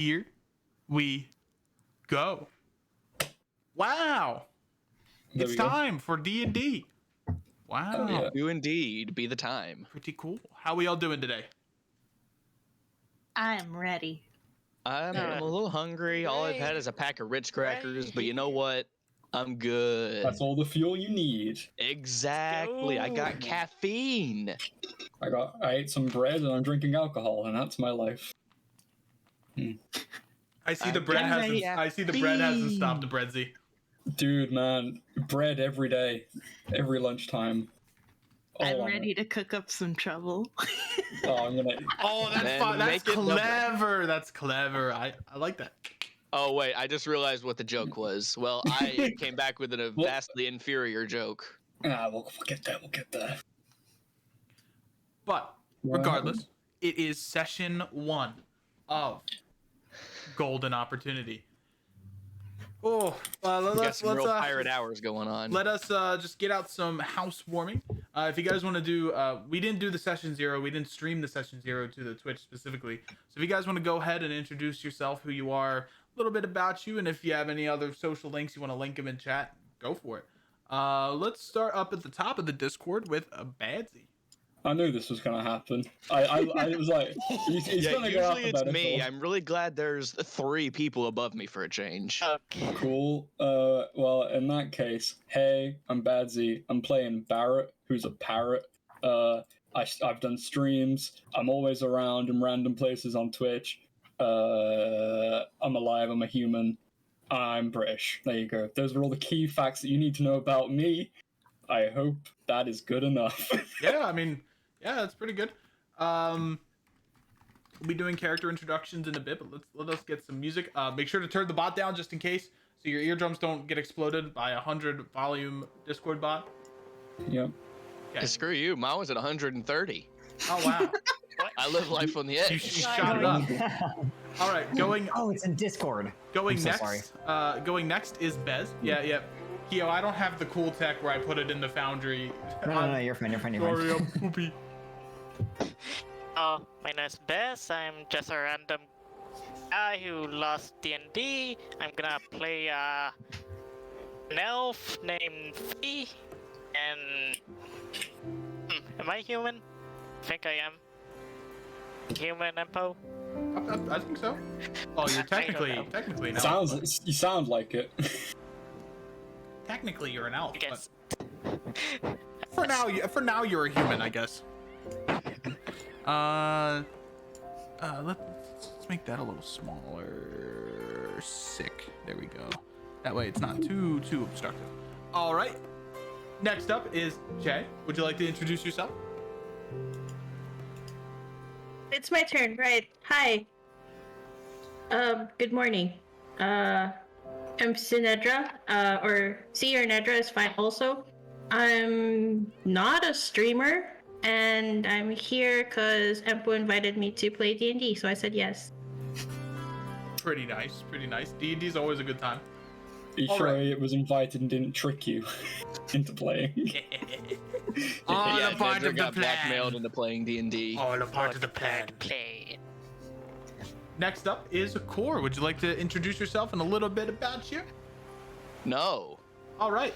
Here we go. Wow. It's time for D&D. Wow. Oh, yeah. Do indeed be the time. Pretty cool. How we all doing today? I'm ready. I'm a little hungry. All I've had is a pack of Ritz crackers, but you know what? I'm good. That's all the fuel you need. Exactly. I got caffeine. I ate some bread and I'm drinking alcohol, and that's my life. I see the bread hasn't stopped the breadsy. Dude, man, bread every day, every lunchtime. I'm ready to cook up some trouble. I'm gonna. Oh, that's fun. That's clever. That's clever. I like that. Oh wait, I just realized what the joke was. Well, I came back with a vastly inferior joke. We'll get there. We'll get there. But regardless, it is session 1 of Golden Opportunity. Oh, let's some real pirate hours going on. Let us just get out some housewarming. If you guys want to do, we didn't do the session 0. We didn't stream the session 0 to the Twitch specifically. So if you guys want to go ahead and introduce yourself, who you are, a little bit about you, and if you have any other social links you want to link them in chat, go for it. Let's start up at the top of the Discord with a Badsy. I knew this was gonna happen. I was like, he's gonna go usually it's me. I'm really glad there's 3 people above me for a change. Cool. Well, in that case, hey, I'm Badsy. I'm playing Barrett, who's a parrot. I've done streams. I'm always around in random places on Twitch. I'm alive. I'm a human. I'm British. There you go. Those are all the key facts that you need to know about me. I hope that is good enough. Yeah, I mean, yeah, that's pretty good. We'll be doing character introductions in a bit, but let us get some music. Make sure to turn the bot down just in case, so your eardrums don't get exploded by 100 volume Discord bot. Yep. Okay. Screw you. Mine was at 130. Oh wow. I live life on the edge. You shot it up. All right, going. Oh, it's in Discord. Going next. Going next is Bez. Yeah. Keo, I don't have the cool tech where I put it in the foundry. No, you're fine. Sorry, I'm poopy. My name is Bez. I'm just a random guy who lost D&D. I'm gonna play an elf named Fee. And am I human? I think I am. Human, Empo? I think so. Oh, you're technically no. You sound like it. Technically, you're an elf. I guess. For now, you're a human, I guess. Let's make that a little smaller. Sick. There we go. That way, it's not too obstructive. All right. Next up is Jay. Would you like to introduce yourself? It's my turn, right? Hi. Good morning. I'm Sinedra, or C or Nedra is fine also. I'm not a streamer, and I'm here because Empo invited me to play D&D, so I said yes. Pretty nice. D&D's always a good time. Are you sure it was invited and didn't trick you into playing? All a part of the got plan. Blackmailed into playing D&D. All a part of the plan. Play. Next up is Core. Would you like to introduce yourself and a little bit about you? No. All right.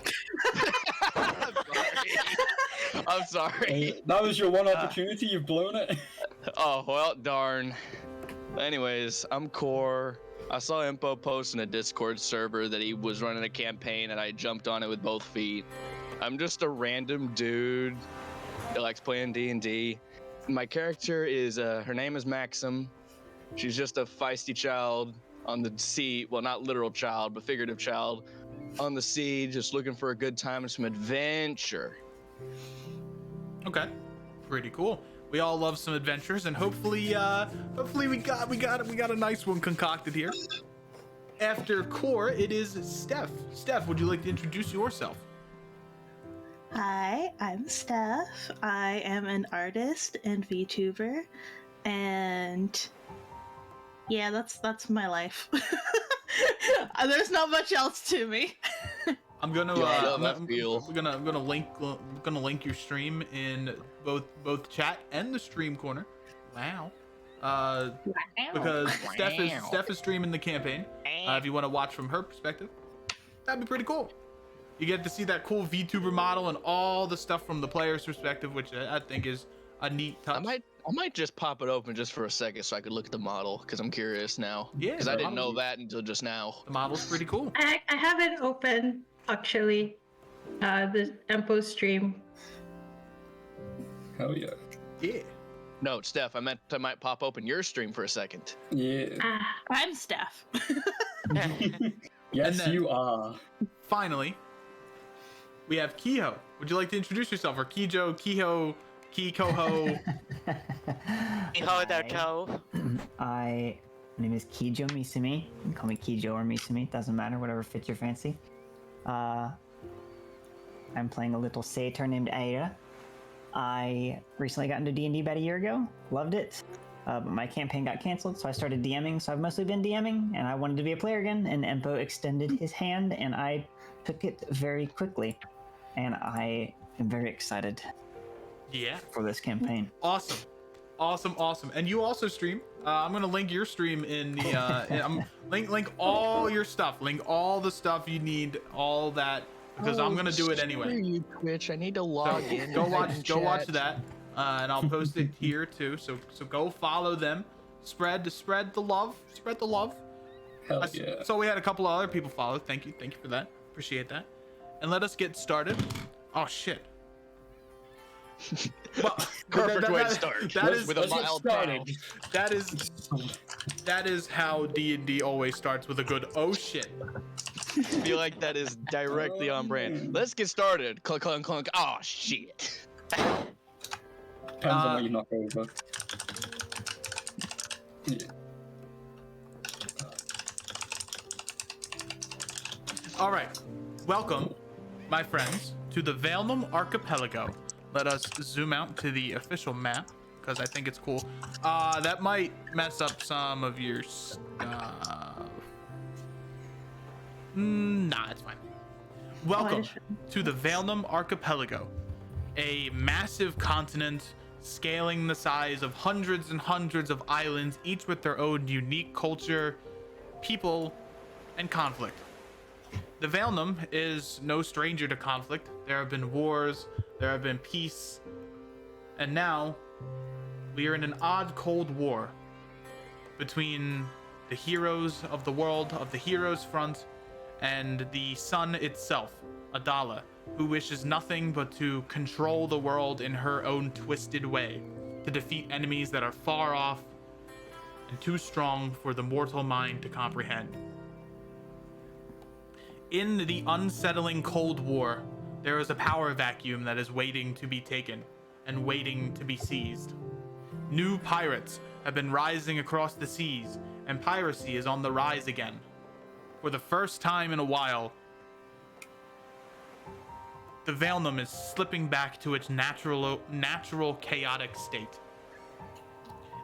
I'm sorry. That was your one opportunity. You've blown it. Oh, well, darn. Anyways, I'm Core. I saw Empo post in a Discord server that he was running a campaign, and I jumped on it with both feet. I'm just a random dude that likes playing D&D. My character is, her name is Maxim. She's just a feisty child on the sea. Well, not literal child, but figurative child on the sea, just looking for a good time and some adventure. Okay. Pretty cool. We all love some adventures, and hopefully we got a nice one concocted here. After Core, it is Steph. Steph, would you like to introduce yourself? Hi, I'm Steph. I am an artist and VTuber, and yeah, that's my life. There's not much else to me. I'm gonna I'm link your stream in both chat and the stream corner. Wow. because Steph is streaming the campaign. If you want to watch from her perspective, that'd be pretty cool. You get to see that cool VTuber model and all the stuff from the player's perspective, which I think is a neat touch. I might just pop it open just for a second so I could look at the model because I'm curious now. Yeah, because I didn't know that until just now. The model's pretty cool. I haven't opened actually the Empo stream. Hell yeah. Yeah. No, Steph, I might pop open your stream for a second. Yeah. I'm Steph. Yes, And then- you are. Finally, we have Kiho. Would you like to introduce yourself? Or Kijo, Kiho, Kikoho? Behold our toe. My name is Kijo Misumi. You can call me Kijo or Misumi. Doesn't matter. Whatever fits your fancy. I'm playing a little satyr named Aira. I recently got into D&D about a year ago. Loved it. But my campaign got canceled, so I started DMing. So I've mostly been DMing, and I wanted to be a player again. And Empo extended his hand, and I took it very quickly. And I am very excited Yeah. for this campaign. Awesome. And you also stream. I'm gonna link your stream in the link all your stuff. Link all the stuff you need, all that, because I'm gonna do it anyway. Screw you, Twitch. I need to log in. Go watch that, and I'll post it here too. So go follow them. Spread the love. Hell yeah. So we had a couple of other people follow. Thank you for that. Appreciate that. And let us get started. Oh shit. Well, Perfect way to start. That is with a mild down. That is how D&D always starts, with a good oh shit. I feel like that is directly on brand. Let's get started. Clunk, clunk, clunk. Oh shit. Depends on what you knock over. Yeah. All right, welcome, my friends, to the Valenum Archipelago. Let us zoom out to the official map, because I think it's cool. That might mess up some of your stuff. Nah, it's fine. Welcome to the Valenum Archipelago, a massive continent scaling the size of hundreds and hundreds of islands, each with their own unique culture, people, and conflict. The Valenum is no stranger to conflict. There have been wars, there have been peace, and now we are in an odd cold war between the heroes of the world, of the heroes front, and the sun itself, Adala, who wishes nothing but to control the world in her own twisted way, to defeat enemies that are far off and too strong for the mortal mind to comprehend. In the unsettling Cold War, there is a power vacuum that is waiting to be taken and waiting to be seized. New pirates have been rising across the seas, and piracy is on the rise again. For the first time in a while, the Valenum is slipping back to its natural chaotic state.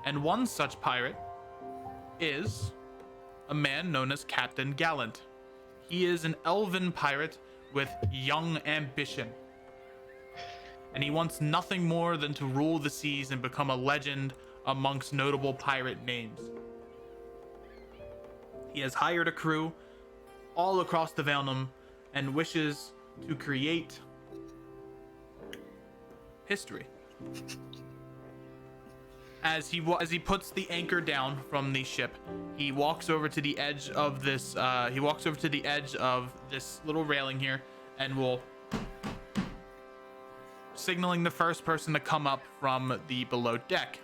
And one such pirate is a man known as Captain Gallant. He is an elven pirate with young ambition, and he wants nothing more than to rule the seas and become a legend amongst notable pirate names. He has hired a crew all across the Valenum and wishes to create history. As he puts the anchor down from the ship, he walks over to the edge of this. Little railing here, and will signaling the first person to come up from the below deck.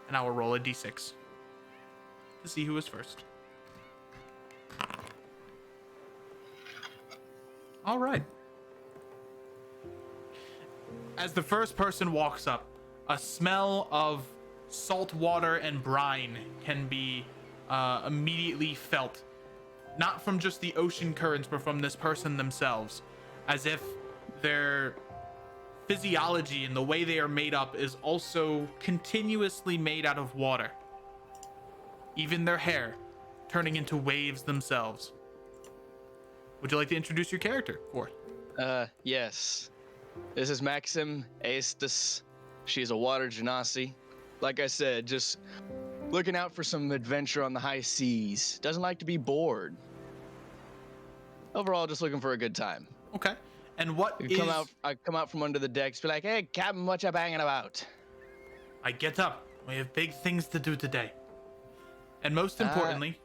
And I will roll a d6 to see who is first. All right. As the first person walks up, a smell of salt water and brine can be immediately felt, not from just the ocean currents, but from this person themselves, as if their physiology and the way they are made up is also continuously made out of water. Even their hair turning into waves themselves. Would you like to introduce your character, Core? Yes. This is Maxim Aestus. She's a water genasi. Like I said, just looking out for some adventure on the high seas. Doesn't like to be bored. Overall, just looking for a good time. Okay. And what is... I come out from under the decks, be like, "Hey, Captain, what you banging about?" I get up. We have big things to do today. And most importantly,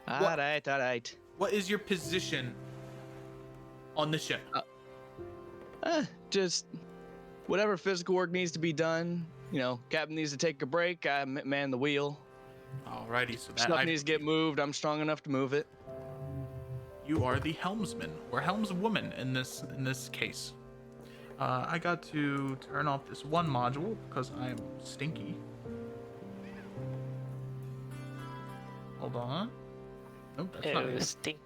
All right. what is your position on the ship? Just whatever physical work needs to be done. You know, Captain needs to take a break. I man the wheel. Alrighty, so that Stuff needs to get moved. I'm strong enough to move it. you are the helmsman or helmswoman in this case. I got to turn off this one module because I'm stinky. Hold on. Nope, that's not it. Stink.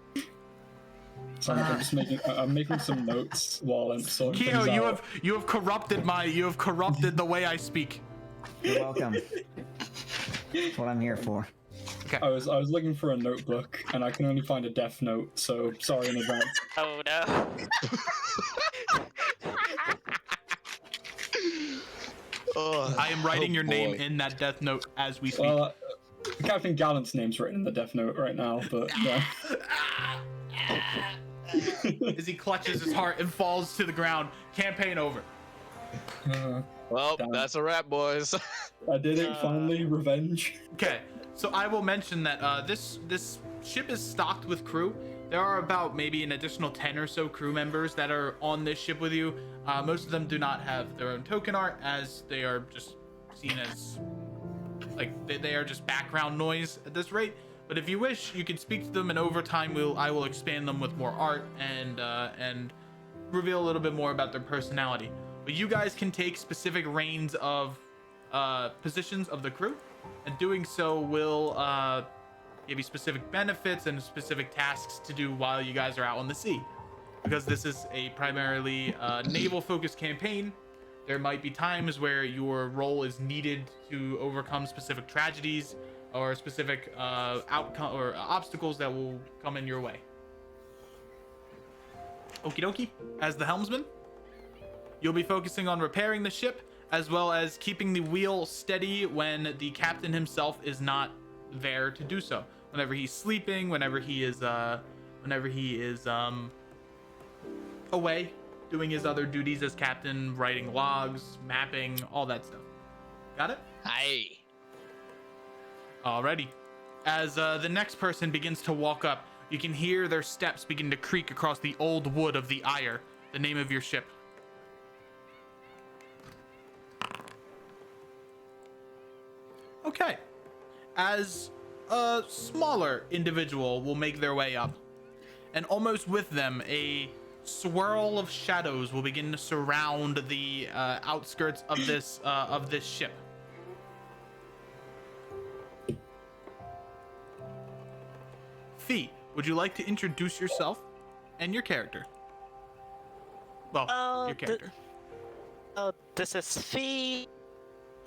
So I'm making some notes while I'm sorting Keo, things out. you have corrupted the way I speak. You're welcome. That's what I'm here for. Okay. I was looking for a notebook and I can only find a Death Note, so sorry in advance. Oh no. I am writing your name in that death note as we speak. Well, Captain Gallant's name's written in the Death Note right now, but yeah. As he clutches his heart and falls to the ground. Campaign over. Well, Damn. that's a wrap, boys. I did it finally, revenge. Okay, so I will mention that this ship is stocked with crew. There are about maybe an additional 10 or so crew members that are on this ship with you. Most of them do not have their own token art, as they are just seen as like they are just background noise at this rate. But if you wish, you can speak to them, and over time I will expand them with more art and reveal a little bit more about their personality. But you guys can take specific reins of positions of the crew, and doing so will give you specific benefits and specific tasks to do while you guys are out on the sea. Because this is a primarily naval-focused campaign, there might be times where your role is needed to overcome specific tragedies or specific outcome or obstacles that will come in your way. Okie dokie. As the helmsman, you'll be focusing on repairing the ship as well as keeping the wheel steady when the captain himself is not there to do so. Whenever he's sleeping, whenever he is away doing his other duties as captain, writing logs, mapping, all that stuff. Got it? Aye. Alrighty. As the next person begins to walk up, you can hear their steps begin to creak across the old wood of the Ire, the name of your ship. Okay. As a smaller individual will make their way up, and almost with them, a swirl of shadows will begin to surround the outskirts of this ship. Fee, would you like to introduce yourself and your character? Well, your character. This is Fee,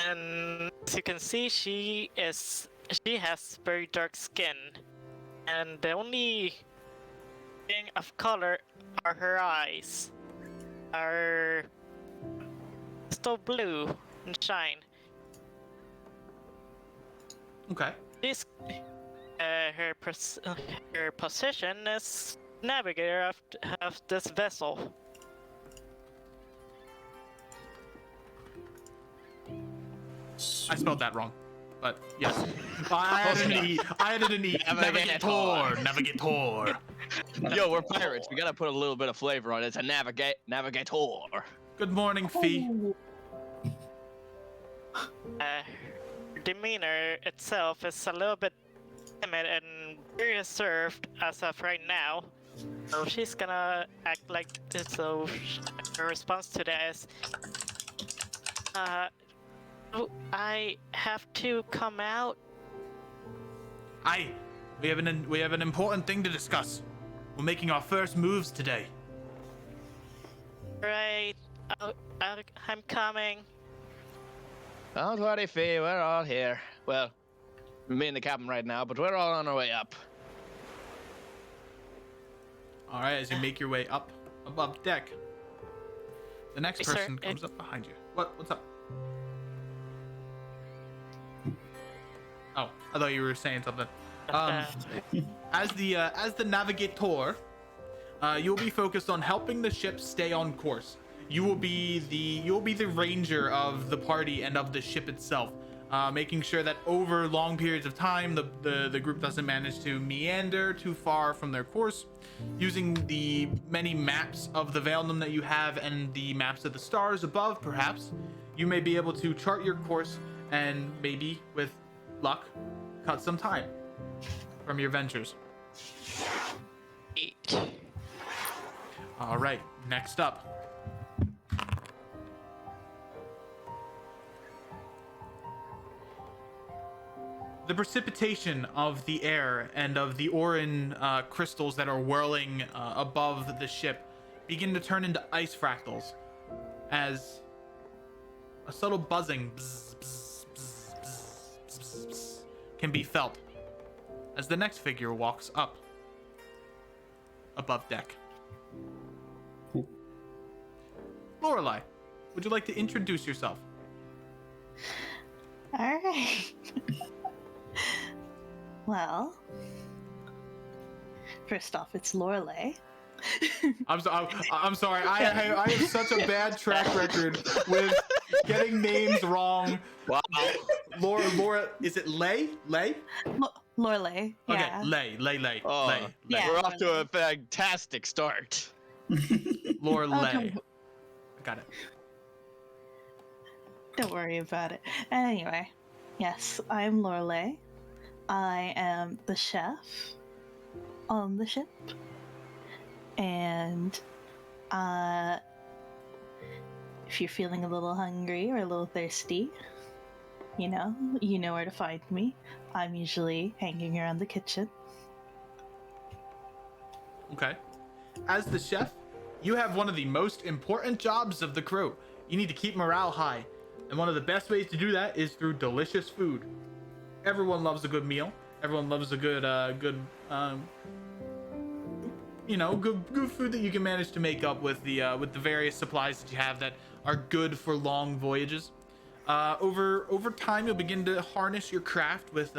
and as you can see, she has very dark skin, and the only thing of color are her eyes. Are still blue and shine. Okay. This her position is navigator of this vessel. I spelled that wrong, but yes. I added an E. Navigator. Yo, we're pirates. We gotta put a little bit of flavor on it. It's a navigator. Good morning, Fee. Her demeanor itself is a little bit timid and very reserved as of right now. So she's gonna act like this. So her response to that is, I have to come out. Aye, we have an important thing to discuss. We're making our first moves today. Right, I'm coming. Don't worry, Fee. We're all here. Well, me and the captain right now, but we're all on our way up. All right, as you make your way up above deck, the next Hey, sir, person comes up behind you. What's up? Oh, I thought you were saying something. Uh, As the navigator, you'll be focused on helping the ship stay on course. You'll be the ranger of the party and of the ship itself, making sure that over long periods of time the group doesn't manage to meander too far from their course. Using the many maps of the Valenum that you have and the maps of the stars above, perhaps you may be able to chart your course and maybe, with luck, cut some time from your ventures. Eat. All right, next up. The precipitation of the air and of the Orin crystals that are whirling above the ship begin to turn into ice fractals as a subtle buzzing bzz, bzz, bzz, bzz, bzz, bzz, can be felt as the next figure walks up above deck. Lorelei, would you like to introduce yourself? All right. Well, first off, it's Lorelei. I'm sorry. I have such a bad track record with getting names wrong. Wow. Laura, is it Lay? Lorelei. Yeah. Okay, Lay. Oh, Lay. Yeah. we're off to a fantastic start. Lorelei. I got it. Don't worry about it. Anyway, yes, I'm Lorelei. I am the chef on the ship. And if you're feeling a little hungry or a little thirsty, you know where to find me. I'm usually hanging around the kitchen. Okay. As the chef, you have one of the most important jobs of the crew. You need to keep morale high. And one of the best ways to do that is through delicious food. Everyone loves a good meal. Everyone loves a good good food that you can manage to make up with the various supplies that you have that are good for long voyages. Over time, you'll begin to harness your craft with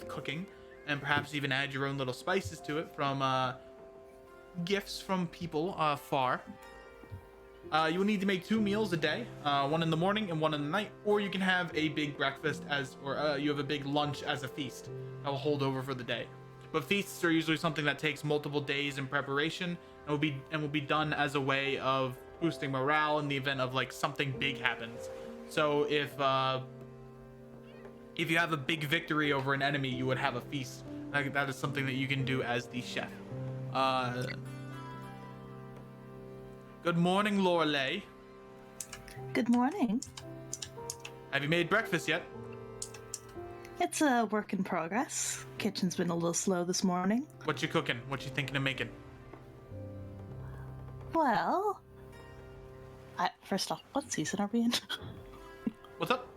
cooking, and perhaps even add your own little spices to it from gifts from people far. You will need to make 2 meals a day, one in the morning and one in the night, or you can have a big breakfast you have a big lunch as a feast that will hold over for the day. But feasts are usually something that takes multiple days in preparation and will be done as a way of boosting morale in the event of like something big happens. So if you have a big victory over an enemy, you would have a feast. That is something that you can do as the chef. Good morning, Lorelei. Good morning. Have you made breakfast yet? It's a work in progress. Kitchen's been a little slow this morning. What you cooking? What you thinking of making? Well, first off, what season are we in? What's up?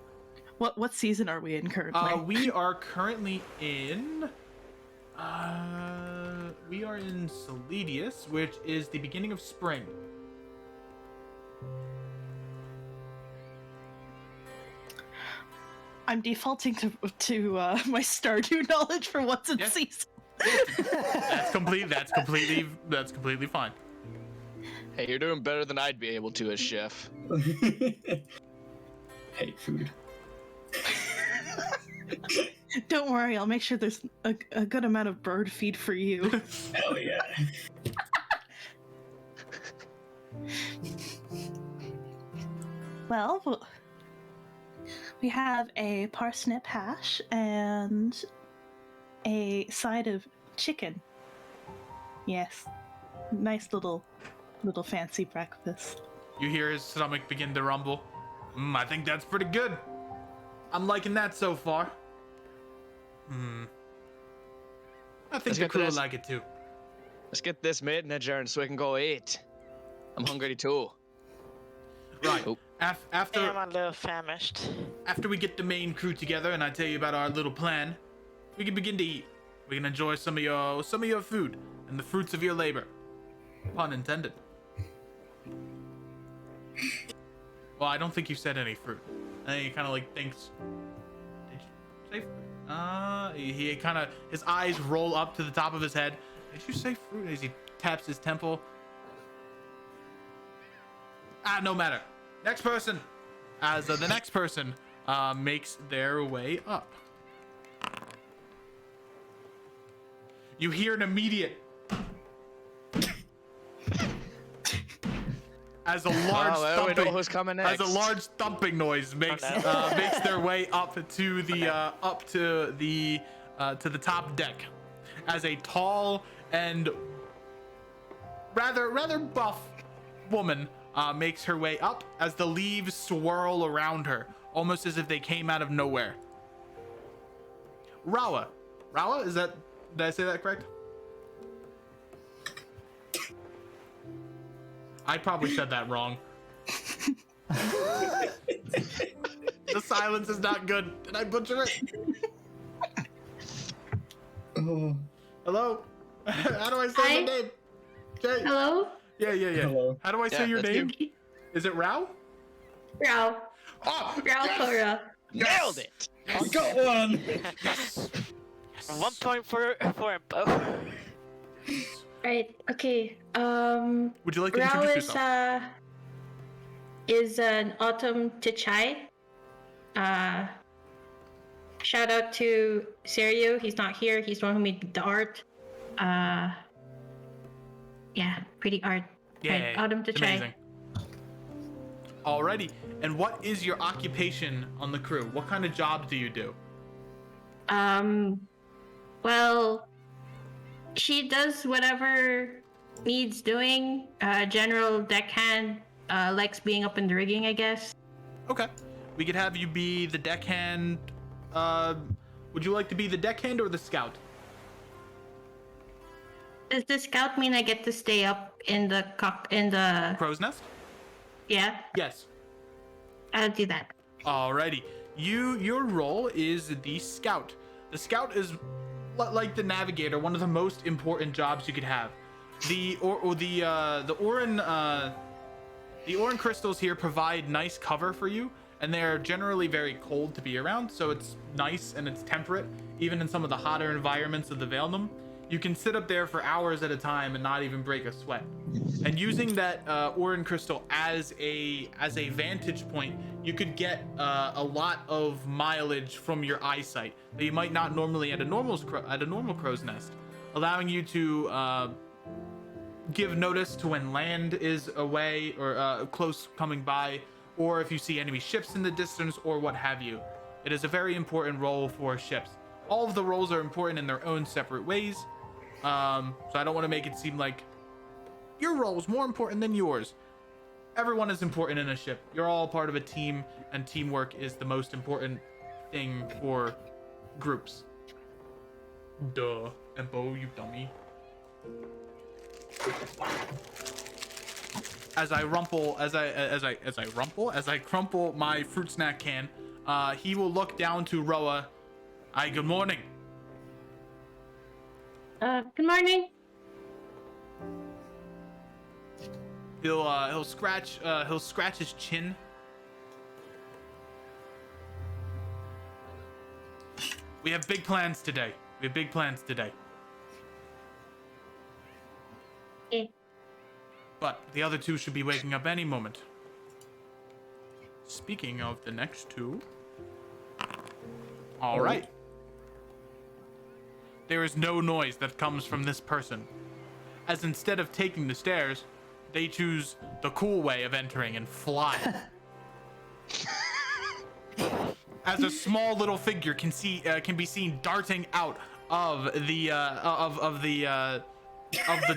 What season are we in currently? We are currently in... we are in Soledius, which is the beginning of spring. I'm defaulting to my Stardew knowledge for what's in Yeah. season. That's completely fine. Hey, you're doing better than I'd be able to as chef. Hate food. Don't worry, I'll make sure there's a good amount of bird feed for you. Hell yeah. Well, we have a parsnip hash and a side of chicken. Yes, nice little fancy breakfast. You hear his stomach begin to rumble. I think that's pretty good. I'm liking that so far. I think the crew will like it too. Let's get this made in adjourned so we can go eat. I'm hungry too. Right. Oh. After I'm a little famished. After we get the main crew together and I tell you about our little plan, we can begin to eat. We can enjoy some of your food and the fruits of your labor. Pun intended. Well, I don't think you said any fruit. I think he kind of like thinks. Did you say fruit? He kind of, his eyes roll up to the top of his head. Did you say fruit? As he taps his temple. No matter. Next person. As the next person makes their way up. You hear an immediate as a large thumping, who's coming next. as a large thumping noise makes makes their way up to the top deck, as a tall and rather buff woman makes her way up, as the leaves swirl around her, almost as if they came out of nowhere. Rawa, did I say that correct? I probably said that wrong. The silence is not good. Did I butcher it? Hello? How do I say your name? Jay. Hello? Yeah. Hello. How do I say your that's name? Is it Rao? Rao. Oh, Rao Cora. Nailed it. We got one. Yes. 1 point for Impo. Right, okay. Would you like to Rao introduce yourself? is an autumn Tichai. Shout out to Serio. He's not here. He's the one who made the art. Yeah, pretty art. Yeah, Right, autumn it's Tichai. amazing. Alrighty. And what is your occupation on the crew? What kind of job do you do? Well, she does whatever needs doing. General deckhand, likes being up in the rigging, I guess. Okay. We could have you be the deckhand. Would you like to be the deckhand or the scout? Does the scout mean I get to stay up in the Crow's nest? Yeah, Yes. I'll do that. Alrighty. Your role is the scout. The scout is like the navigator, one of the most important jobs you could have. The Orin crystals here provide nice cover for you, and they're generally very cold to be around, so it's nice and it's temperate, even in some of the hotter environments of the Valenum. You can sit up there for hours at a time and not even break a sweat. And using that Orin crystal as a vantage point, you could get a lot of mileage from your eyesight that you might not normally at a normal crow's nest, allowing you to give notice to when land is away or close coming by, or if you see enemy ships in the distance or what have you. It is a very important role for ships. All of the roles are important in their own separate ways. So I don't want to make it seem like your role is more important than yours. Everyone is important in a ship. You're all part of a team, and teamwork is the most important thing for groups. Duh, Empo, you dummy. As I crumple my fruit snack can, he will look down to Roa. Hi, good morning. Good morning. He'll scratch his chin. We have big plans today. Okay. But the other two should be waking up any moment. Speaking of the next two. All right. There is no noise that comes from this person, as instead of taking the stairs, they choose the cool way of entering and fly. As a small little figure can be seen darting out of the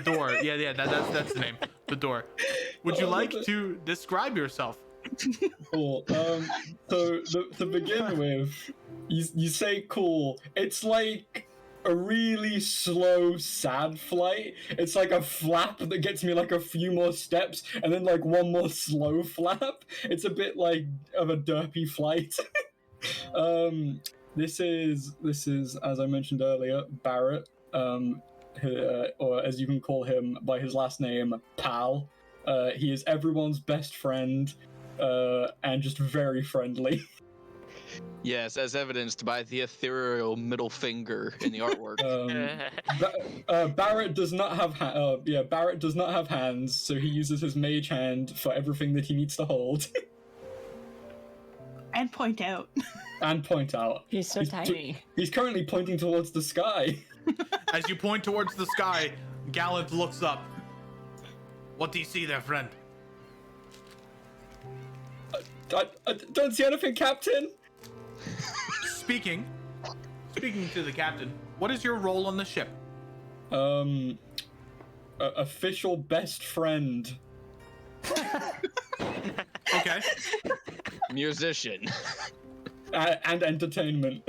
door. Yeah, that's the name. The door. Would you like to describe yourself? Cool. So to begin with, you say cool. It's like a really slow, sad flight. It's like a flap that gets me like a few more steps, and then like one more slow flap. It's a bit like of a derpy flight. This is, as I mentioned earlier, Barrett. Or as you can call him by his last name, Pal. He is everyone's best friend, and just very friendly. Yes, as evidenced by the ethereal middle finger in the artwork. Barrett does not have Barrett does not have hands, so he uses his mage hand for everything that he needs to hold. And point out. And point out. He's so tiny. He's currently pointing towards the sky. As you point towards the sky, Gallant looks up. What do you see there, friend? I don't see anything, Captain. Speaking to the captain, what is your role on the ship? Official best friend. Okay. Musician. And entertainment.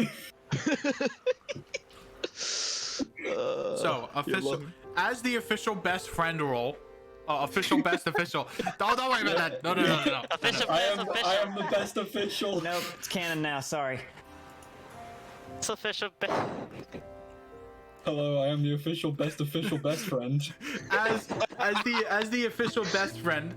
So, official as the official best friend role. Official best official. Don't worry about that. No. Official I best am official. the best official. Nope, it's canon now. Sorry. It's official best. Hello, I am the official best friend. As the official best friend,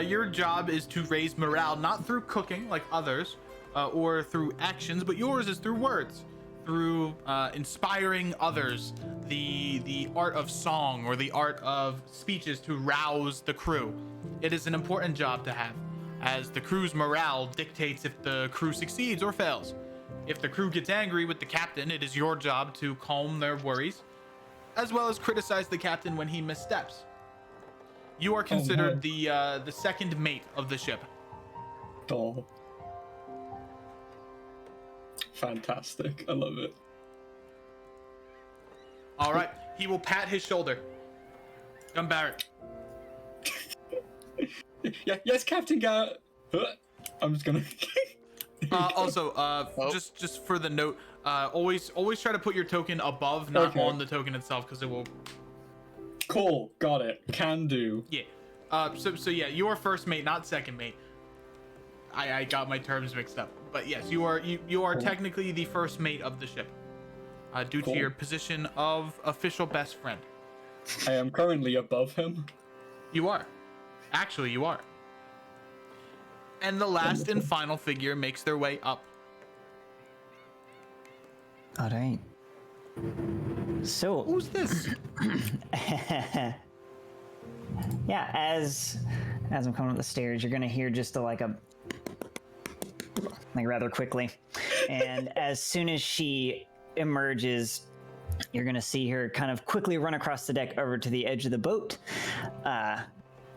your job is to raise morale, not through cooking like others, or through actions, but yours is through words, through inspiring others, the art of song or the art of speeches to rouse the crew. It is an important job to have, as the crew's morale dictates if the crew succeeds or fails. If the crew gets angry with the captain, it is your job to calm their worries, as well as criticize the captain when he missteps. You are considered the second mate of the ship. Oh. Fantastic. I love it. All right, he will pat his shoulder. Come, Barrett. Yeah, yes, Captain Gallant. I'm just gonna. Just for the note, always try to put your token above, not on the token itself, because it will. Cool, got it. Can do. Yeah. So yeah, you are first mate, not second mate. I got my terms mixed up, but yes, you are technically the first mate of the ship, due to your position of official best friend. I am currently above him. You are. Actually, you are. And the last and final figure makes their way up. All right. So. Who's this? Yeah, as I'm coming up the stairs, you're gonna hear just like rather quickly, and as soon as she emerges, you're gonna see her kind of quickly run across the deck over to the edge of the boat.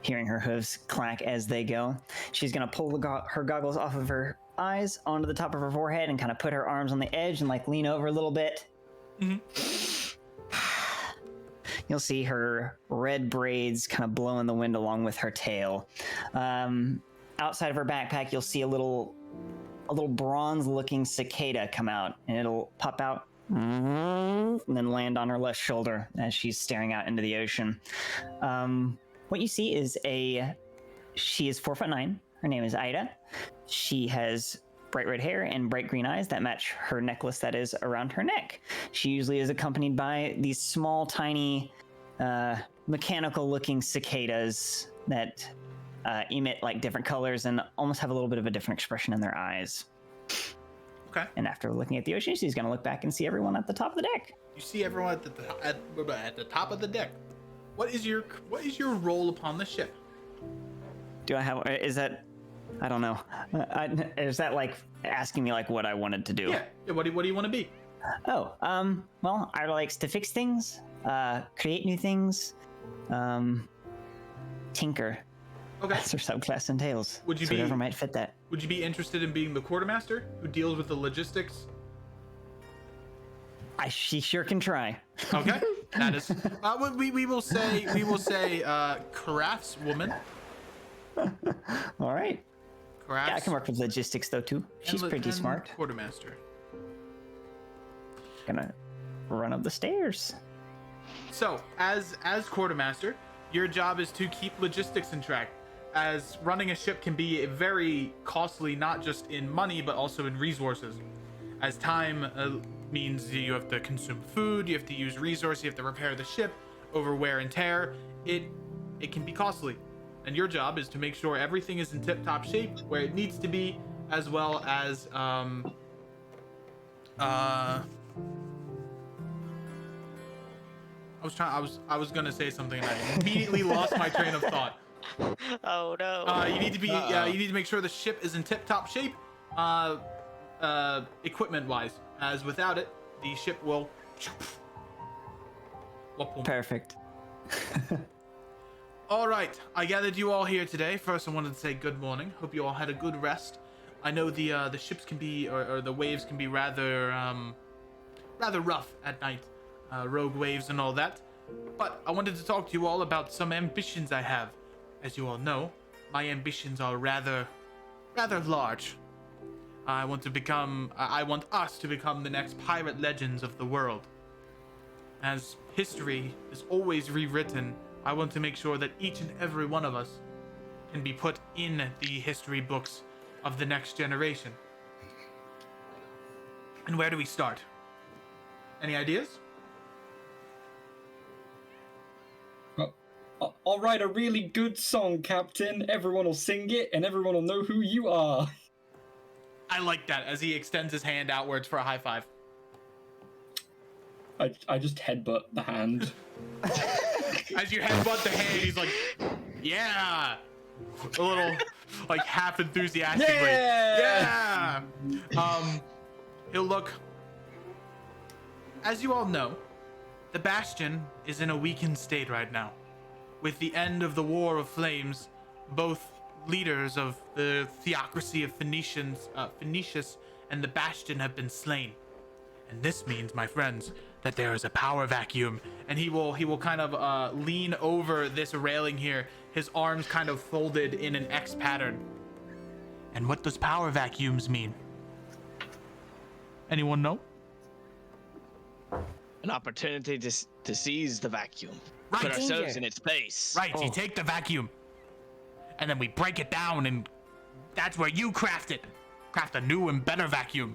Hearing her hooves clack as they go, she's gonna pull her goggles off of her eyes onto the top of her forehead and kind of put her arms on the edge and like lean over a little bit. You'll see her red braids kind of blow in the wind along with her tail. Outside of her backpack, you'll see a little bronze-looking cicada come out, and it'll pop out and then land on her left shoulder as she's staring out into the ocean. What you see is she is 4'9". Her name is Ida. She has bright red hair and bright green eyes that match her necklace that is around her neck. She usually is accompanied by these small, tiny, mechanical-looking cicadas that emit like different colors and almost have a little bit of a different expression in their eyes. Okay. And after looking at the ocean, she's going to look back and see everyone at the top of the deck. You see everyone at the top of the deck. What is your role upon the ship? Do I have? Is that? I don't know. Is that like asking me like what I wanted to do? Yeah. What do you want to be? Oh, well, I likes to fix things, create new things, tinker. Okay. That's her subclass entails. Would you so whatever might fit that. Would you be interested in being the quartermaster who deals with the logistics? She sure can try. Okay. That is. We will say craftswoman. All right. Crafts. Yeah, I can work with logistics though too. She's pretty smart. Quartermaster. Gonna run up the stairs. So, as quartermaster, your job is to keep logistics in track, as running a ship can be very costly, not just in money but also in resources. As time means you have to consume food, you have to use resources, you have to repair the ship over wear and tear. It can be costly, and your job is to make sure everything is in tip-top shape where it needs to be, as well as I was gonna say something and I immediately lost my train of thought. Oh no. You need to make sure the ship is in tip-top shape, equipment-wise, as without it, the ship will. Perfect. All right, I gathered you all here today. First, I wanted to say good morning. Hope you all had a good rest. I know the ships can be, or the waves can be rather rough at night, rogue waves and all that. But I wanted to talk to you all about some ambitions I have. As you all know, my ambitions are rather large. I want us to become the next pirate legends of the world. As history is always rewritten, I want to make sure that each and every one of us can be put in the history books of the next generation. And where do we start? Any ideas? I'll write a really good song, Captain. Everyone will sing it, and everyone will know who you are. I like that, as he extends his hand outwards for a high five. I just headbutt the hand. As you headbutt the hand, he's like, yeah! A little, like, half enthusiastically. Yeah! He'll look. As you all know, the Bastion is in a weakened state right now. With the end of the War of Flames, both leaders of the theocracy of Phoenicius and the Bastion have been slain. And this means, my friends, that there is a power vacuum. And he will kind of lean over this railing here, his arms kind of folded in an X pattern. And what does power vacuums mean? Anyone know? An opportunity to seize the vacuum. Right. Put ourselves Danger. in its place. Right, you take the vacuum, and then we break it down, and that's where you craft it. Craft a new and better vacuum.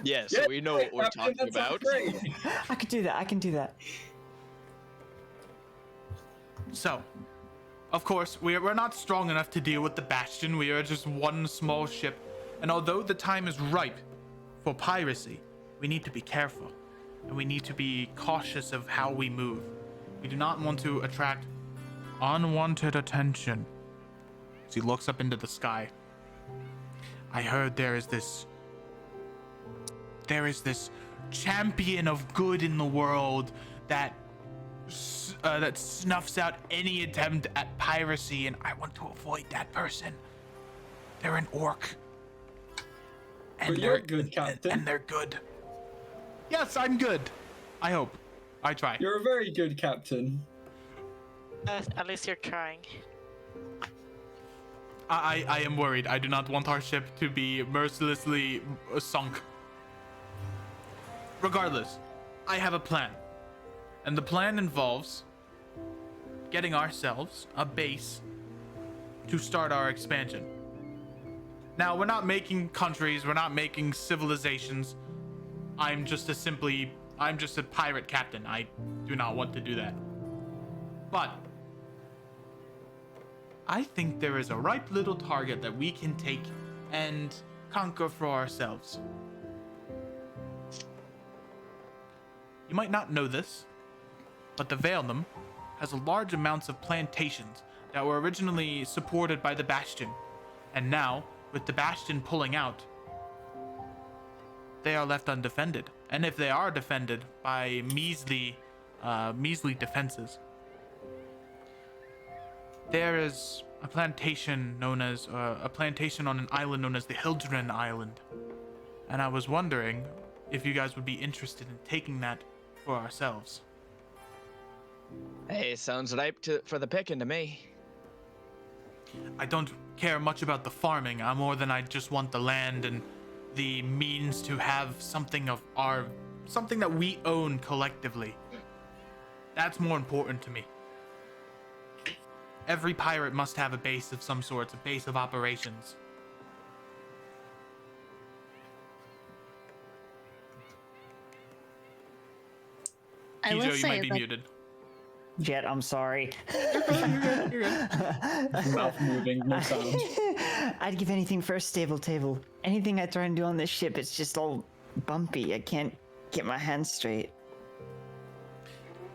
Yes, we know what we're Captain, talking that sounds about. great. I could do that. So, of course, we're not strong enough to deal with the Bastion. We are just one small ship, and although the time is ripe for piracy, we need to be careful, and we need to be cautious of how we move. We do not want to attract unwanted attention. As he looks up into the sky, I heard there is this champion of good in the world that snuffs out any attempt at piracy, and I want to avoid that person. They're an orc. And But you're good, Captain. And they're good. Yes, I'm good. I hope. I try. You're a very good captain. At least you're trying. I am worried. I do not want our ship to be mercilessly sunk. Regardless, I have a plan. And the plan involves getting ourselves a base to start our expansion. Now, we're not making countries, we're not making civilizations. I'm just a pirate captain. I do not want to do that. But I think there is a ripe little target that we can take and conquer for ourselves. You might not know this, but the Valenum has large amounts of plantations that were originally supported by the Bastion, and now, with the Bastion pulling out, they are left undefended. And if they are defended by measly defenses, there is a plantation on an island known as the Hildren Island, and I was wondering if you guys would be interested in taking that for ourselves. Hey, sounds ripe for the picking to me. I don't care much about the farming. More than I just want the land and the means to have something that we own collectively. That's more important to me. Every pirate must have a base of some sort, a base of operations. I will Kijo, you say might be that muted. Jet, I'm sorry. Mouth moving, no sound. I'd give anything for a stable table. Anything I try and do on this ship, it's just all bumpy. I can't get my hands straight.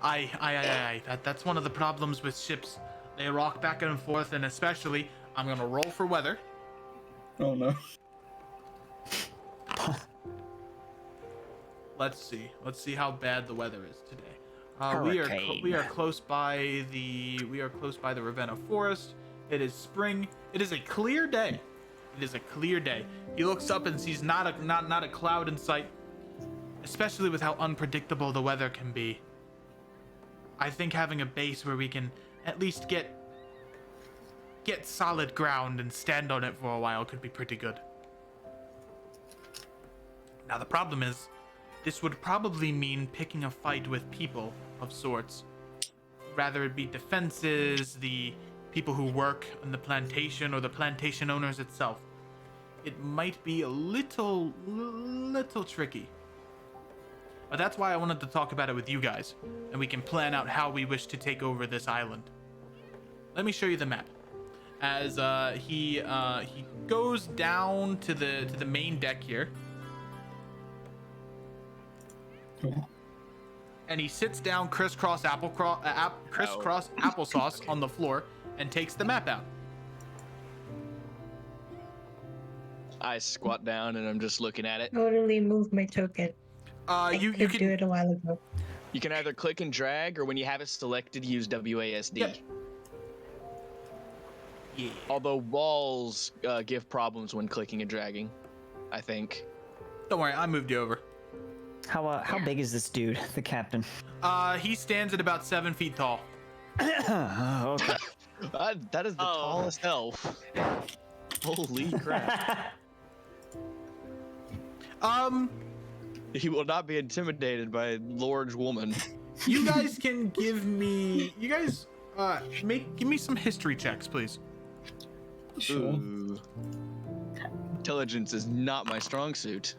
Aye. That's one of the problems with ships. They rock back and forth, and especially, I'm gonna roll for weather. Oh no. Let's see how bad the weather is today. Hurricane. We are close by the Ravenna Forest. It is spring. It is a clear day. He looks up and sees not a cloud in sight. Especially with how unpredictable the weather can be. I think having a base where we can at least get solid ground and stand on it for a while could be pretty good. Now the problem is, this would probably mean picking a fight with people of sorts. Rather it be defenses, the people who work on the plantation, or the plantation owners itself. It might be a little tricky. But that's why I wanted to talk about it with you guys, and we can plan out how we wish to take over this island. Let me show you the map. As he goes down to the main deck here, and he sits down crisscross applesauce on the floor and takes the map out. I squat down and I'm just looking at it. Totally moved my token. You Could can do it a while ago. You can either click and drag, or when you have it selected, use WASD. Yep. Yeah. Although walls give problems when clicking and dragging, I think. Don't worry, I moved you over. How big is this dude, the captain? He stands at about 7 feet tall. Okay. That is the tallest elf. Holy crap. He will not be intimidated by a large woman. You guys can give me. You guys, give me some history checks, please. Sure. Ooh. Intelligence is not my strong suit.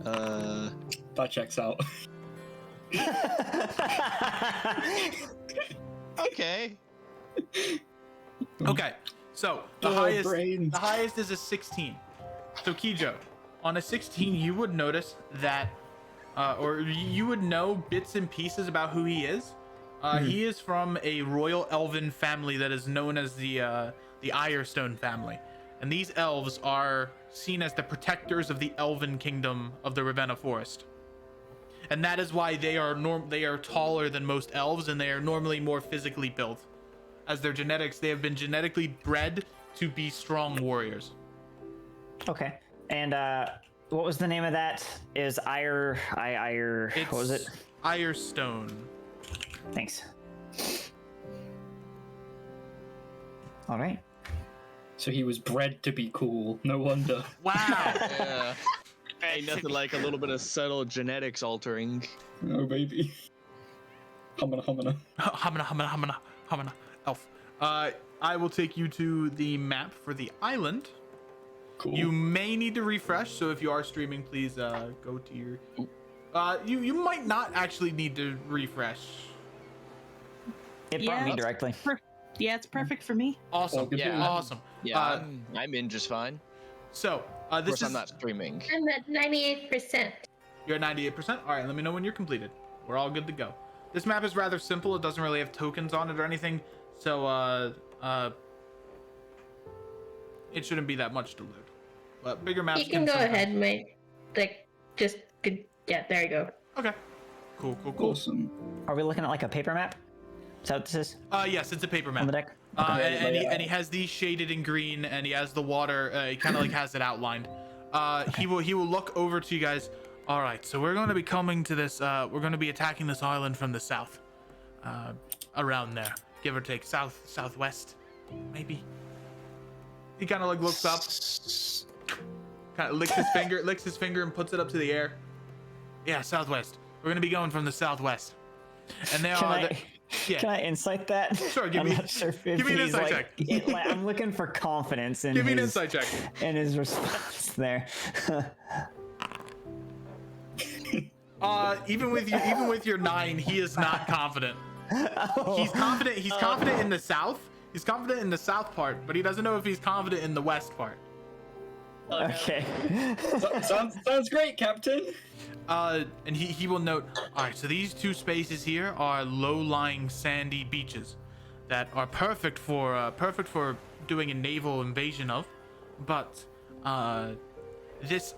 That checks out. Okay. Okay, so the highest is a 16. So Kijo, on a 16, you would notice that, or you would know bits and pieces about who he is. He is from a royal elven family that is known as the Irestone family, and these elves are seen as the protectors of the elven kingdom of the Ravenna Forest. And that is why they are taller than most elves, and they are normally more physically built. As their genetics, they have been genetically bred to be strong warriors. Okay. And what was the name of that? Is what was it? Irestone. Thanks. All right. So he was bred to be cool. No wonder. Wow. Yeah. Ain't nothing like a little bit of subtle genetics altering. Oh baby. Humana. Hamana. Elf. I will take you to the map for the island. Cool. You may need to refresh, so if you are streaming, please go to your. You might not actually need to refresh. It brought me Yeah. directly. Yeah, it's perfect for me. Awesome. good. Yeah. Awesome. Yeah, I'm in just fine. So Of this course, is. I'm not streaming. I'm at 98%. You're at 98%. All right, let me know when you're completed. We're all good to go. This map is rather simple. It doesn't really have tokens on it or anything, so it shouldn't be that much to load. But bigger maps. You can go sometimes- ahead, mate. Yeah, there you go. Okay. Cool. Awesome. Are we looking at like a paper map? Is that what this is Yes, it's a paper map. on the deck? And he has these shaded in green, and he has the water. He kind of like has it outlined. He will look over to you guys. All right, so we're going to be coming to this. We're going to be attacking this island from the south, around there, give or take, southwest, maybe. He kind of like looks up, kind of licks his finger, and puts it up to the air. Yeah, southwest. We're going to be going from the southwest, and they are. Yeah. Can I insight that? Sure, give me an insight check. I'm looking for confidence in Give me an his, insight check. in his response there. Even with your 9, he is not confident. He's confident in the south. He's confident in the south part, but he doesn't know if he's confident in the west part. Oh, no. Okay. Sounds great, Captain. And he will note, all right, so these two spaces here are low-lying sandy beaches that are perfect for doing a naval invasion of, but this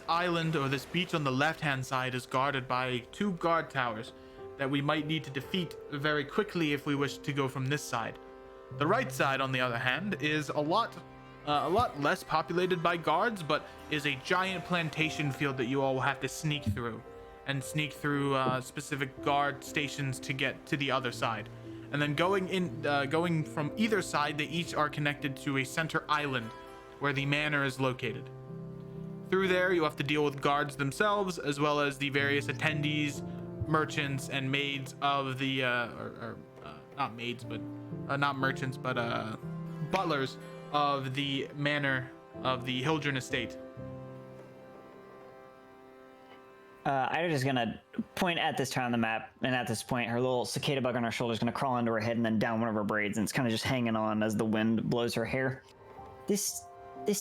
island or this beach on the left-hand side is guarded by 2 guard towers that we might need to defeat very quickly if we wish to go from this side. The right side, on the other hand, is a lot less populated by guards, but is a giant plantation field that you all will have to sneak through specific guard stations to get to the other side. And then going from either side, they each are connected to a center island where the manor is located. Through there, you have to deal with guards themselves, as well as the various attendees, merchants, and maids of the, not maids, but, not merchants, but, butlers of the manor of the Hildren estate. Ida's just gonna point at this town on the map, and at this point, her little cicada bug on her shoulder is gonna crawl into her head and then down one of her braids, and it's kind of just hanging on as the wind blows her hair. This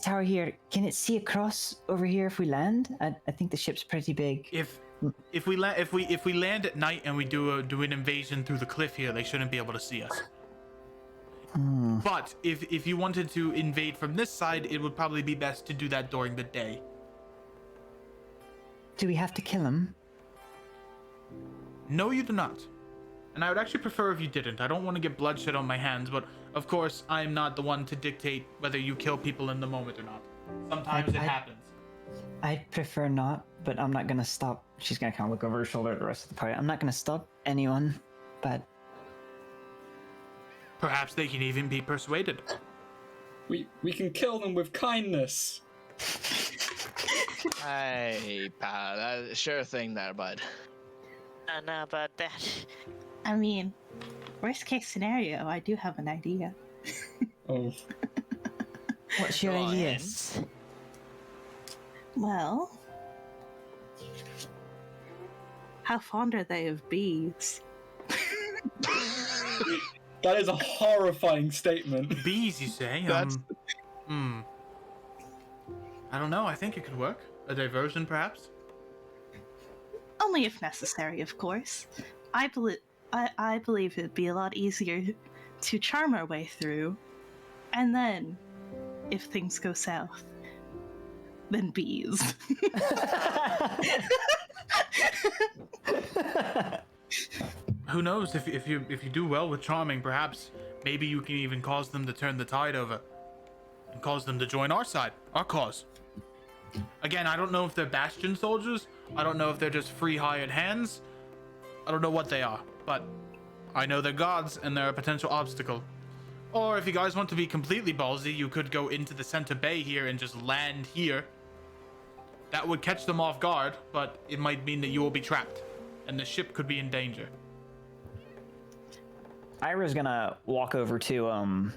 tower here, can it see across over here if we land? I think the ship's pretty big. If we land at night and we do an invasion through the cliff here, they shouldn't be able to see us. But if you wanted to invade from this side, it would probably be best to do that during the day. Do we have to kill him? No, you do not. And I would actually prefer if you didn't. I don't want to get bloodshed on my hands, but of course, I am not the one to dictate whether you kill people in the moment or not. Sometimes it happens. I'd prefer not, but I'm not gonna stop. She's gonna kind of look over her shoulder at the rest of the party. I'm not gonna stop anyone, but perhaps they can even be persuaded. We can kill them with kindness. Hey, pal, sure thing there, bud. I don't know about that. I mean, worst case scenario, I do have an idea. Oh. what's your Go idea? ahead. Well, how fond are they of bees? That is a horrifying statement. Bees, you say? That's- I don't know. I think it could work. A diversion, perhaps? Only if necessary, of course. I believe it'd be a lot easier to charm our way through, and then, if things go south, then bees. Who knows? If you do well with charming, perhaps maybe you can even cause them to turn the tide over and cause them to join our side, our cause. Again, I don't know if they're Bastion soldiers. I don't know if they're just free hired hands. I don't know what they are, but I know they're gods and they're a potential obstacle. Or if you guys want to be completely ballsy, you could go into the center bay here and just land here. That would catch them off guard, but it might mean that you will be trapped and the ship could be in danger. Ira's gonna walk over to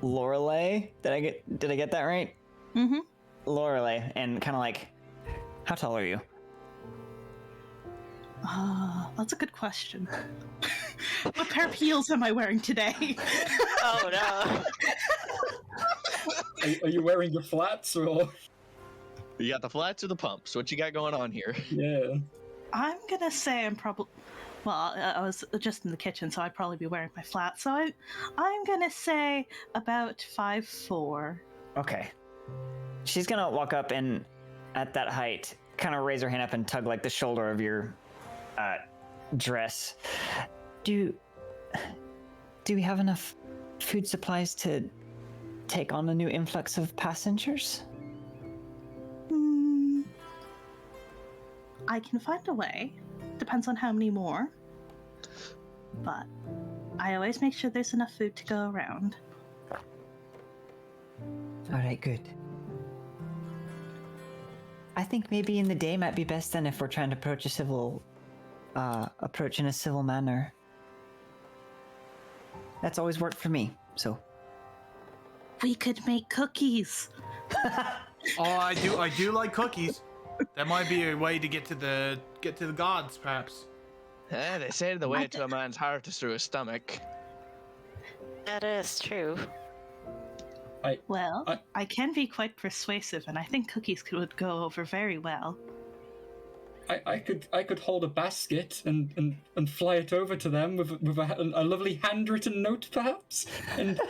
Lorelei. Did I get that right? Mm-hmm. Lorelei, and kind of like, how tall are you? That's a good question. What pair of heels am I wearing today? Oh no! Are you wearing your flats or? You got the flats or the pumps? What you got going on here? Yeah. I'm gonna say I'm probably. Well, I was just in the kitchen, so I'd probably be wearing my flats. So I'm gonna say about 5'4". Okay. She's gonna walk up and, at that height, kind of raise her hand up and tug like the shoulder of your dress. Do we have enough food supplies to take on a new influx of passengers? I can find a way. Depends on how many more. But I always make sure there's enough food to go around. All right, good. I think maybe in the day might be best then if we're trying to approach in a civil manner. That's always worked for me, so. We could make cookies. Oh, I do like cookies. That might be a way to get to the gods, perhaps. They say the way to a man's heart is through his stomach. That is true. Well, I can be quite persuasive, and I think cookies would go over very well. I could hold a basket and fly it over to them with a lovely handwritten note, perhaps, and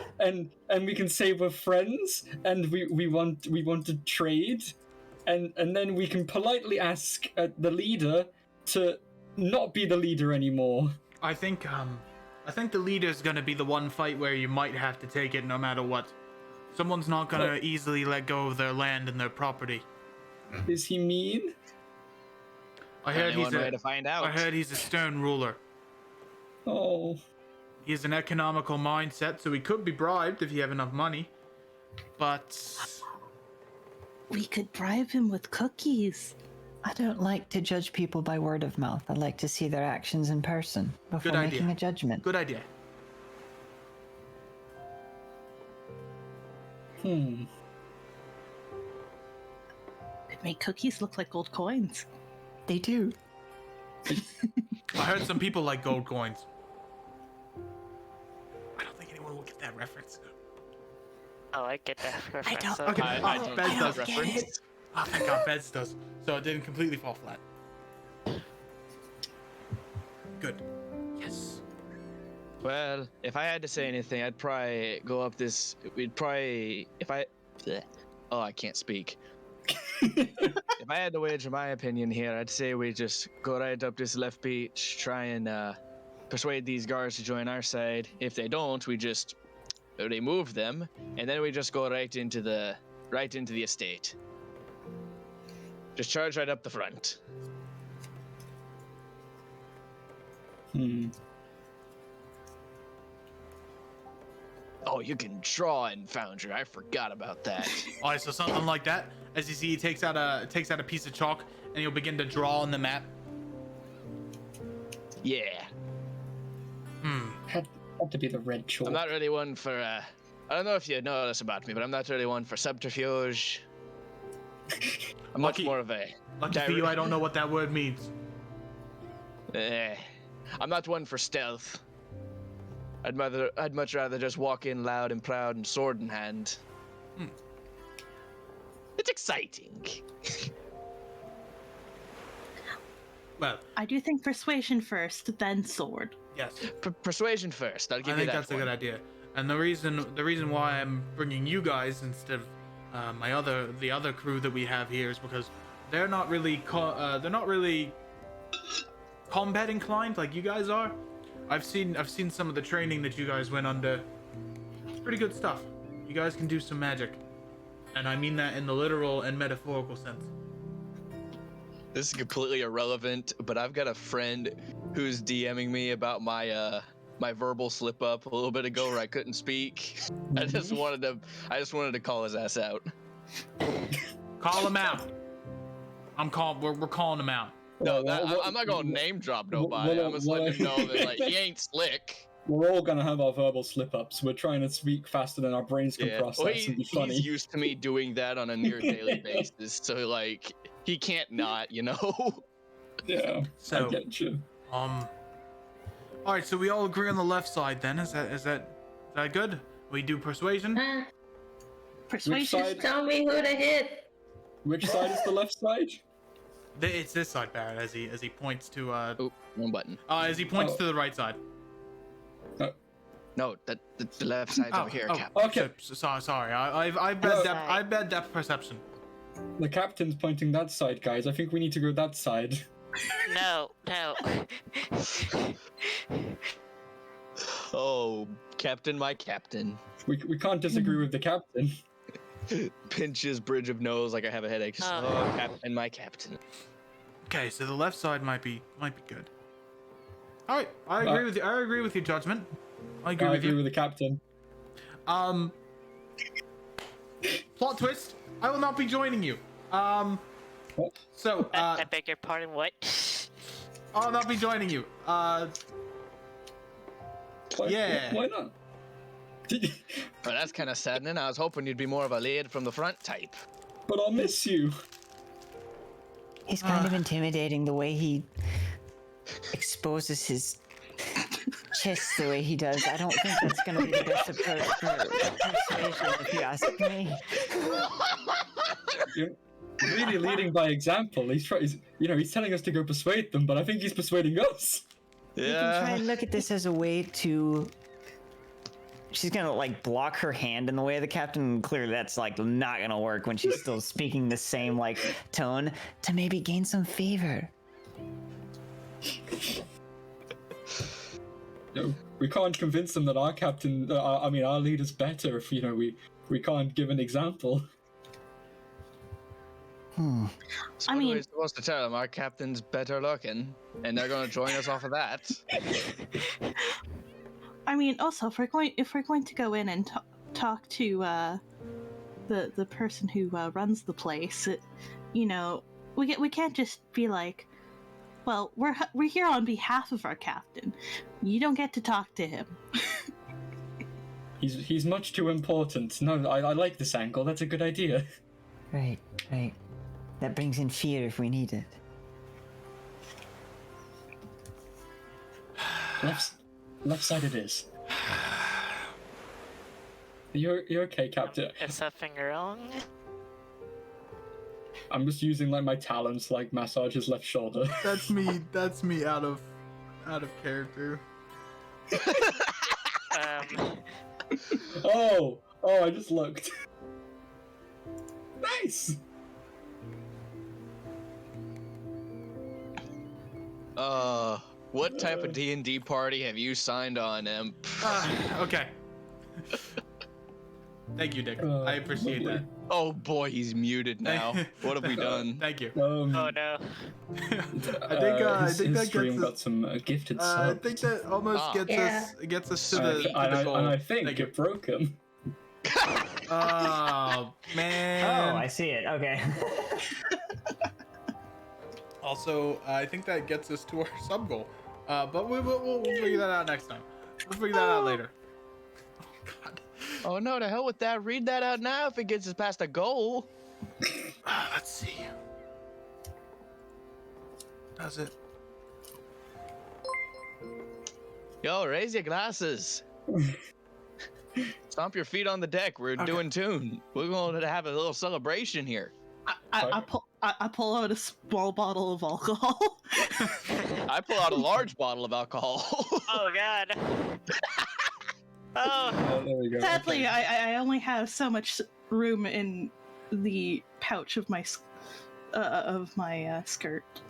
we can say we're friends and we want to trade, and then we can politely ask the leader to not be the leader anymore. I think the leader's gonna be the one fight where you might have to take it no matter what. Someone's not gonna easily let go of their land and their property. Is he mean? I heard he's a stern ruler. Oh. He has an economical mindset, so he could be bribed if you have enough money. But we could bribe him with cookies. I don't like to judge people by word of mouth. I like to see their actions in person before making a judgment. Good idea. Could make cookies look like gold coins. They do. I heard some people like gold coins. I don't think anyone will get that reference. Oh, I get that reference. don't- so- Okay, I don't Bez get does that reference. Oh, thank God, Bez does. So it didn't completely fall flat. Good. Yes. Well, if I had to say anything, I'd probably go up this. Oh, I can't speak. If I had to wager my opinion here, I'd say we just go right up this left beach, try and persuade these guards to join our side. If they don't, we just remove them, and then we just go right into the estate. Just charge right up the front. Oh, you can draw in Foundry. I forgot about that. Alright, so something like that. As you see, he takes out a piece of chalk and he'll begin to draw on the map. Yeah. Had to be the red chalk. I'm not really one for, I don't know if you know this about me, but I'm not really one for subterfuge. I'm much more of a... Lucky for you, I don't know what that word means. I'm not one for stealth. I'd much rather just walk in loud and proud and sword in hand. It's exciting. Well, I do think persuasion first, then sword. yes. Persuasion first. I'll give I you think that that's a one. good idea. And the reason why I'm bringing you guys instead of the other crew that we have here is because they're not really combat inclined like you guys are. I've seen some of the training that you guys went under. It's pretty good stuff. You guys can do some magic, and I mean that in the literal and metaphorical sense. This is completely irrelevant, but I've got a friend who's DMing me about my my verbal slip up a little bit ago where I couldn't speak. I just wanted to call his ass out. Call him out. We're calling him out. No, I'm not gonna name drop nobody. I'm just letting him know that like he ain't slick. We're all gonna have our verbal slip-ups. We're trying to speak faster than our brains can Yeah, process well, and be funny. he's used to me doing that on a near daily basis, so like he can't not, you know. Yeah, So, I get you. all right. So we all agree on the left side then. Is that good? We do persuasion. Persuasion. side? Tell me who to hit. Which side is the left side? It's this side, Barrett. As he points to Oh, wrong button. as he points to the right side. No, the left side's over here, Cap. Okay. Sorry. I bad depth perception. The captain's pointing that side, guys. I think we need to go that side. No. Oh, Captain, my captain. We can't disagree with the captain. Pinches bridge of nose like I have a headache. Just, Oh. oh, Captain, my captain. Okay, so the left side might be good. All right, I agree with you. I agree with your judgment. I agree I with agree you. with the captain. Plot twist. I will not be joining you. So I beg your pardon. What? I'll not be joining you. Yeah. Why not? Well, that's kind of saddening. I was hoping you'd be more of a lead from the front type. But I'll miss you. He's kind of intimidating the way he exposes his chest the way he does, I don't think that's going to be the best approach for persuasion, if you ask me. You're really leading by example. He's telling us to go persuade them, but I think he's persuading us. You can try and look at this as a way to... She's gonna like block her hand in the way of the captain. Clearly that's like not gonna work when she's still speaking the same like tone, to maybe gain some favor. No, we can't convince them that our captain, our leader's better if we can't give an example. So I what mean- are we supposed to tell them? Our captain's better looking, and they're gonna join us off of that. I mean, also, if we're going to go in and talk to the person who runs the place, we can't just be like, well, we're here on behalf of our captain. You don't get to talk to him. He's much too important. No, I like this angle. That's a good idea. Right. That brings in fear if we need it. Left side it is. You're okay, Captain. Is something wrong? I'm just using like my talons to like massage his left shoulder. That's me. That's me out of character. Oh, I just looked. Nice. What type of D&D party have you signed on, Imp? Okay. Thank you, Dick. I appreciate lovely. that. Oh boy, he's muted now. What have we done? Thank you. Oh no. I think his that stream gets got us. some gifted I subs. think that almost gets us to the goal. And I think Thank you. it broke him. Oh man. Oh, I see it. Okay. Also, I think that gets us to our sub goal. But we'll figure that out next time. We'll figure that out later. Oh God. Oh no, to hell with that. Read that out now if it gets us past a goal. Let's see. Does it? Yo, raise your glasses. Stomp your feet on the deck. We're doing tune. We're going to have a little celebration here. I pull out a small bottle of alcohol. I pull out a large bottle of alcohol. Oh god. Oh. Oh, there we go. Sadly, Okay. I only have so much room in the pouch of my skirt.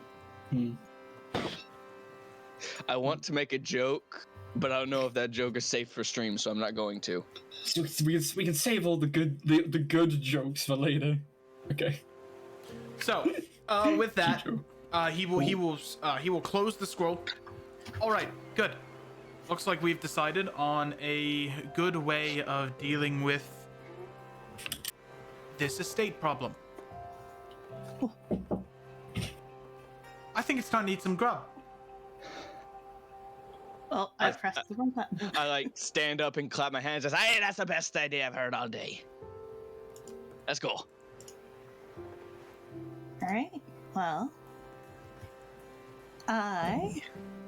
I want to make a joke, but I don't know if that joke is safe for stream, so I'm not going to. So we can save all the good jokes for later. Okay. So, with that, he will close the scroll. All right, good. Looks like we've decided on a good way of dealing with this estate problem. I think it's time to eat some grub. Well, I pressed the wrong button. I like stand up and clap my hands and say, hey, that's the best idea I've heard all day. Let's go. All right. Well, I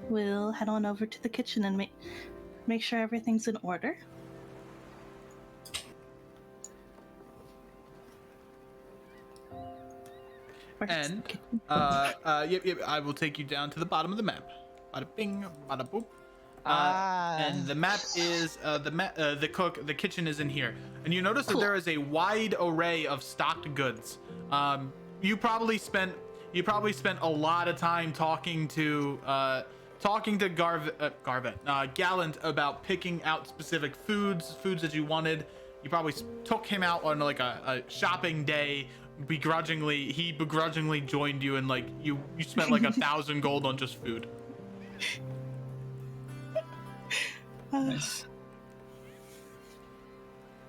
will head on over to the kitchen and make sure everything's in order. Where's And the kitchen? yep, I will take you down to the bottom of the map. Bada bing, bada boop. And the map is the kitchen is in here, and you notice that there is a wide array of stocked goods. You probably spent a lot of time talking to Gallant about picking out specific foods that you wanted. You probably took him out on like a shopping day. He begrudgingly joined you, and like you spent like 1,000 gold on just food. Nice.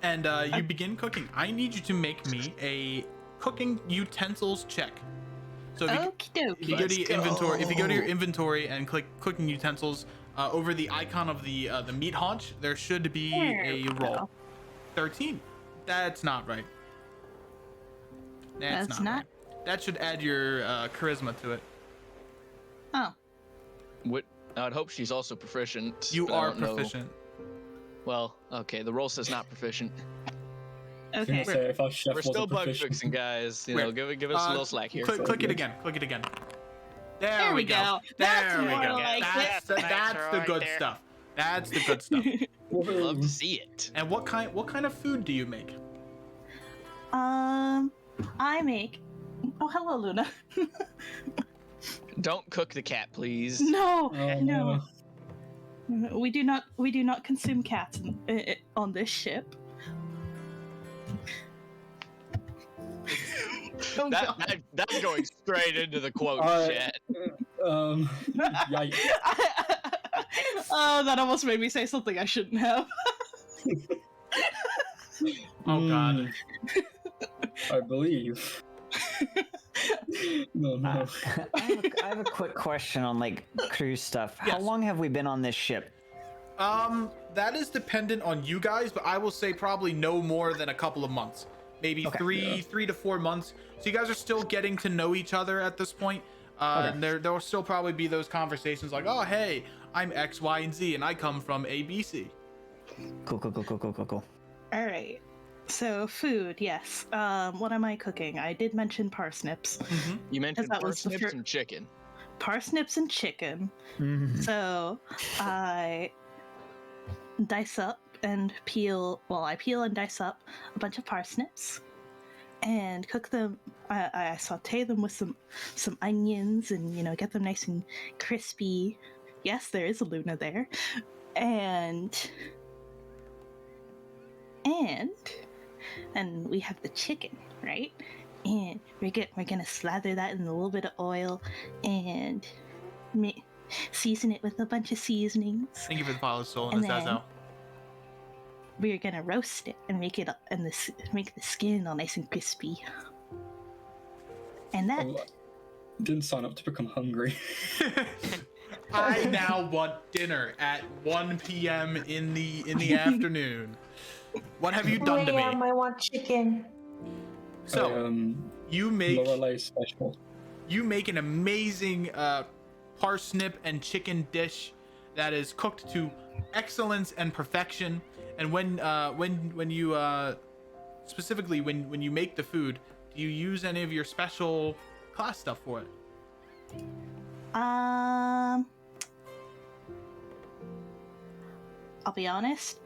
And you begin cooking. I need you to make me a cooking utensils check. So if you go to your inventory and click cooking utensils, over the icon of the meat haunch, there should be a roll. 13. That's not right. That's not right. That should add your charisma to it. Oh. What? I'd hope she's also proficient. You but I are don't know. proficient. Well, okay. The roll says not proficient. I was Okay. gonna say, if our chef We're wasn't still bug proficient- fixing, guys. You Where? know, give us a little slack here. Click it again. Click it again. There we we go. go. That's There we more go. like That's it. that's the Right good there. stuff. That's the good stuff. Love to see it. And what kind of food do you make? I make. Oh, hello, Luna. Don't cook the cat, please. No, Oh, no. We do not consume cats on this ship. Oh, God. That's going straight into the quote chat. Yikes. Oh, that almost made me say something I shouldn't have. Oh God. Mm, I believe. No, no. I have a quick question on like cruise stuff. How Yes. long have we been on this ship? That is dependent on you guys, but I will say probably no more than a couple of months. Maybe Okay. three to 4 months. So you guys are still getting to know each other at this point. Okay. And there'll still probably be those conversations like, oh hey, I'm X, Y, and Z, and I come from ABC. Cool. All right. So food, yes. What am I cooking? I did mention parsnips. You mentioned that was the parsnips and chicken. Parsnips and chicken. Mhm. So I dice up and peel. Well, I peel and dice up a bunch of parsnips and cook them. I saute them with some onions and get them nice and crispy. Yes, there is a Luna there, and we have the chicken, right? And we're gonna slather that in a little bit of oil and season it with a bunch of seasonings. Thank you for the follow, Soul And and then- Azazel. We're gonna roast it and make the skin all nice and crispy. And that Oh, didn't sign up to become hungry. I now want dinner at 1 p.m. in the afternoon. What have you done to me? I want chicken. So you make Lorelei special. an amazing parsnip and chicken dish that is cooked to excellence and perfection. And when you specifically when you make the food, do you use any of your special class stuff for it? I'll be honest,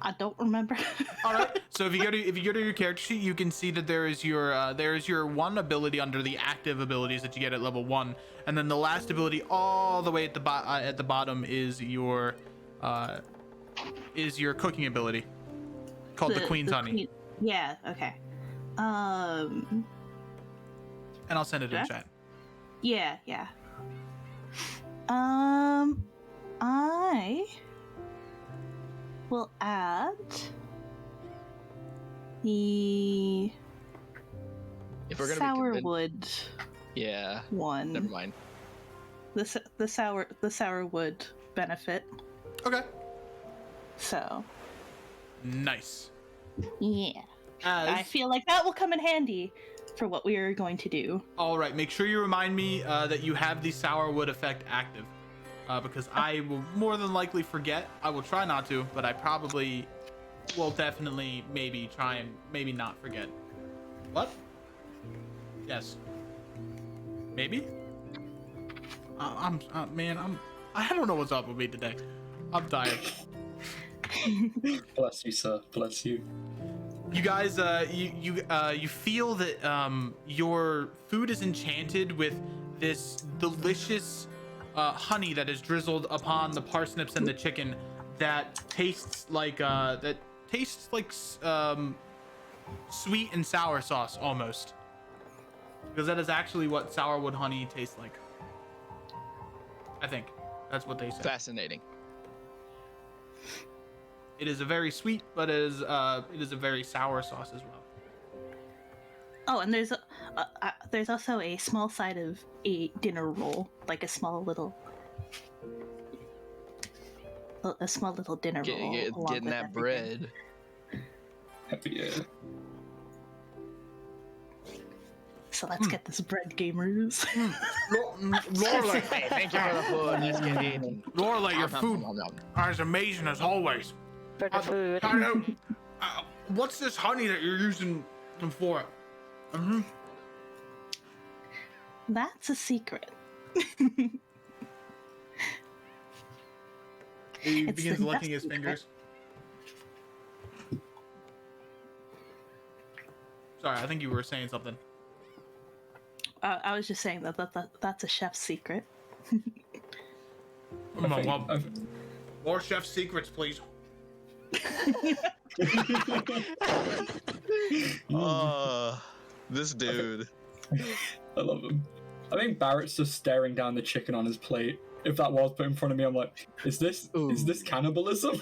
I don't remember. All right. So if you go to your character sheet, you can see that there is your one ability under the active abilities that you get at level 1, and then the last ability all the way at the bottom is your cooking ability called the Queen's Honey. Yeah. Okay. And I'll send it in Yeah. chat. Yeah. I will add the If we're gonna sour be convinced, wood yeah. one. Never mind. The sour wood benefit. Okay. So Nice. yeah, I feel like that will come in handy for what we are going to do. All right. Make sure you remind me that you have the sour wood effect active, because I will more than likely forget. I will try not to, but I probably will definitely maybe try and maybe not forget. What? Yes. Maybe. I don't know what's up with me today. I'm tired. Bless you, sir. Bless you. You guys, you feel that your food is enchanted with this delicious honey that is drizzled upon the parsnips and the chicken that tastes like sweet and sour sauce almost, because that is actually what sourwood honey tastes like. I think that's what they say. Fascinating. It is a very sweet, but it is a very sour sauce as well. Oh, and there's also a small side of a dinner roll, like a small little dinner roll. along Getting with that everything. bread. Happy So let's get this bread, gamers. Lorelei, Hey, thank you for the food. Let's get eating. Lorelei, your food is amazing as always. For the food. What's this honey that you're using them for? Mm-hmm. That's a secret. He It's begins the licking his best fingers. Sorry, I think you were saying something. I was just saying that's a chef's secret. More chef secrets, please. This dude. I love him. I think Barrett's just staring down the chicken on his plate. If that was put in front of me, I'm like, is this cannibalism?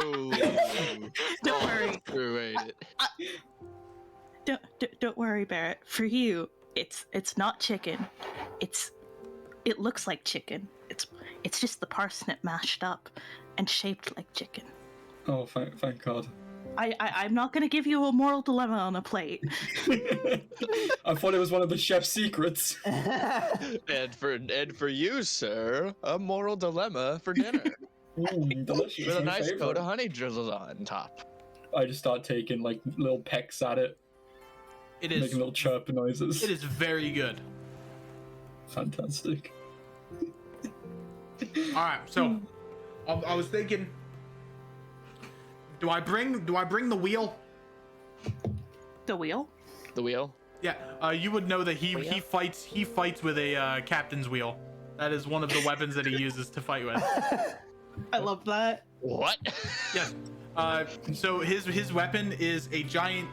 Ooh. Don't worry. Wait. Don't worry, Barrett. For you, it's not chicken. It looks like chicken. It's just the parsnip mashed up and shaped like chicken. Oh, thank God. I'm not gonna give you a moral dilemma on a plate. I thought it was one of the chef's secrets. And for you, sir, a moral dilemma for dinner. Delicious. With a my nice favorite. coat of honey drizzled on top. I just start taking like little pecks at it, It is. making little chirping noises. It is very good. Fantastic. All right, so I was thinking, do I bring the wheel? The wheel? The wheel? Yeah, you would know that he fights with a captain's wheel. That is one of the weapons that he uses to fight with. I love that. What? Yes. So his weapon is a giant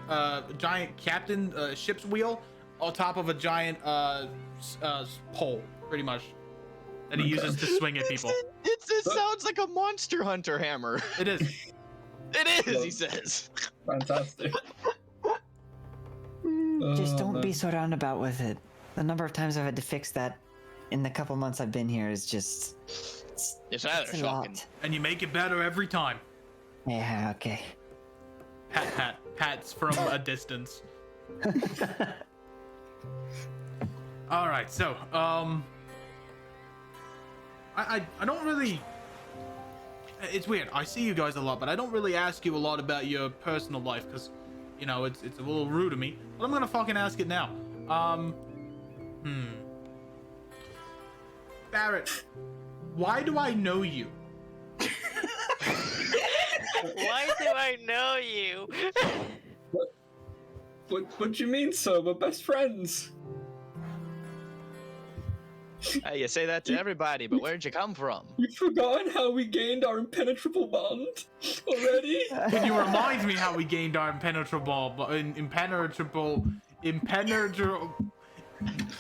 captain ship's wheel on top of a giant pole, pretty much, that he uses to swing at people. It sounds like a Monster Hunter hammer. It is. It is, he says. Fantastic. Just don't man. be so roundabout with it. The number of times I've had to fix that in the couple months I've been here is just... It's rather it's a shocking. lot. And you make it better every time. Yeah, okay. Pats from a distance. All right, so I don't really. It's weird. I see you guys a lot, but I don't really ask you a lot about your personal life because, you know, it's a little rude of me. But I'm gonna fucking ask it now. Barrett, why do I know you? Why do I know you? What do you mean, sir? We're best friends. Hey, you say that to everybody, but where'd you come from? You've forgotten how we gained our impenetrable bond already? Can you remind me how we gained our impenetrable?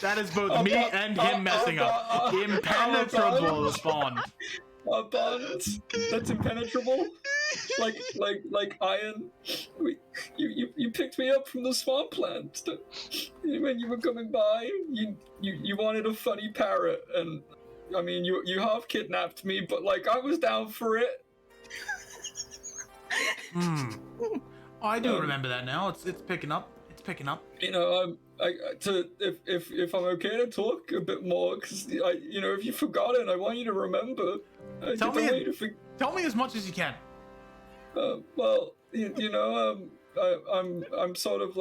That is both me and him messing up. Impenetrable bond. Our bond that's impenetrable, like iron. You picked me up from the swampland when you were coming by. You wanted a funny parrot, and I mean you half kidnapped me, but like I was down for it. Oh, I do remember that now. It's picking up. It's picking up. You know, if I'm okay to talk a bit more, because if you've forgotten, I want you to remember. Tell me as much as you can. Well, I'm sort of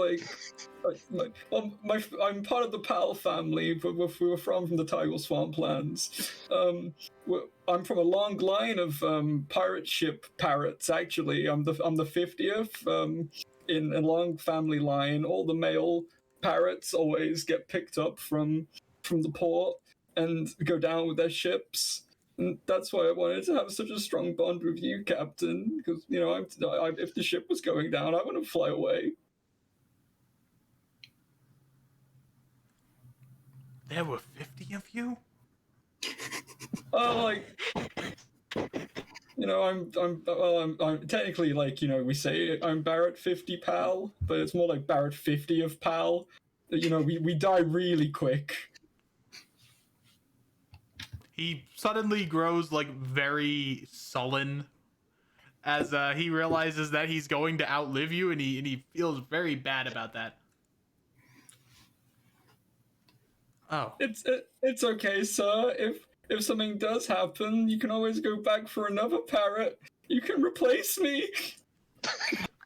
I'm part of the Pal family, but we were from the Tidal Swamplands. I'm from a long line of pirate ship parrots. Actually, I'm the 50th in a long family line. All the male parrots always get picked up from the port and go down with their ships. And that's why I wanted to have such a strong bond with you, Captain, because, if the ship was going down, I wouldn't fly away. There were 50 of you? I'm technically, we say I'm Barrett 50 Pal, but it's more like Barrett 50 of Pal. We die really quick. He suddenly grows very sullen as he realizes that he's going to outlive you, and he feels very bad about that. Oh. It's okay, sir. If something does happen, you can always go back for another parrot. You can replace me.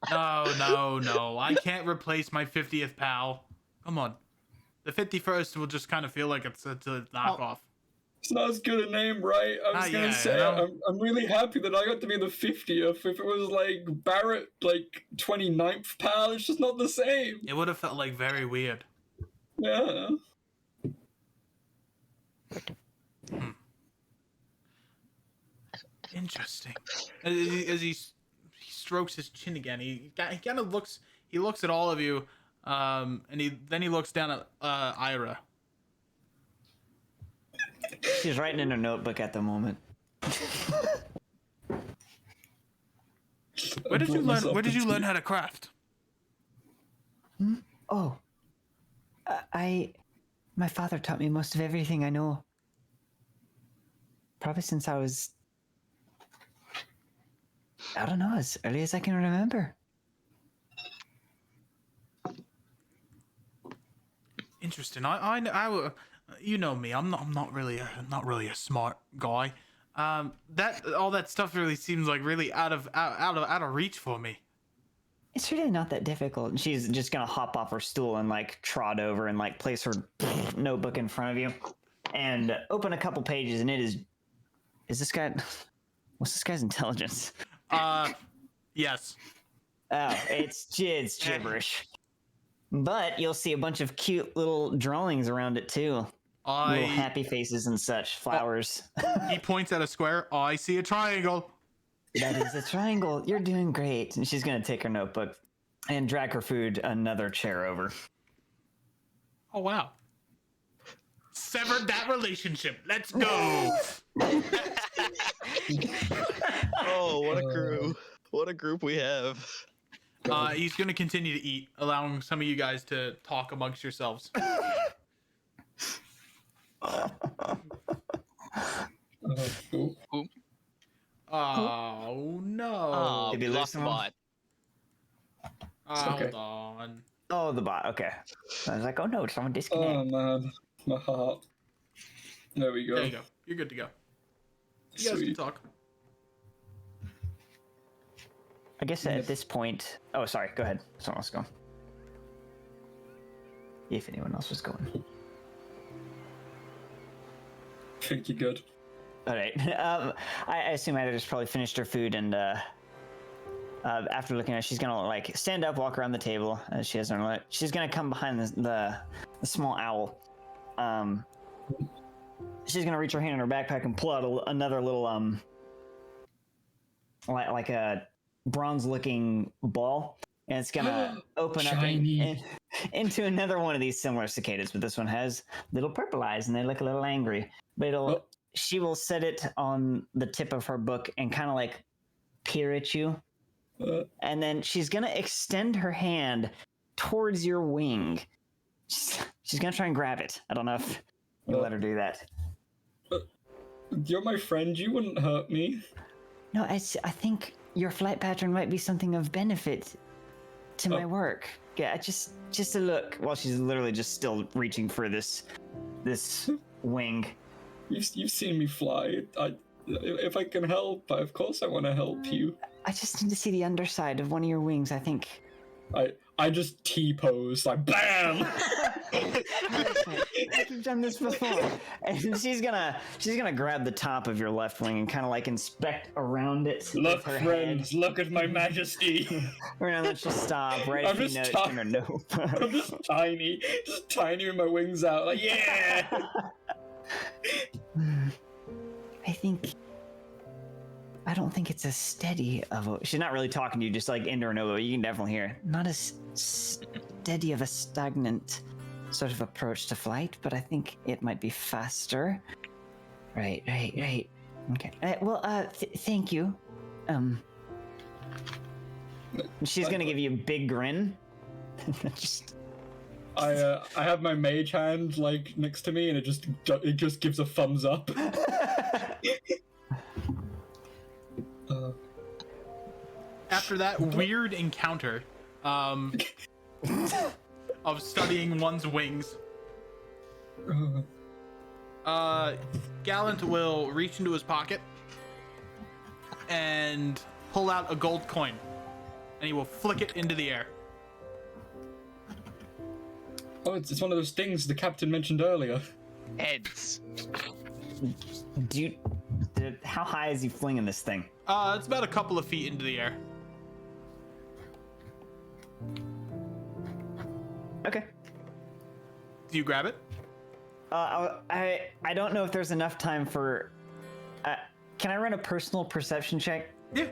No. I can't replace my 50th pal. Come on. The 51st will just kind of feel like it's a knockoff. It's not as good a name, right? I was gonna say, I'm really happy that I got to be the 50th. If it was like Barrett, like 29th pal, it's just not the same. It would have felt like very weird. Yeah. Interesting. As he strokes his chin again, he kind of looks at all of you, and he looks down at Ira. She's writing in her notebook at the moment. Where did you learn how to craft? Oh, my father taught me most of everything I know. Probably since I was, I don't know, as early as I can remember. Interesting. I you know me. I'm not really a smart guy. All that stuff really seems like really out of reach for me. It's really not that difficult. And she's just gonna hop off her stool and like trot over and like place her notebook in front of you, and open a couple pages. And it is this guy? What's this guy's intelligence? Yes. Oh, it's gibberish. But you'll see a bunch of cute little drawings around it too. Little happy faces and such, flowers. He points at a square. I see a triangle. That is a triangle. You're doing great. And she's gonna take her notebook and drag her food another chair over. Oh wow. Severed that relationship. Let's go. Oh, what a crew. What a group we have. He's going to continue to eat, allowing some of you guys to talk amongst yourselves. Oh, no. Oh, Did you lost lose the bot. Hold on. Oh, the bot. Okay. I was like, oh no, someone disconnected. Oh man, my heart. There we go. There you go. You're good to go. You guys can talk. I guess at this point... Oh, sorry. Go ahead. Someone else go. If anyone else was going. I think you're good. All right. I assume Ada just probably finished her food, and after looking at it, she's gonna like stand up, walk around the table, as she has her light. She's gonna come behind the small owl. She's gonna reach her hand in her backpack and pull out another little like a bronze-looking ball, and it's gonna open up into another one of these similar cicadas, but this one has little purple eyes and they look a little angry. But she will set it on the tip of her book and kind of like peer at you, and then she's gonna extend her hand towards your wing. She's gonna try and grab it. I don't know if you'll let her do that. You're my friend. You wouldn't hurt me. No, I think your flight pattern might be something of benefit to my work. Yeah, just a look. While she's literally just still reaching for this wing. You've seen me fly. If I can help, of course I want to help you. I just need to see the underside of one of your wings. I think. I just T-pose, like BAM! You've done this before. And she's gonna grab the top of your left wing and kind of like inspect around it. Look, friends, look at my majesty. We're gonna let you stop right I'm if you just notice him or no. I'm just tiny with my wings out, like yeah. I don't think it's as steady of a... She's not really talking to you, just like into her nose, but you can definitely hear. Not as steady of a stagnant sort of approach to flight, but I think it might be faster. Right. Okay. Thank you. She's gonna give you a big grin. I have my mage hand like next to me, and it just gives a thumbs up. After that weird encounter of studying one's wings, Gallant will reach into his pocket and pull out a gold coin, and he will flick it into the air. Oh, it's one of those things the captain mentioned earlier. Heads. How high is he flinging this thing? It's about a couple of feet into the air. Okay. Do you grab it? I don't know if there's enough time for. Can I run a personal perception check? Yeah.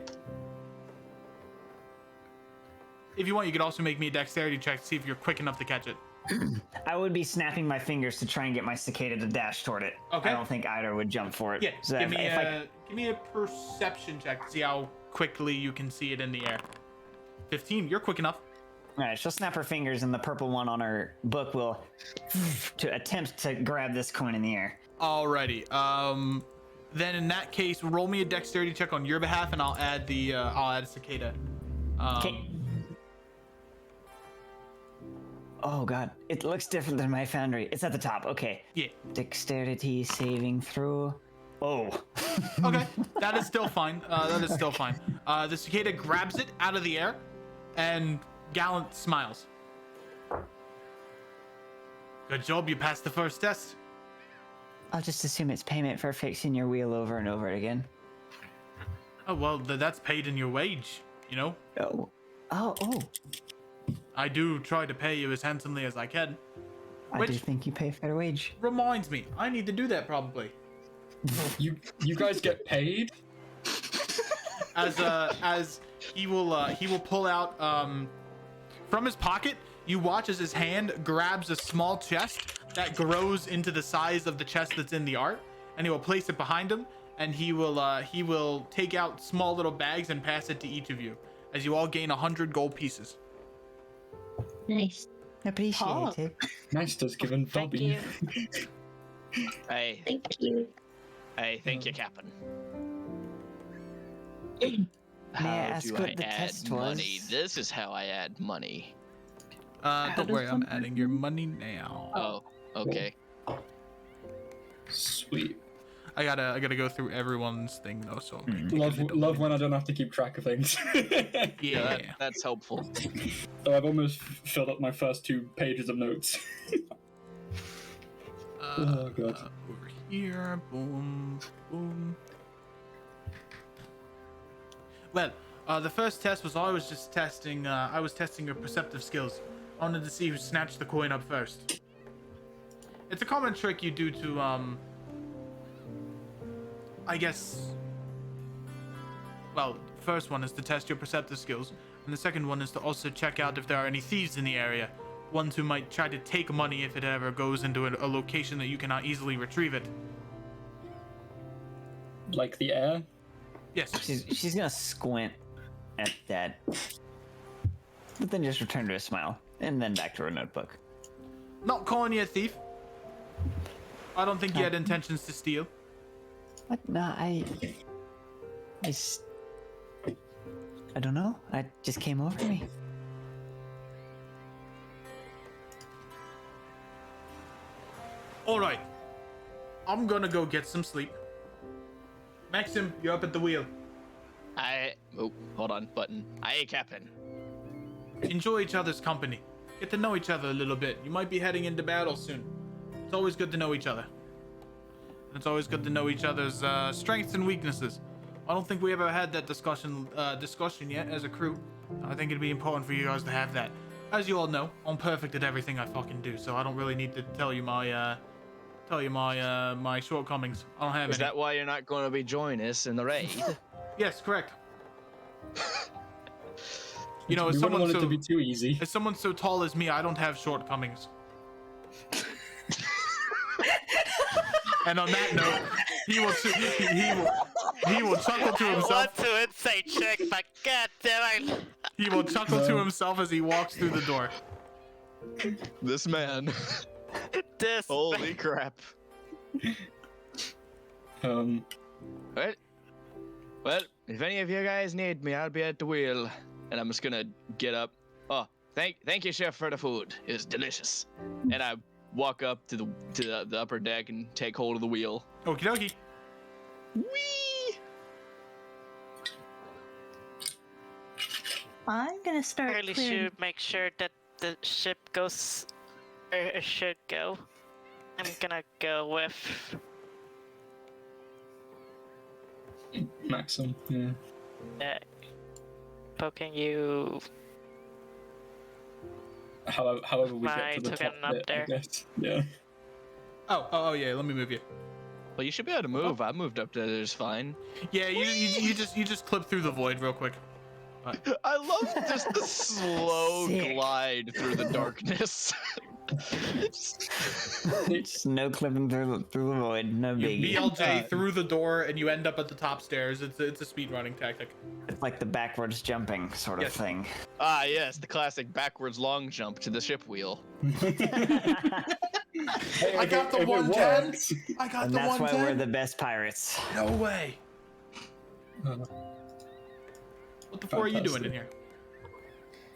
If you want, you could also make me a dexterity check to see if you're quick enough to catch it. I would be snapping my fingers to try and get my cicada to dash toward it. Okay. I don't think Ida would jump for it. Yeah. So Give me a perception check to see how quickly you can see it in the air. 15. You're quick enough. All right, she'll snap her fingers, and the purple one on her book will to attempt to grab this coin in the air. Alrighty. Then in that case, roll me a dexterity check on your behalf, and I'll add a cicada. Okay. Oh god, it looks different than my foundry. It's at the top. Okay. Yeah. Dexterity saving throw. Oh. Okay, that is still fine. The cicada grabs it out of the air, and Gallant smiles. Good job, you passed the first test. I'll just assume it's payment for fixing your wheel over and over again. Oh, well, that's paid in your wage, you know? Oh. I do try to pay you as handsomely as I can. I do think you pay fair wage. Reminds me, I need to do that probably. You guys get paid? As he will pull out from his pocket, you watch as his hand grabs a small chest that grows into the size of the chest that's in the art, and he will place it behind him, and he will take out small little bags and pass it to each of you, as you all gain 100 gold pieces. Nice. Appreciated. Master's given Thank Bobby. you. Hey, Thank you. thank you, Captain. May I How ask do what I the add test money? was? This is how I add money. Don't worry, I'm adding your money now. Oh, okay. Sweet. I gotta go through everyone's thing though, so Love when I don't have to keep track of things. yeah. That's helpful. So I've almost filled up my first 2 pages of notes. Oh, God. Over here, boom, boom. Well, the first test was I was just testing. I was testing your perceptive skills. I wanted to see who snatched the coin up first. It's a common trick you do to, I guess. Well, the first one is to test your perceptive skills, and the second one is to also check out if there are any thieves in the area. Ones who might try to take money if it ever goes into a location that you cannot easily retrieve it. Like the air? Yes. She's gonna squint at that, but then just return to a smile, and then back to her notebook. Not calling you a thief. I don't think you had intentions to steal. What? No, I don't know. I just came over me. All right. I'm gonna go get some sleep. Maxim, you're up at the wheel. Oh, hold on, button. Aye, Captain. Enjoy each other's company. Get to know each other a little bit. You might be heading into battle soon. It's always good to know each other. And it's always good to know each other's strengths and weaknesses. I don't think we ever had that discussion yet as a crew. I think it'd be important for you guys to have that. As you all know, I'm perfect at everything I fucking do, so I don't really need to tell you my my shortcomings. I don't have Is any. that why you're not going to be joining us in the raid? Yes, correct. You know, we as wouldn't someone want it so to be too easy. as someone so tall as me, I don't have shortcomings. And on that note, he will chuckle to I himself. want to insight check, but goddamn it. He will chuckle to himself as he walks through the door. This man. This Holy crap. Well, if any of you guys need me, I'll be at the wheel. And I'm just gonna get up. Oh, thank you, chef, for the food. It was delicious. And I walk up to the upper deck and take hold of the wheel. Okie dokie. Whee! I'm gonna start Really clearing. should make sure that the ship goes where it should go. I'm gonna go with Maxim, yeah. poking you. However we My get to the top token up bit, there. I guess. Yeah. Oh yeah. Let me move you. Well, you should be able to move. I moved up there just fine. Yeah, you just clip through the void real quick. I love just the slow Sick. glide through the darkness. Just no clipping through the void, no You biggie. BLJ through the door and you end up at the top stairs. It's a speed running tactic. It's like the backwards jumping sort of Yes. thing. Ah, yes, the classic backwards long jump to the ship wheel. Hey, I if got it- the if it 110. works. I got And the that's why 110. we're the best pirates. No way. What the fuck are you doing in here?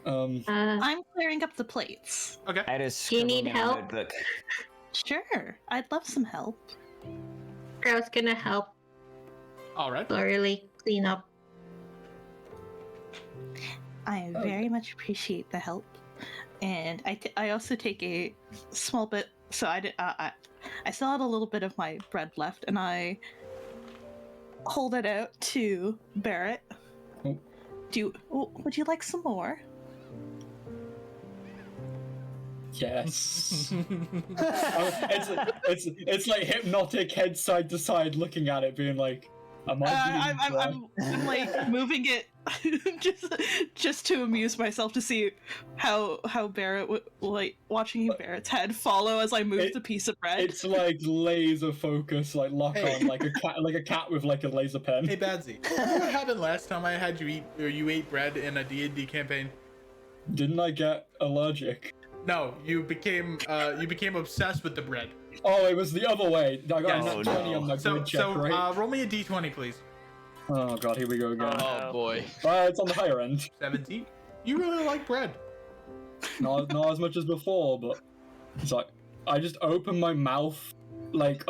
I'm clearing up the plates. Okay. I just Do you need scribbled in a help? notebook. Sure, I'd love some help. I was gonna help All right. thoroughly clean up. I very much appreciate the help, and I also take a small bit. So I still had a little bit of my bread left, and I hold it out to Barrett. Oh. Would you like some more? Yes. It's like hypnotic, head side to side, looking at it, being like, "Am I being I'm like moving it just to amuse myself to see how Barrett like watching Barrett's head follow as I move the piece of bread. It's like laser focus, like lock Hey. on, like a cat with like a laser pen. Hey, Badsy. Remember what happened last time I had you ate bread in a D&D campaign? Didn't I get allergic? No, you became obsessed with the bread. Oh, it was the other way. I got Yes. a nat 20 on my So bread check, right? roll me a D20, please. Oh god, here we go again. Oh boy. It's on the higher end. 17. You really like bread. Not as much as before, but it's like I just open my mouth, like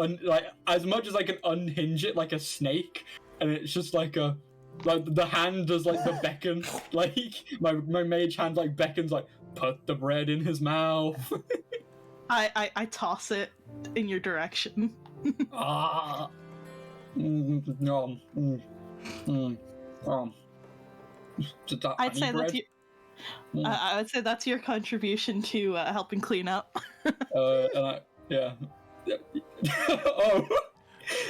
as much as I can unhinge it like a snake, and it's just like the hand does like the beckon, like my mage hand like beckons, like put the bread in his mouth. I toss it in your direction. Ah. I'd say that's your, I would say that's your contribution to helping clean up. Yeah. Oh,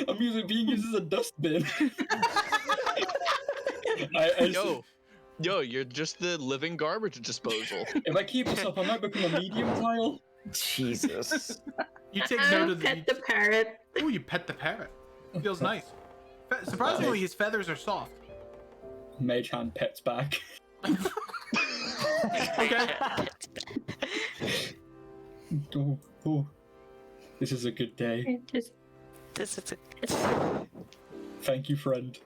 I'm being used as a dustbin. Yo, you're just the living garbage disposal. If I keep this up, I might become a medium tile. Jesus. You take note of Pet the parrot. Oh, you pet the parrot. Feels nice. Surprisingly, his feathers are soft. Mage hand pets back. Okay. Oh. This is a good day. This is Thank you, friend.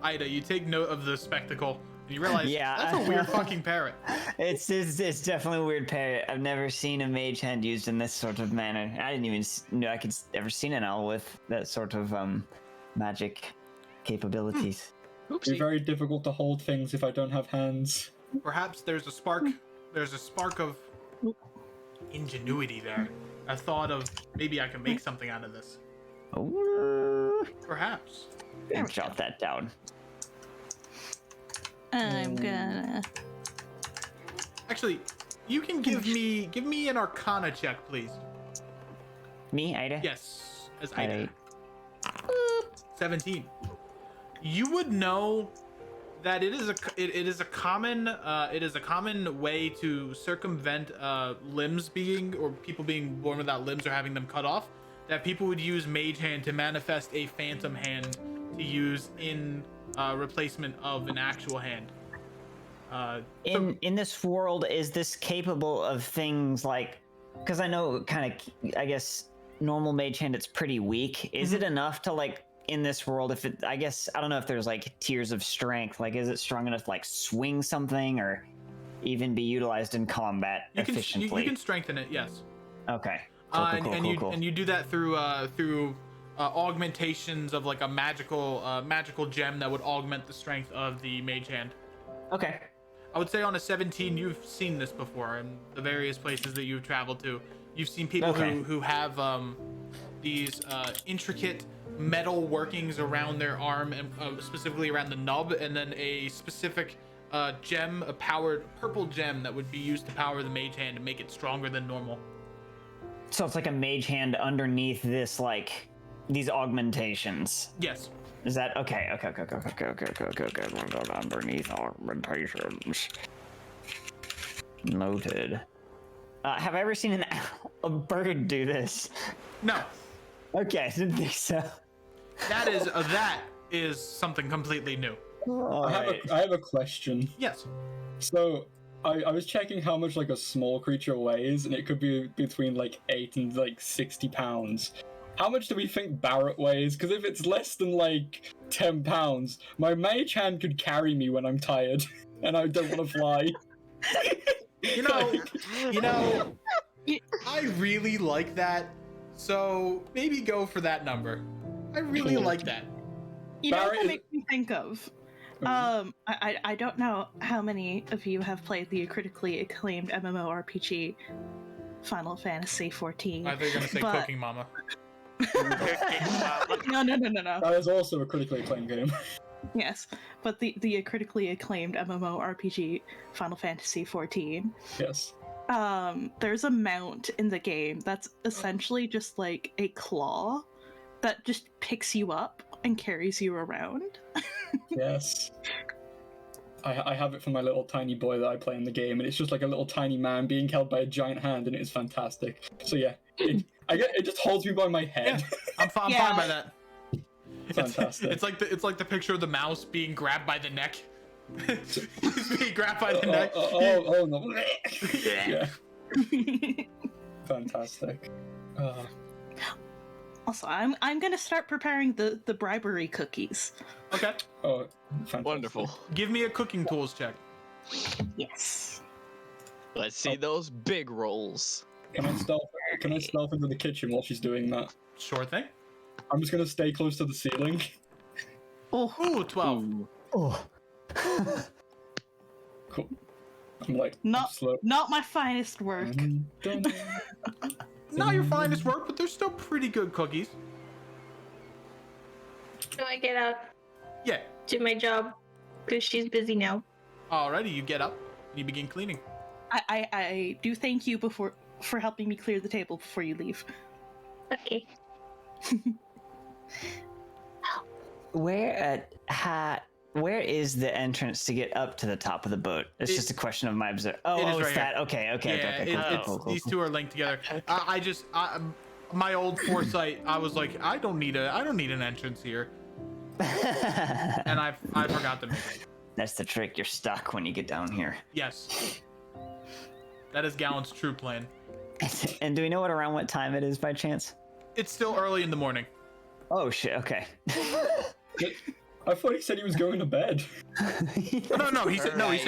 Ida, you take note of the spectacle, and you realize Yeah. that's a weird fucking parrot. It's definitely a weird parrot. I've never seen a mage hand used in this sort of manner. I didn't even know I could ever seen an owl with that sort of magic capabilities. It's Oopsie. very difficult to hold things if I don't have hands. Perhaps there's a spark. There's a spark of ingenuity there. A thought of maybe I can make something out of this. Ooh. Perhaps. Jot that down. I'm gonna. Actually, you can give me an Arcana check, please. Me, Ida? Yes, as Ida. Alright. 17. You would know that it is a common way to circumvent limbs being, or people being born without limbs or having them cut off. That people would use Mage Hand to manifest a phantom hand to use in replacement of an actual hand. In this world, is this capable of things like? Because I know, kind of, I guess normal mage hand, it's pretty weak. Is it enough to like in this world? If it, I guess I don't know if there's like tiers of strength. Like, is it strong enough to like swing something or even be utilized in combat efficiently? You can strengthen it, yes. Okay. And you do that through augmentations of like a magical gem that would augment the strength of the mage hand. Okay. I would say on a 17, you've seen this before in the various places that you've traveled to. You've seen people who have these intricate metal workings around their arm, and specifically around the nub, and then a specific gem, a powered purple gem that would be used to power the mage hand to make it stronger than normal. So it's like a mage hand underneath this, like, these augmentations. Yes. Is that okay? Okay. Underneath augmentations. Noted. Have I ever seen a bird do this? No. Okay, I didn't think so. That is something completely new. I have a question. Yes. So, I was checking how much like a small creature weighs, and it could be between like 8 and like 60 pounds. How much do we think Barrett weighs? Because if it's less than like 10 pounds, my mage hand could carry me when I'm tired, and I don't want to fly. You know, I really like that. So maybe go for that number. I really like that. You know what Barry that is- makes me think of? I don't know how many of you have played the critically acclaimed MMORPG Final Fantasy XIV. I thought you were gonna say but- Cooking Mama. No. That is also a critically acclaimed game. Yes, but the critically acclaimed MMORPG Final Fantasy XIV. Yes. There's a mount in the game that's essentially just like a claw that just picks you up and carries you around. Yes. I have it for my little tiny boy that I play in the game, and it's just like a little tiny man being held by a giant hand, and it is fantastic. So yeah, it just holds me by my head. Yeah, I'm fine by that. Fantastic. It's like the picture of the mouse being grabbed by the neck. He's being grabbed by the neck. Oh no. Yeah. Fantastic. Also, I'm gonna start preparing the bribery cookies. Okay. Oh, fantastic. Wonderful. Give me a cooking tools check. Yes. Let's see those big rolls. Can I stealth into the kitchen while she's doing that? Sure thing. I'm just gonna stay close to the ceiling. Oh, Ooh, 12. Oh. Cool. I'm like not slow. not my finest work. Not your finest work, but they're still pretty good cookies. Do I get out Yeah. to my job? Because she's busy now. Alrighty, you get up and you begin cleaning. I do thank you for helping me clear the table before you leave. Okay. Where is the entrance to get up to the top of the boat? It's just a question of my observation. it is Oh, right it's that. Okay. Yeah, Cool. these two are linked together. My old foresight, I was like, I don't need an entrance here, and I forgot to make it. That's the trick. You're stuck when you get down here. Yes, that is Gallant's true plan. And do we know around what time it is by chance? It's still early in the morning. Oh shit. Okay. I thought he said he was going to bed. No. He said Morning.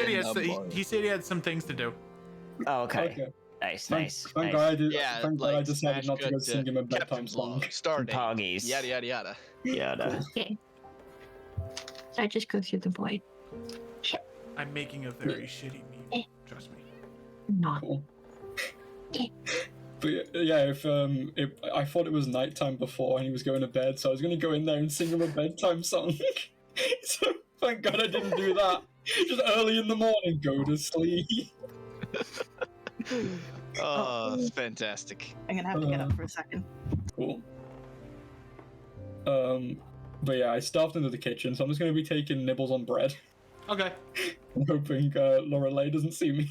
he said he had some things to do. Oh, okay. Okay. Nice. Thank God Yeah, I decided not to go smash sing him a cut bedtime Captain song. Log, Star date, Poggies. yada yada yada. Yada. Okay. I just go through the void. I'm making a very shitty meme. Trust me. Not. Cool. But yeah, if I thought it was nighttime before and he was going to bed, so I was gonna go in there and sing him a bedtime song. So thank God I didn't do that. Just early in the morning, go to sleep. Oh, it's fantastic. I'm gonna have to get up for a second. Cool. But yeah, I stealthed into the kitchen, so I'm just gonna be taking nibbles on bread. Okay. I'm hoping Lorelei doesn't see me.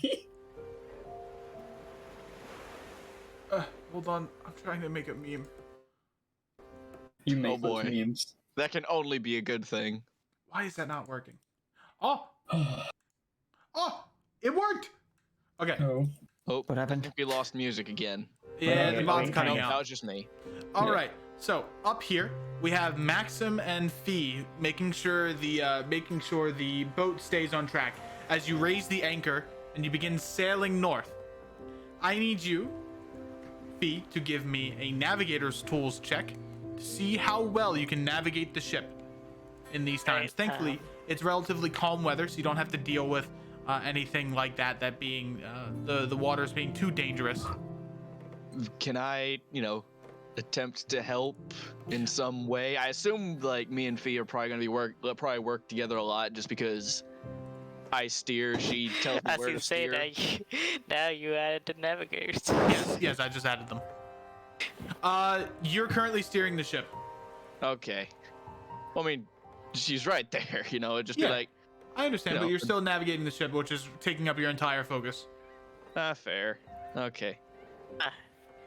Hold on. I'm trying to make a meme. You make Oh, boy. those memes. That can only be a good thing. Why is that not working? Oh, it worked. Okay. Oh. Oh, What I happened? think we lost music again. Yeah, Wait, the mod's wait, cutting No, that out. was just me. All right. So up here we have Maxim and Fee making sure the boat stays on track as you raise the anchor and you begin sailing north. I need you, Fee to give me a navigator's tools check to see how well you can navigate the ship in these times. Right, Thankfully, it's relatively calm weather, so you don't have to deal with anything like that being the waters being too dangerous. Can I, attempt to help in some way? I assume like me and Fee are probably gonna be work together a lot, just because I steer, she tells me As where you to say steer. now you added the navigators. Yes, I just added them. You're currently steering the ship. Okay. Well, I mean, she's right there. It'd just Yeah. be like, I understand, but you're still navigating the ship, which is taking up your entire focus. fair. Okay.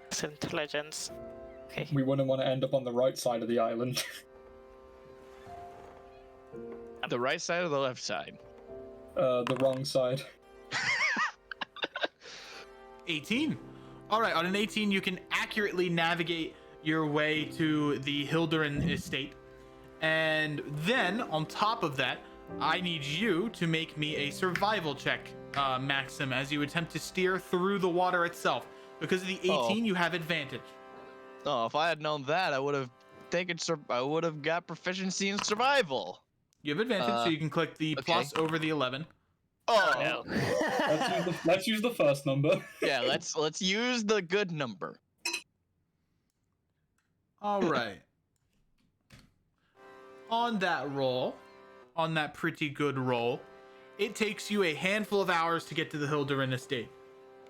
It's intelligence. Okay. We wouldn't want to end up on the right side of the island. The right side or the left side? The wrong side. 18. All right, on an 18, you can accurately navigate your way to the Hilderin estate. And then, on top of that, I need you to make me a survival check, Maxim, as you attempt to steer through the water itself. Because of the 18, you have advantage. Oh, if I had known that, I would have got proficiency in survival. You have advantage, so you can click the plus over the 11. Oh, No. Let's use the first number. Yeah, let's use the good number. All right. On that roll, on that pretty good roll, it takes you a handful of hours to get to the Hilderin estate.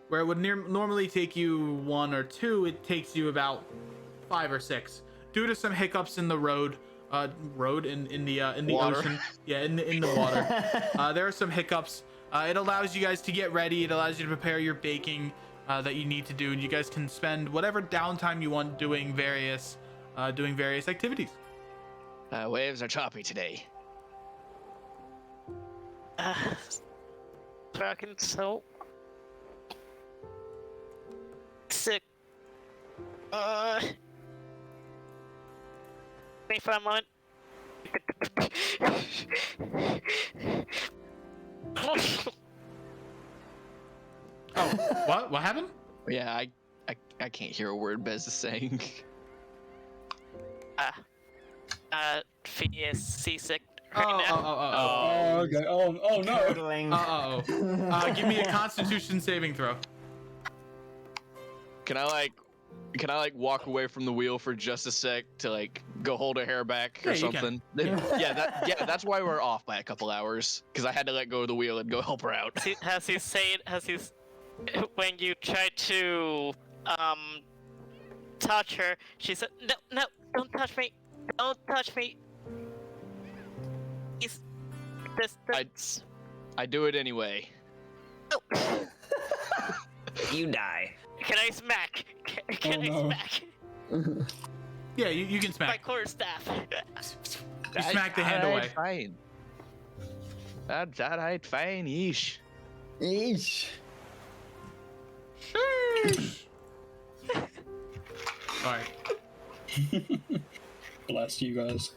Where it would normally take you 1 or 2, it takes you about 5 or 6. Due to some hiccups in the road in the Water. ocean, yeah, in the water. There are some hiccups. It allows you guys to get ready. It allows you to prepare your baking that you need to do, and you guys can spend whatever downtime you want doing various activities. Waves are choppy today. Fucking so sick. Me for a moment. Oh, what happened? Yeah, I can't hear a word Bez is saying. Fee is seasick Oh, right now. Oh, okay. Oh no. Curdling. Give me a Constitution saving throw. Can I walk away from the wheel for just a sec to go hold her hair back or Yeah, you can. something? That's why we're off by a couple hours, because I had to let go of the wheel and go help her out. When you tried to touch her, she said, no, don't touch me, don't touch me. It's distance. I do it anyway. You die. Can I smack? Can I no. smack? Yeah, you can My smack. quarterstaff. You smack the hand away. Fine. That ain't fine, yeesh. Eesh. Sheesh. All right. Bless you guys.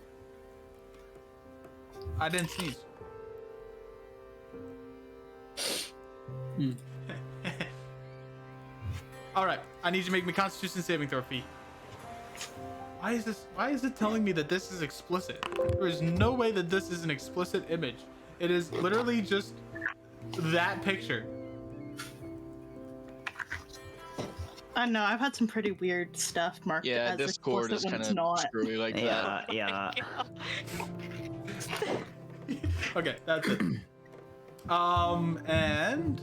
I didn't sneeze. All right. I need you to make me Constitution saving throw, Fee. Why is it telling me that this is explicit? There is no way that this is an explicit image. It is literally just that picture. I know, I've had some pretty weird stuff marked Yeah, as Discord is explicit when kind it's of not. screwy like that. Yeah. Okay, that's it. And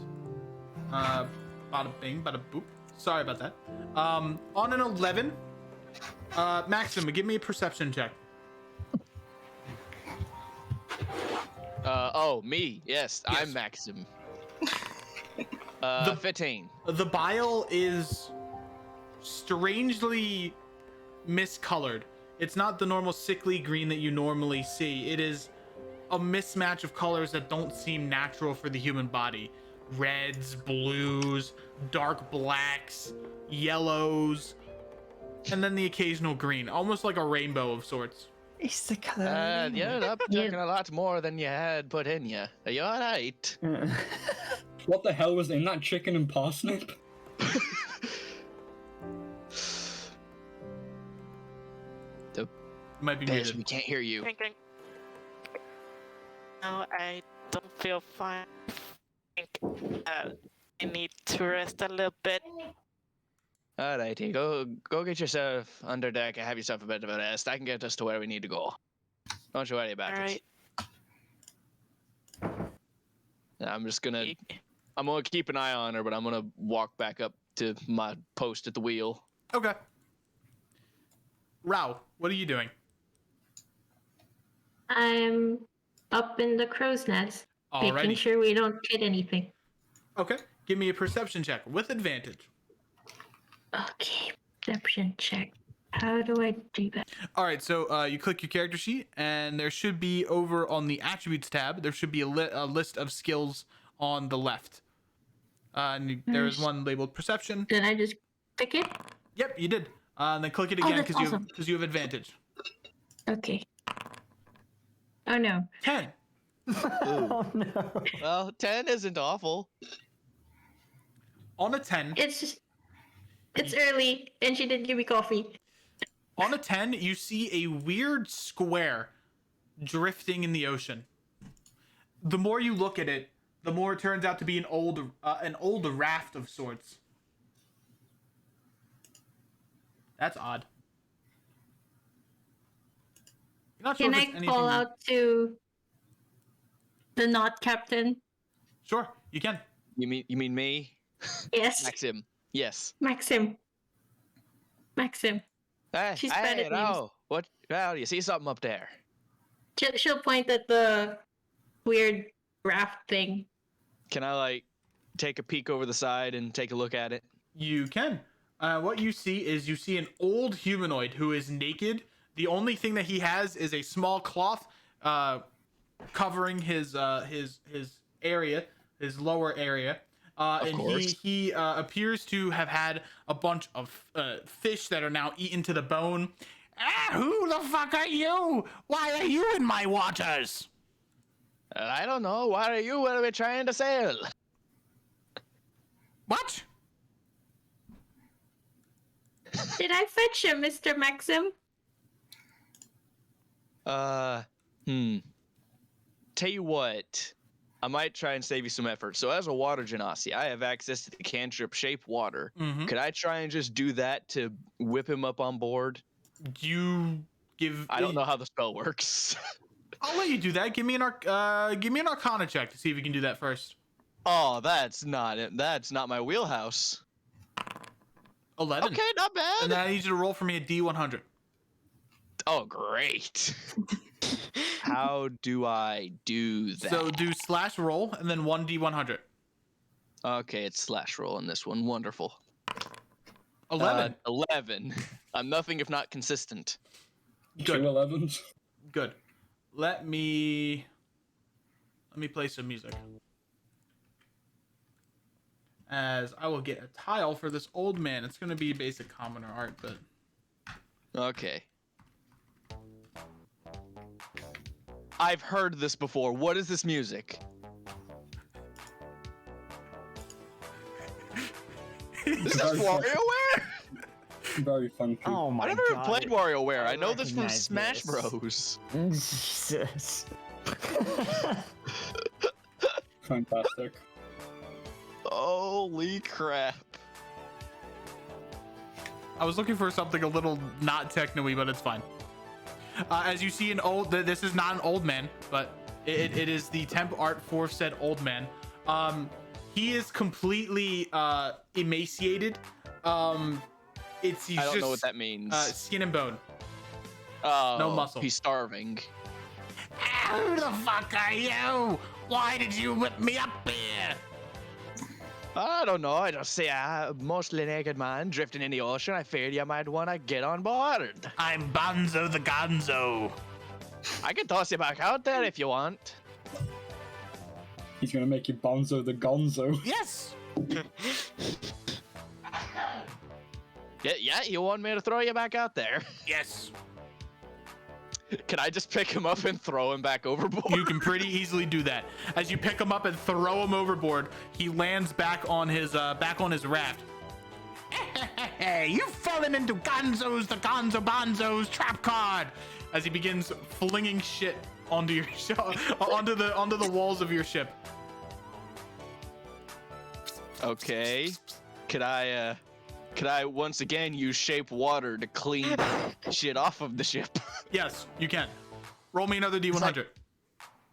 bada bing, bada boop. Sorry about that. On an 11, Maxim, give me a perception check. Me. Yes, Yes. I'm Maxim. 15. The bile is strangely miscolored. It's not the normal sickly green that you normally see. It is a mismatch of colors that don't seem natural for the human body. Reds, blues, dark blacks, yellows, and then the occasional green, almost like a rainbow of sorts. It's the color. You ended up taking a lot more than you had put in you. Are you alright? What the hell was in that chicken and parsnip? You might be Bitch, we muted. can't hear you. Ding, ding. No, I don't feel fine. I think I need to rest a little bit. Alrighty, go get yourself under deck and have yourself a bit of a rest. I can get us to where we need to go. Don't you worry about All it. right. I'm gonna keep an eye on her, but I'm gonna walk back up to my post at the wheel. Okay. Rao, what are you doing? I'm up in the crow's nest, making Alrighty. sure we don't hit anything. Okay. Give me a perception check with advantage. Okay, perception check. How do I do that? All right, so you click your character sheet, and there should be over on the attributes tab, there should be a list of skills on the left. There is one labeled perception. Did I just pick it? Yep, you did. And then click it Oh, again that's because awesome. you have advantage. Okay. Oh no. 10. Oh no. Well, 10 isn't awful. On a 10, It's early, and she didn't give me coffee. on a 10, you see a weird square drifting in the ocean. The more you look at it, the more it turns out to be an old raft of sorts. That's odd. You're not sure Can if I it's anything... call out to the not captain? Sure, you can. You mean me? Yes, Maxim. Yes. Maxim. Maxim. Hey, She's bad at names. no. What? Well, you see something up there? She'll point at the weird raft thing. Can I take a peek over the side and take a look at it? You can. What you see is an old humanoid who is naked. The only thing that he has is a small cloth covering his area, his lower area. And course. he appears to have had a bunch of fish that are now eaten to the bone. Who the fuck are you? Why are you in my waters? I don't know. What are we trying to sail? What? Did I fetch him, Mr. Maxim? Tell you what, I might try and save you some effort. So as a water genasi, I have access to the cantrip Shape Water. Mhm. Could I try and just do that to whip him up on board? You give. I don't know how the spell works. I'll let you do that. Give me an Arcana check to see if you can do that first. Oh, that's not it. That's not my wheelhouse. 11. Okay, not bad. And then I need you to roll for me a D100. Oh, great. How do I do that? So do slash roll and then 1D100. Okay, it's slash roll in this one. Wonderful. 11. 11. I'm nothing if not consistent. Good. 2 11s. Good. Let me play some music. As I will get a tile for this old man. It's going to be basic commoner art, but... Okay. I've heard this before. What is this music? Is this WarioWare? Very funky. Oh my I never god. played WarioWare. I know this from recognize Smash this. Bros. Jesus. Fantastic. Holy crap. I was looking for something a little not techno-y, but it's fine. As you see this is not an old man, but it is the temp art for said old man. He is completely emaciated. He's I don't just know what that means. skin and bone. Oh, no muscle. He's starving. Who the fuck are you? Why did you whip me up here? I don't know. I just see a mostly naked man drifting in the ocean. I figured you might want to get on board. I'm Bonzo the Gonzo. I can toss you back out there if you want. He's gonna make you Bonzo the Gonzo. Yes. Yeah, you want me to throw you back out there? Yes. Can I just pick him up and throw him back overboard? You can pretty easily do that. As you pick him up and throw him overboard, he lands back on his raft. Hey, you've fallen into Gonzo's the Gonzo Bonzo's trap card. as he begins flinging shit onto your onto the walls of your ship. Okay. Could I once again use shape water to clean shit off of the ship? Yes, you can. Roll me another D100.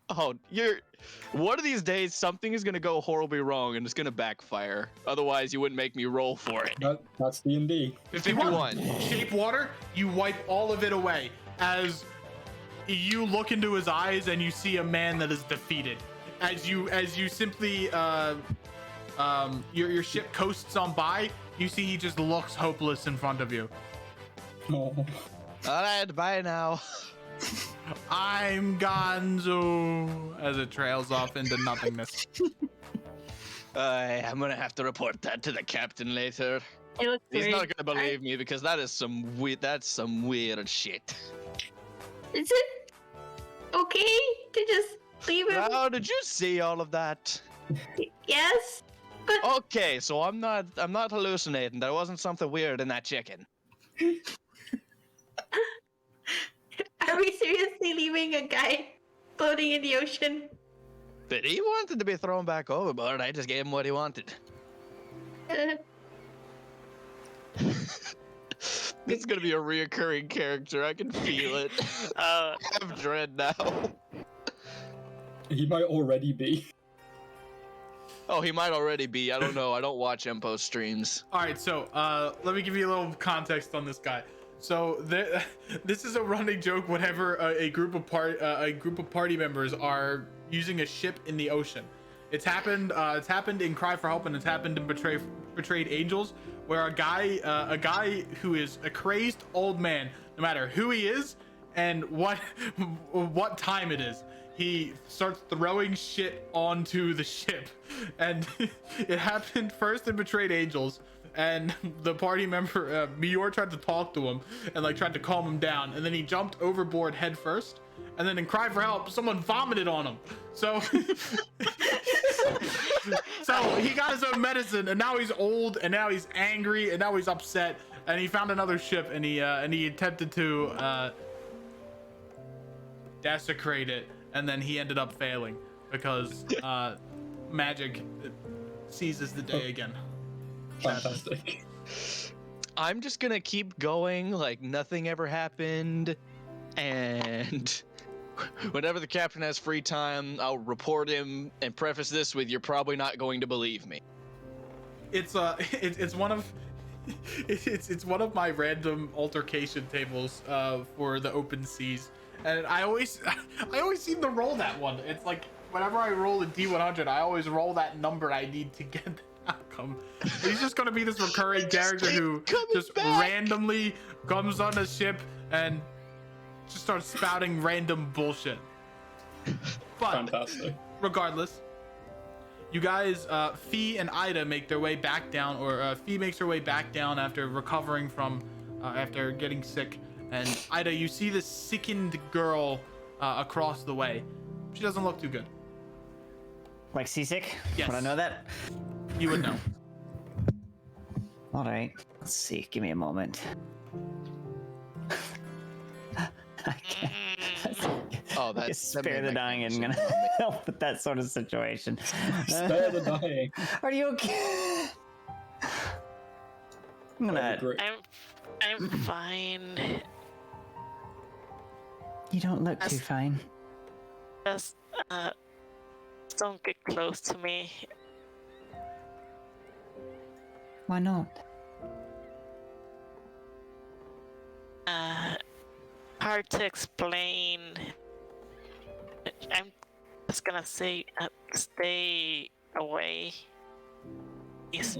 Oh, one of these days something is gonna go horribly wrong and it's gonna backfire. Otherwise, you wouldn't make me roll for it. That's D&D. 51. Shape water, you wipe all of it away as you look into his eyes and you see a man that is defeated. As you simply your ship coasts on by, you see he just looks hopeless in front of you. Oh. Alright, bye now. I'm Gonzo as it trails off into nothingness. I'm gonna have to report that to the captain later. It looks He's very not gonna believe me because that's some weird shit. Is it okay to just leave him? How did you see all of that? Yes, but Okay, so I'm not hallucinating. There wasn't something weird in that chicken. are we seriously leaving a guy floating in the ocean? But he wanted to be thrown back overboard. I just gave him what he wanted. This is gonna be a reoccurring character. I can feel it. I have dread now. He might already be. Oh, he might already be. I don't know. I don't watch Empo streams. All right, so let me give you a little context on this guy. So this is a running joke whenever a group of party members are using a ship in the ocean. It's happened in Cry for Help, and it's happened in Betrayed Angels, where a guy who is a crazed old man, no matter who he is and what time it is, he starts throwing shit onto the ship. And it happened first in Betrayed Angels, and the party member Mior tried to talk to him and like tried to calm him down, and then he jumped overboard head first, and then in Cry for Help someone vomited on him. So so he got his own medicine, and now he's old, and now he's angry, and now he's upset, and he found another ship, and he attempted to desecrate it, and then he ended up failing because magic seizes the day again. Fantastic. I'm just gonna keep going like nothing ever happened, and whenever the captain has free time, I'll report him and preface this with, "You're probably not going to believe me." It's one of my random altercation tables for the open seas, and I always seem to roll that one. It's like whenever I roll a D100, I always roll that number I need to get the outcome. He's just gonna be this recurring character who just randomly comes on a ship and just starts spouting random bullshit. But Fantastic. regardless, you guys, Fee and Ida make their way back down, or Fee makes her way back down after recovering from, after getting sick. And Ida, you see this sickened girl across the way. She doesn't look too good. Like seasick? Yes. Would I know that? You would know. All right. Let's see. Give me a moment. I can't. Oh, that's Spare the dying isn't gonna help with that sort of situation. Spare the dying. Are you okay? I'm gonna. Great. I'm fine. You don't look too fine. Just don't get close to me. Why not? Hard to explain. I'm just gonna say, stay away. Please.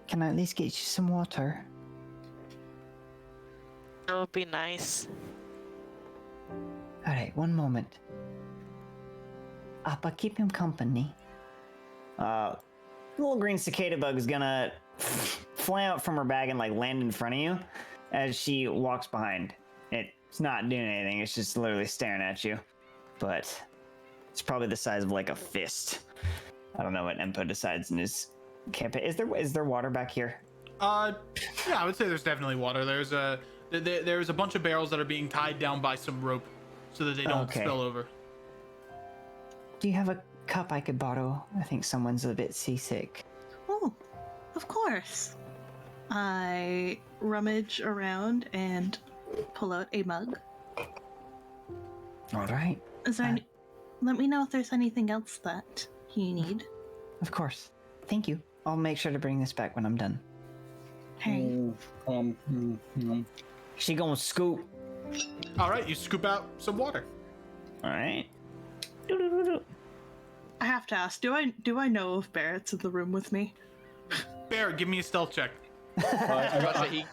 Can I at least get you some water? That would be nice. All right, one moment. Appa, keep him company. Little green cicada bug is gonna fly out from her bag and like land in front of you as she walks behind. It's not doing anything. It's just literally staring at you. But it's probably the size of like a fist. I don't know what Empo decides in his campaign. Is there water back here? Yeah, I would say there's definitely water. There's There's a bunch of barrels that are being tied down by some rope so that they don't Okay. spill over. Do you have a cup I could borrow? I think someone's a bit seasick. Oh, of course. I rummage around and pull out a mug. All right. Is there any... Let me know if there's anything else that you need. Of course. Thank you. I'll make sure to bring this back when I'm done. Hey. She gonna scoop. All right, you scoop out some water. All right. I have to ask, do I know if Barrett's in the room with me? Barrett, give me a stealth check.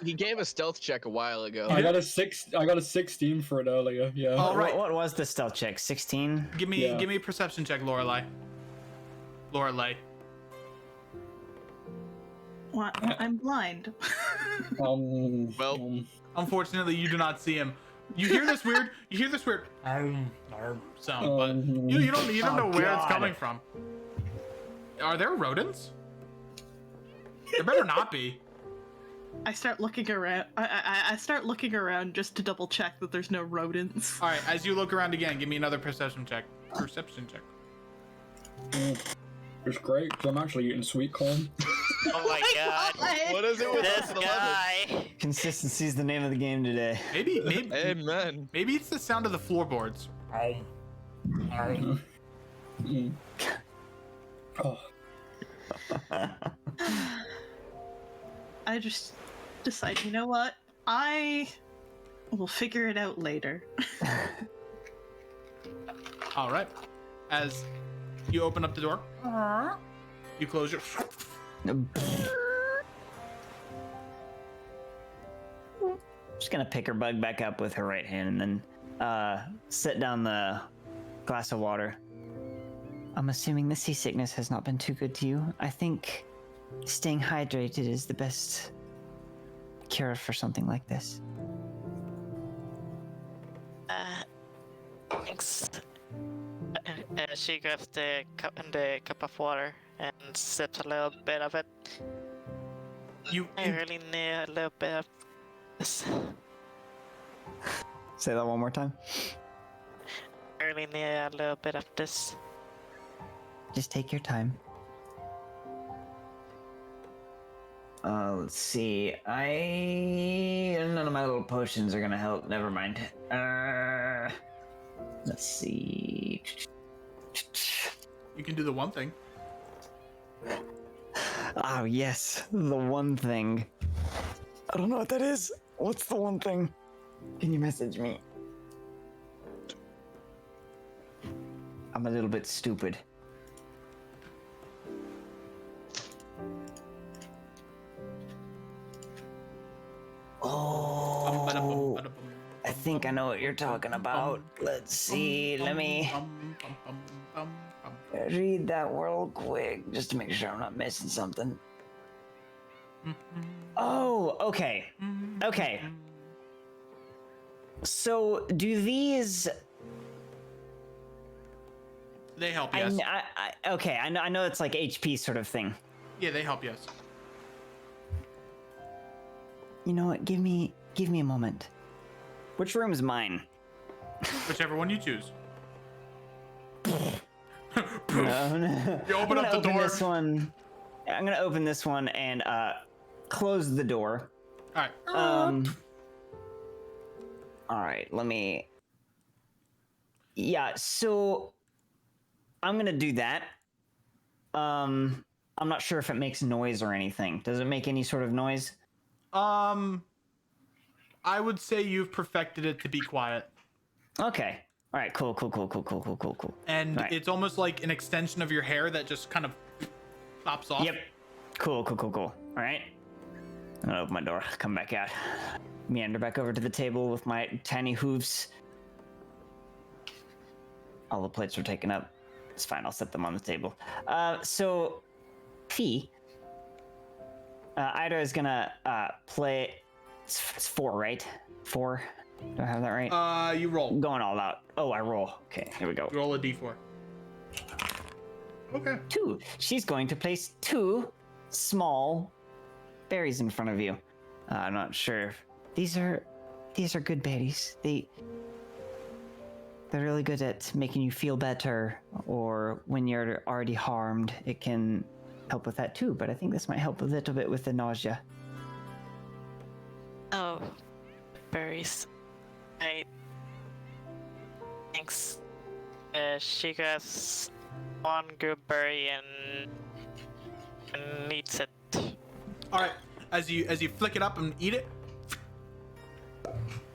He gave a stealth check a while ago. I got a 16 for it earlier. Yeah. All right. What was the stealth check? 16? Give me Yeah. a perception check, Lorelei. What? I'm blind. Well, Unfortunately, you do not see him. You hear this weird sound, but you don't know where it's God. coming from. Are there rodents? There better not be. I start looking around. I start looking around just to double check that there's no rodents. All right, as you look around again, give me another perception check. It's great because I'm actually eating sweet corn. Oh my god. what is it with This us 11? guy. Consistency is the name of the game today. Maybe Amen. maybe it's the sound of the floorboards. Oh, I just decide, you know what? I will figure it out later. All right. As you open up the door, you close your. Just gonna pick her bug back up with her right hand and then set down the glass of water. I'm assuming the seasickness has not been too good to you. I think staying hydrated is the best cure for something like this. Thanks. And she grabs the cup of water and sips a little bit of it. I really need a little bit of this. Say that one more time. I really need a little bit of this. Just take your time. Let's see. None of my little potions are gonna help. Never mind. Let's see. You can do the one thing. Oh, yes. The one thing. I don't know what that is. What's the one thing? Can you message me? I'm a little bit stupid. Oh, I think I know what you're talking about. Let's see. Let me read that real quick just to make sure I'm not missing something. Oh, okay. Okay. So, do these... They help, yes. Okay, I know it's like HP sort of thing. Yeah, they help, yes. You know what? Give me a moment. Which room is mine? Whichever one you choose. No. You open up the door. This one. I'm gonna open this one and close the door. All right. All right. Let me. Yeah. So I'm gonna do that. I'm not sure if it makes noise or anything. Does it make any sort of noise? I would say you've perfected it to be quiet. Okay. All right. Cool. And right. it's almost like an extension of your hair that just kind of pops off. Yep. Cool. All right. I'm gonna open my door, come back out, meander back over to the table with my tiny hooves. All the plates were taken up. It's fine. I'll set them on the table. So, P. Ida is gonna play. It's 4, right? 4. Do I have that right? You roll. I'm going all out. Oh, I roll. Okay, here we go. Roll a d4. Okay. 2. She's going to place 2 small berries in front of you. I'm not sure. These are these are good berries. They're really good at making you feel better, or when you're already harmed, it can help with that too. But I think this might help a little bit with the nausea. Oh, berries. Thanks. She has one good berry and eats it. All right. As you flick it up and eat it,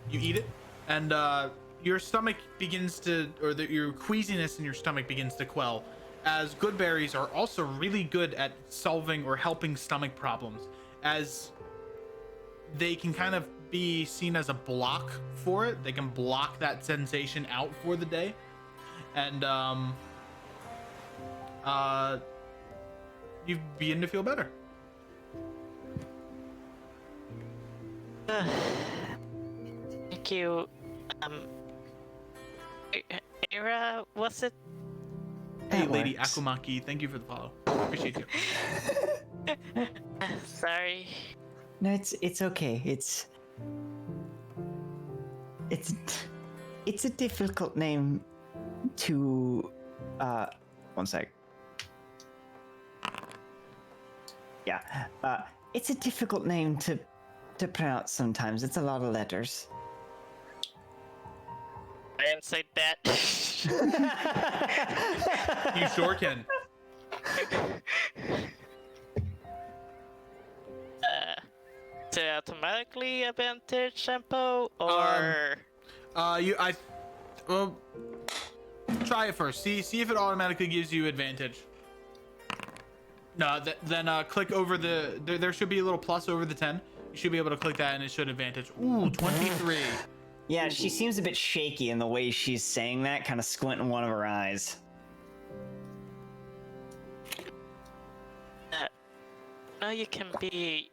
you eat it, and your stomach begins to, your queasiness in your stomach begins to quell, as good berries are also really good at solving or helping stomach problems, as they can kind of be seen as a block for it. They can block that sensation out for the day, and you begin to feel better. Thank you. Era, was it? Hey, That Lady works. Akumaki, thank you for the follow. Appreciate you. Sorry. No, it's okay. It's a difficult name to one sec. Yeah. It's a difficult name to pronounce sometimes. It's a lot of letters. I didn't say that. You sure can. Is it automatically advantage tempo or? Well, try it first. See if it automatically gives you advantage. No, then click over there should be a little plus over the 10. You should be able to click that and it should advantage. Ooh, 23. Yeah, she seems a bit shaky in the way she's saying that, kind of squinting one of her eyes. No, you can be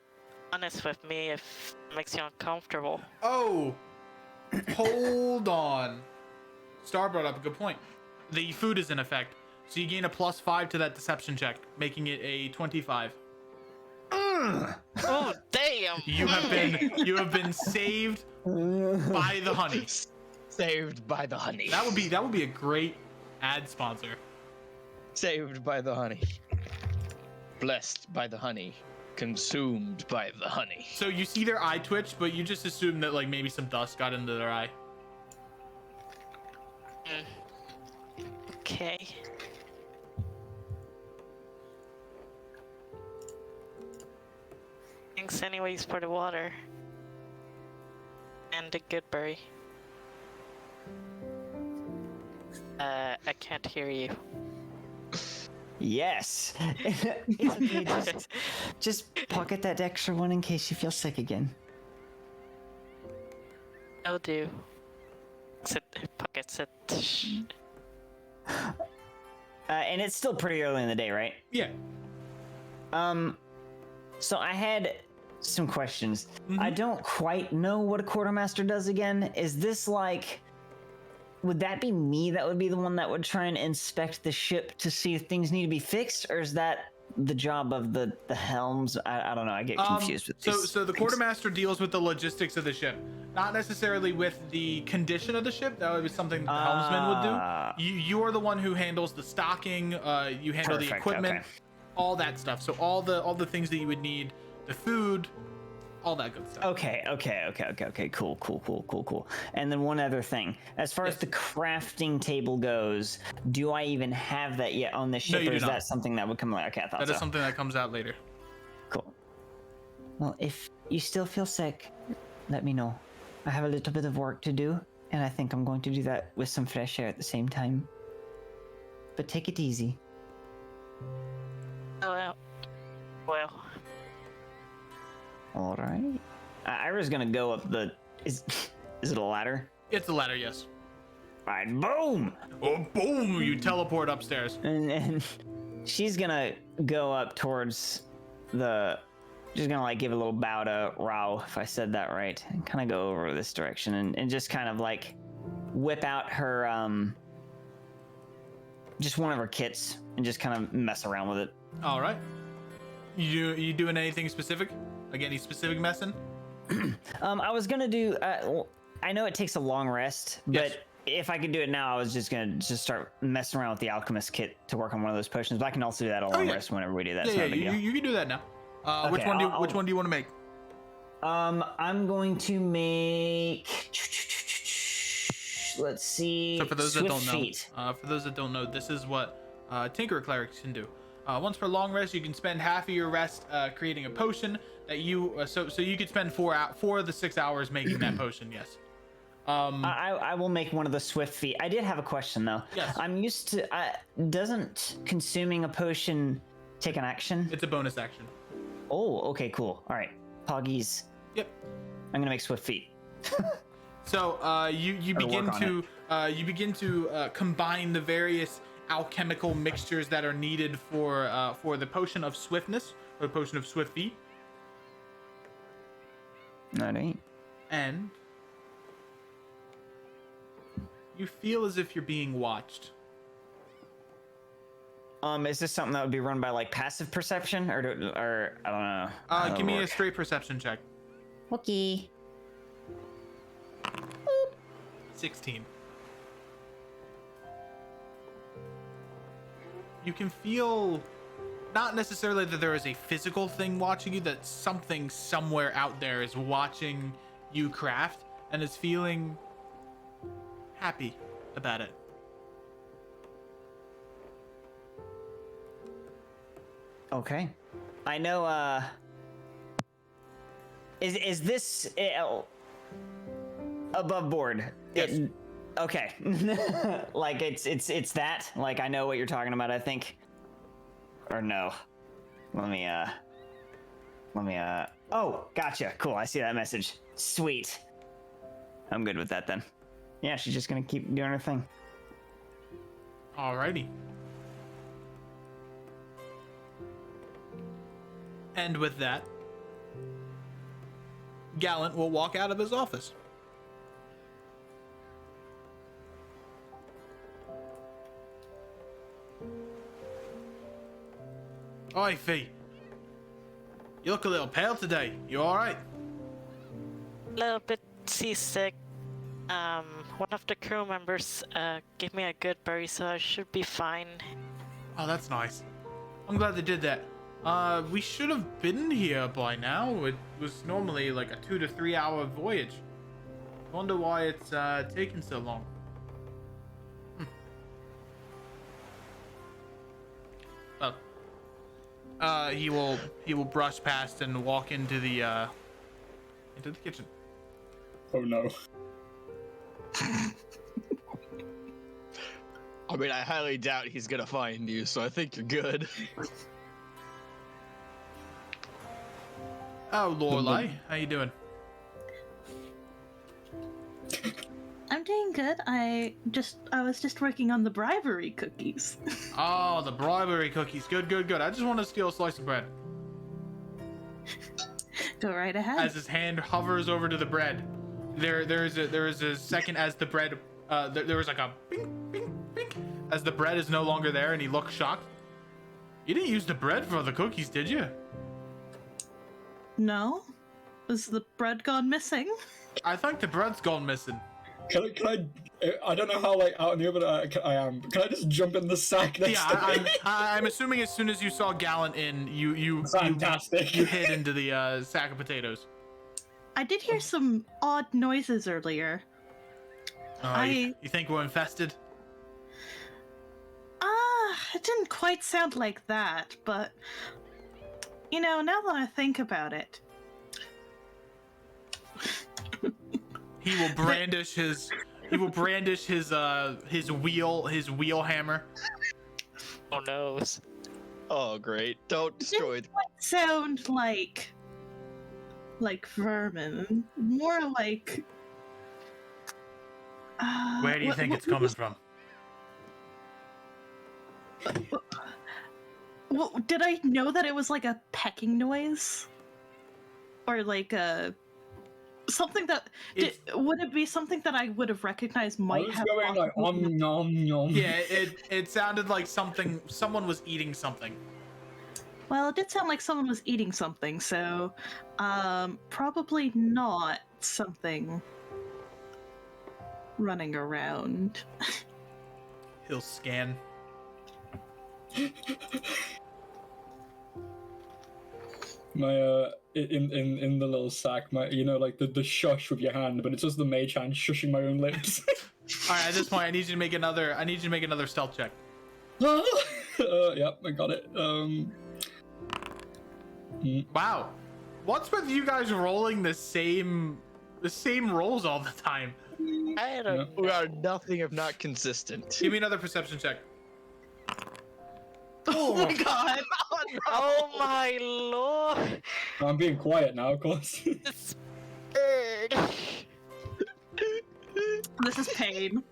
honest with me if it makes you uncomfortable. Oh, hold on. Star brought up a good point. The food is in effect, so you gain a +5 to that deception check, making it a 25. Oh damn! You have been saved by the honey. Saved by the honey. That would be a great ad sponsor. Saved by the honey. Blessed by the honey. Consumed by the honey. So you see their eye twitch, but you just assume that like maybe some dust got into their eye. Okay. Thanks anyways for the water. And the good berry. I can't hear you. Yes. It's okay, just pocket that extra one in case you feel sick again. I'll do. Pockets it. And it's still pretty early in the day, right? Yeah. So I had some questions. Mm-hmm. I don't quite know what a quartermaster does again. Is this like, would that be me that would be the one that would try and inspect the ship to see if things need to be fixed, or is that the job of the helms? I don't know. I get confused with these. So the quartermaster deals with the logistics of the ship, not necessarily with the condition of the ship. That would be something the helmsman would do. You are the one who handles the stocking. You handle the Perfect, equipment, okay. all that stuff. So all the things that you would need, the food, all that good stuff. Okay, cool. And then one other thing. As far as Yes. the crafting table goes, do I even have that yet on this ship, you or do is not. that something that would come later? Okay, I thought That so. is something that comes out later. Cool. Well, if you still feel sick, let me know. I have a little bit of work to do, and I think I'm going to do that with some fresh air at the same time. But take it easy. Oh, well. All right. Ira's gonna go up the. Is it a ladder? It's the ladder, yes. All right, boom! Oh, boom! You teleport upstairs. And she's gonna go up towards the. She's gonna like give a little bow to Rao, if I said that right, and kind of go over this direction and just kind of like whip out her just one of her kits and just kind of mess around with it. All right. You doing anything specific? Like any specific messing? I was gonna do. I know it takes a long rest, but Yes. if I could do it now, I was just gonna start messing around with the alchemist kit to work on one of those potions. But I can also do that a long yeah. rest whenever we do that. Yeah, It's yeah, not a big deal. you can do that now. Which Okay, one do you, I'll- which one do you want to make? I'm going to make. Let's see. So for those Swift that don't feet. know, this is what Tinker Clerics can do. Once per long rest, you can spend half of your rest creating a potion that you so you could spend 4 of the 6 hours making that potion. Yes. I will make one of the swift feet. I did have a question though. Yes. I'm used to. Doesn't consuming a potion take an action? It's a bonus action. Oh, okay, cool. All right, Poggies. Yep. I'm gonna make swift feet. So you begin work on to combine the various alchemical mixtures that are needed for the potion of swiftness or the potion of swift feet, All right. and you feel as if you're being watched. Is this something that would be run by like passive perception, or I don't know? how that Give me would a work? straight perception check. Okay. 16. You can feel not necessarily that there is a physical thing watching you, that something somewhere out there is watching you craft and is feeling happy about it. Okay. I know. Is this above board? Yes. Okay. Like it's that. Like I know what you're talking about. I think. Or no. Let me. Oh, gotcha. Cool. I see that message. Sweet. I'm good with that then. Yeah, she's just gonna keep doing her thing. Alrighty. And with that, Gallant will walk out of his office. Oi, Fee. You look a little pale today. You alright? A little bit seasick. One of the crew members gave me a good berry, so I should be fine. Oh, that's nice. I'm glad they did that. We should have been here by now. It was normally like a 2 to 3 hour voyage. Wonder why it's taking so long. Well, he will brush past and walk into the kitchen. Oh no. I mean, I highly doubt he's gonna find you, so I think you're good. Oh, Lorelai, how you doing? I'm doing good. I was just working on the bribery cookies. Oh, the bribery cookies. Good, good, good. I just want to steal a slice of bread. Go right ahead. As his hand hovers over to the bread, there is a second as the bread, there was like a bing, bing, bing, as the bread is no longer there, and he looks shocked. You didn't use the bread for the cookies, did you? No? Was the bread gone missing? I think the bread's gone missing. Can I don't know how like out in the open I am. Can I just jump in the sack next Yeah, to me? I'm assuming as soon as you saw Gallant in, you Fantastic. you hid into the sack of potatoes. I did hear some odd noises earlier. You think we're infested? It didn't quite sound like that, but you know, now that I think about it, He will brandish his wheel hammer. Oh noes. Oh, great. Don't destroy it didn't quite sound like vermin, more like. Where do you think it's coming from? Well, did I know that it was like a pecking noise? Or like a... Something that... would it be something that I would have recognized might was have... going like nom nom. Yeah, it sounded like someone was eating something. Well, it did sound like someone was eating something, so... probably not something running around. He'll scan. My in the little sack, my like the shush with your hand, but it's just the mage hand shushing my own lips. All right, at this point, I need you to make another stealth check. Yep, I got it. Wow, what's with you guys rolling the same rolls all the time? I don't know. We are nothing if not consistent. Give me another perception check. Oh my god! Oh my lord! I'm being quiet now, of course. This bird. This is pain.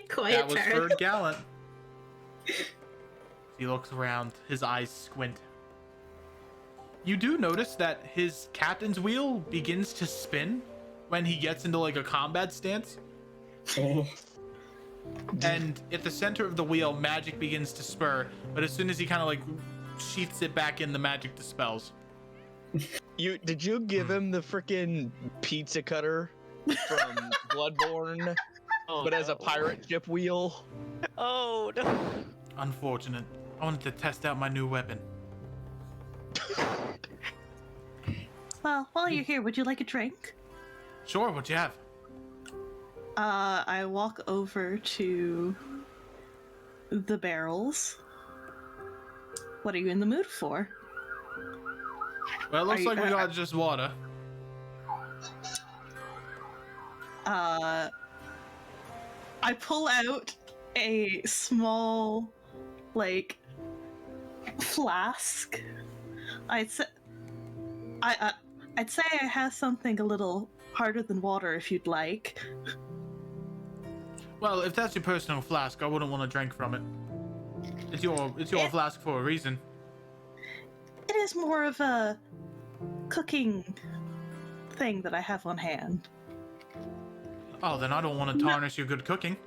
Quiet, That was Tara. for Gallant. He looks around, his eyes squint. You do notice that his captain's wheel begins to spin when he gets into like a combat stance. Oh. And at the center of the wheel, magic begins to spur, but as soon as he kind of like sheaths it back in, the magic dispels. Did you give him the freaking pizza cutter from Bloodborne, but as a pirate ship wheel? Oh no! Unfortunate. I wanted to test out my new weapon. Well, while you're here, would you like a drink? Sure, what you have? I walk over to the barrels. What are you in the mood for? Well, it looks Are you- like we got just water. I pull out a small, like, flask. I'd say I have something a little harder than water if you'd like. Well, if that's your personal flask, I wouldn't want to drink from it. It's your flask for a reason. It is more of a cooking thing that I have on hand. Oh, then I don't want to tarnish your good cooking.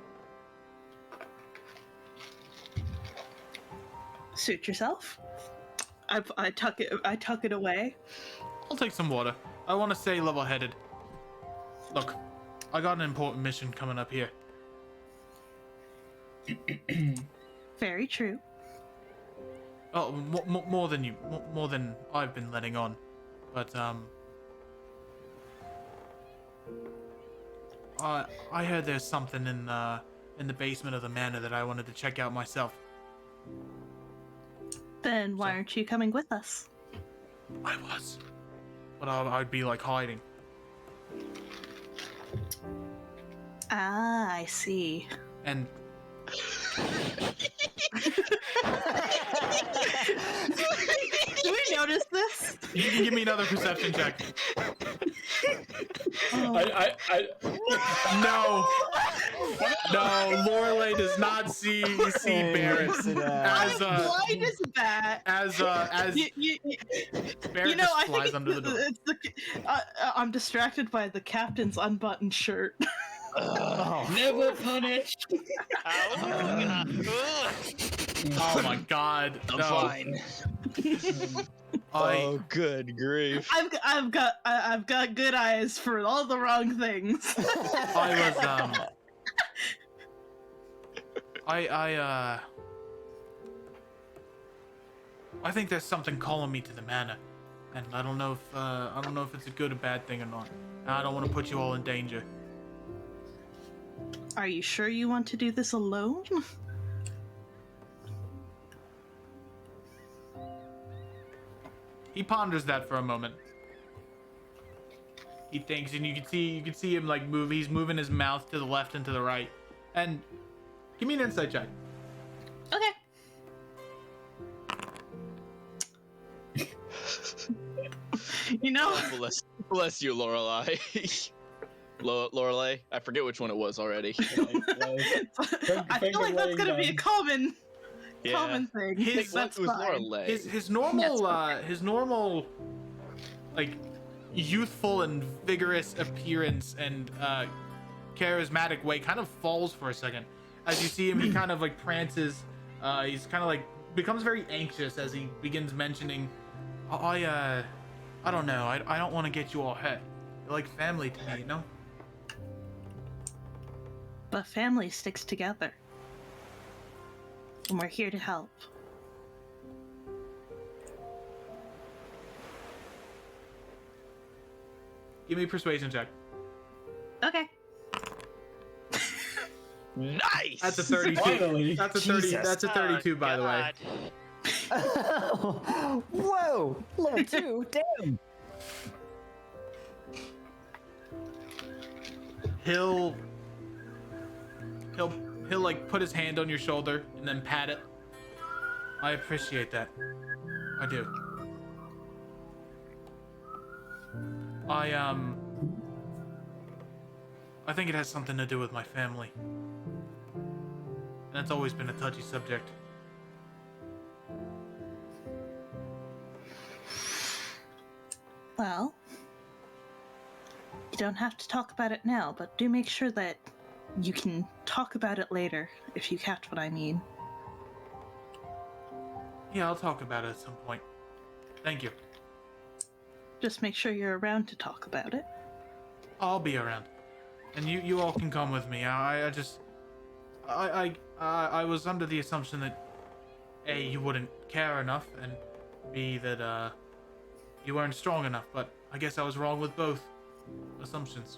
Suit yourself. I tuck it away. I'll take some water. I want to stay level-headed. Look, I got an important mission coming up here. Very true. Oh, more than you, more than I've been letting on. But I heard there's something in the basement of the manor that I wanted to check out myself. Then why So- aren't you coming with us? I was, but I'd be like hiding. Ah, I see. And Do we notice this? you can give me another perception check. I No, Lorelei does not see Barrett as I'm blind as a bat. as Barrett You know, just I think flies under the door. it's the. I'm distracted by the captain's unbuttoned shirt. never punished. Oh my god, I'm no. fine. Oh, good grief. I've got good eyes for all the wrong things. I think there's something calling me to the manor, and I don't know if it's a good or bad thing or not. I don't want to put you all in danger. Are you sure you want to do this alone? He ponders that for a moment. He thinks, and you can see him like move. He's moving his mouth to the left and to the right. And give me an insight check. Okay. You know, Bless you, Lorelei. Lorelei? I forget which one it was already. I feel like that's gonna be a common thing. His- That's it was fine. Lorelei. His normal like youthful and vigorous appearance and charismatic way kind of falls for a second. As you see him, he kind of like prances. He's kind of like becomes very anxious as he begins mentioning, I don't know. I don't want to get you all hurt. You're like family to me, you know? But family sticks together. And we're here to help. Give me a persuasion check. Okay. Nice. That's a 32. Finally. That's a 30. Jesus. That's a 32, by the way. Whoa! Level 2, damn! He'll like put his hand on your shoulder and then pat it. I appreciate that. I do. I think it has something to do with my family. And that's always been a touchy subject. Well, you don't have to talk about it now, but do make sure that you can talk about it later, if you catch what I mean. Yeah, I'll talk about it at some point. Thank you. Just make sure you're around to talk about it. I'll be around. And you all can come with me. I was under the assumption that A, you wouldn't care enough, and B, that you weren't strong enough, but I guess I was wrong with both assumptions.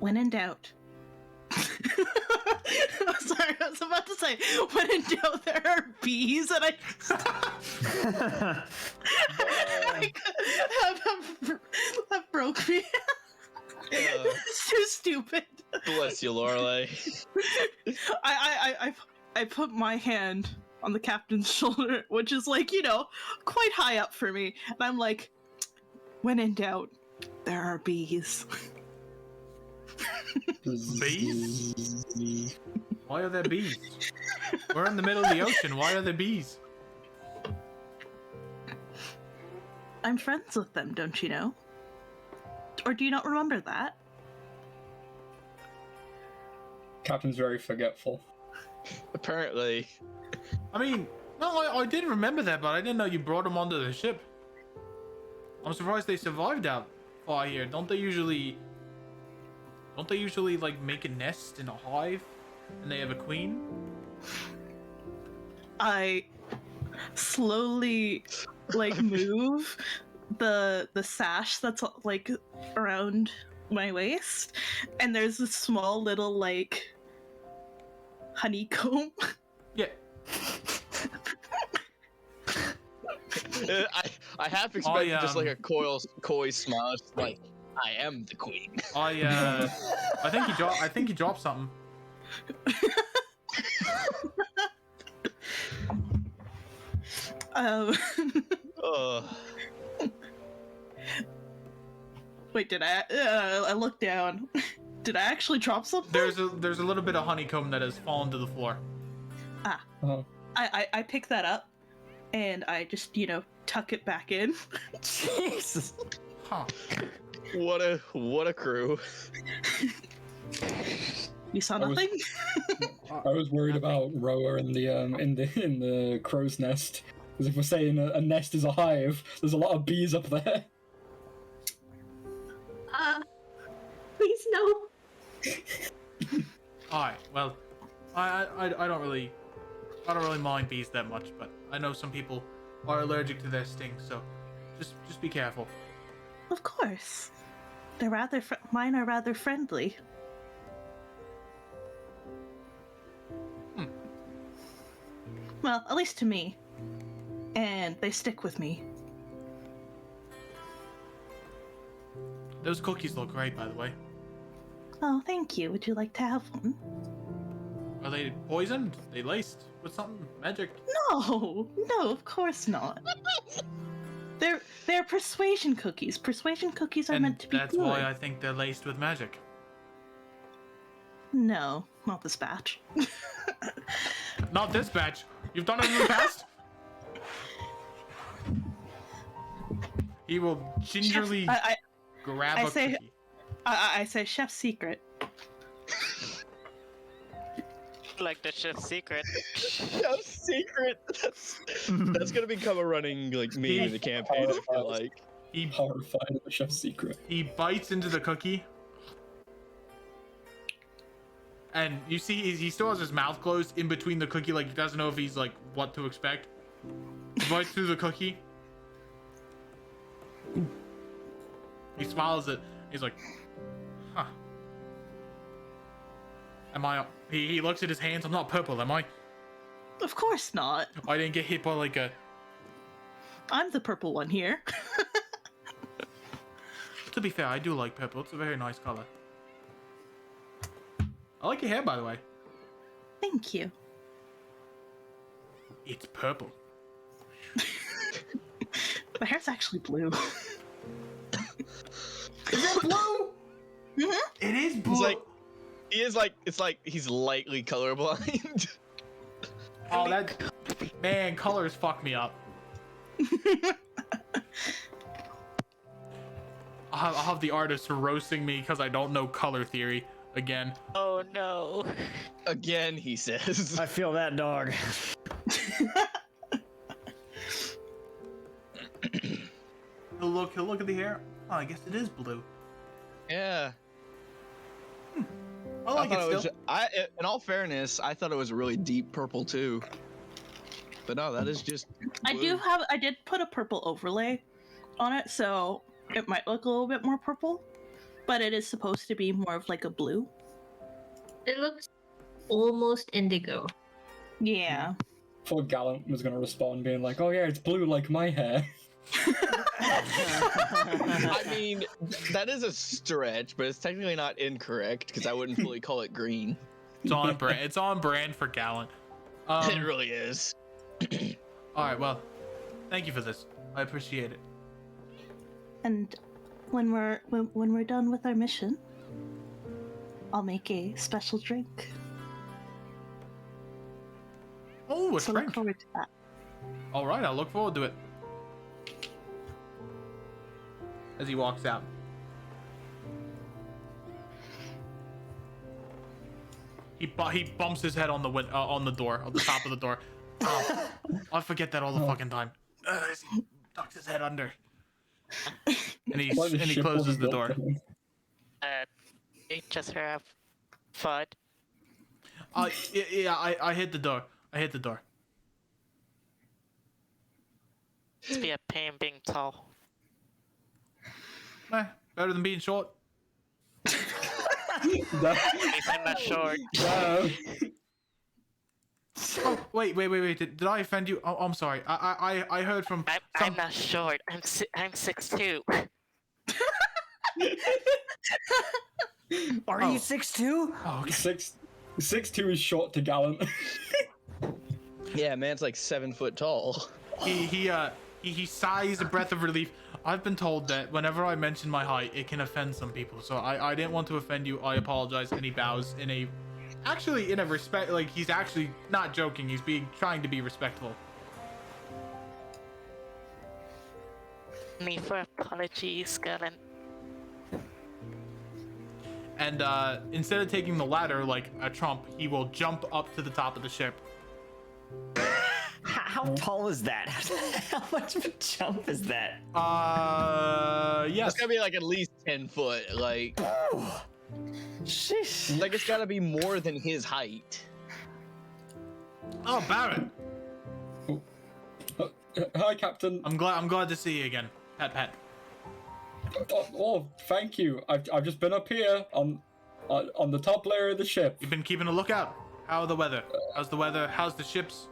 When in doubt. Sorry, I was about to say, when in doubt, there are bees, and I that broke me. It's too stupid. Bless you, Lorelei. I put my hand on the captain's shoulder, which is like, quite high up for me, and I'm like, when in doubt, there are bees. Bees? Why are there bees? We're in the middle of the ocean. Why are there bees? I'm friends with them, don't you know? Or do you not remember that? Captain's very forgetful. Apparently. I mean, no, I did remember that, but I didn't know you brought them onto the ship. I'm surprised they survived out far here. Don't they usually like make a nest in a hive and they have a queen? I slowly move the sash that's like around my waist, and there's this small little honeycomb. Yeah. I half expected just like a coy smile, just like, I am the queen. I think he dropped something. Wait, did I look down. Did I actually drop something? There's a little bit of honeycomb that has fallen to the floor. Oh. I pick that up and I just, tuck it back in. Jesus! Huh. What a crew. You saw I was- nothing? I was worried about Roa in the crow's nest. Because if we're saying a nest is a hive, there's a lot of bees up there. Please no. Alright, well, I don't really mind bees that much, but I know some people are allergic to their sting, so just be careful. Of course. They're mine are rather friendly. Well, at least to me. And they stick with me. Those cookies look great, by the way. Oh, thank you. Would you like to have one? Are they poisoned? They laced with something magic? No, of course not. They're persuasion cookies. Persuasion cookies are And meant to be that's good. why I think they're laced with magic. No, not this batch. Not this batch. You've done it in the past? He will gingerly grab I a say- cookie. I say chef's secret. Like the chef's secret. Chef's secret. That's gonna become a running meme in the campaign. I feel like. He Horrified at the chef's secret. bites into the cookie, And you see he still has his mouth closed in between the cookie, like he doesn't know if he's like what to expect. He bites through the cookie. He smiles at. He's like, huh. Am I? He looks at his hands. I'm not purple, am I? Of course not. I didn't get hit by like a. I'm the purple one here. To be fair, I do like purple. It's a very nice color. I like your hair, by the way. Thank you. It's purple. My hair's actually blue. Is it blue? Mhm. It is blue. It's like he's lightly colorblind. Oh, that man, colors fuck me up. I'll have the artist roasting me because I don't know color theory again. Oh no. Again, he says. I feel that, dog. He'll look at the hair. Oh, I guess it is blue. Yeah. I like thought it was. still. In all fairness, I thought it was a really deep purple too. But no, that is just. I did put a purple overlay on it, so it might look a little bit more purple, but it is supposed to be more of like a blue. It looks almost indigo. Yeah. Poor Gallant was gonna respond being like, oh yeah, it's blue like my hair. I mean, that is a stretch, but it's technically not incorrect because I wouldn't fully call it green. It's on brand. It's on brand for Gallant. It really is. All right. Well, thank you for this. I appreciate it. And when we're done with our mission, I'll make a special drink. Oh, it's So French. look forward to that. All right. I'll look forward to it. As he walks out. He bumps his head on the door, on the top of the door. Oh, I forget that all the fucking time. He ducks his head under, and he closes the door. You just have FUD. Yeah, I hit the door. I hit the door. It's be a pain being tall. Better than being short. At least I'm not short. Oh, wait. Did I offend you? Oh, I'm sorry. I heard from. I'm not short. I'm 6'2". Are you 6'2"? Oh, okay. 6'2" is short to Gallant. Yeah, man's like 7 foot tall. He sighs a breath of relief. I've been told that whenever I mention my height, it can offend some people. So I didn't want to offend you. I apologize. And he bows in a respect, like he's actually not joking. He's trying to be respectful. Me for apologies, Gallant. And instead of taking the ladder like a trump, he will jump up to the top of the ship. How tall is that? How much of a jump is that? Yes. It's gotta be like at least 10 foot. Like, Sheesh. like it's gotta be more than his height. Oh, Barrett. Hi, Captain. I'm glad to see you again. Pat. Oh, thank you. I've just been up here on the top layer of the ship. You've been keeping a lookout. How's the weather? How's the weather? How's the ships?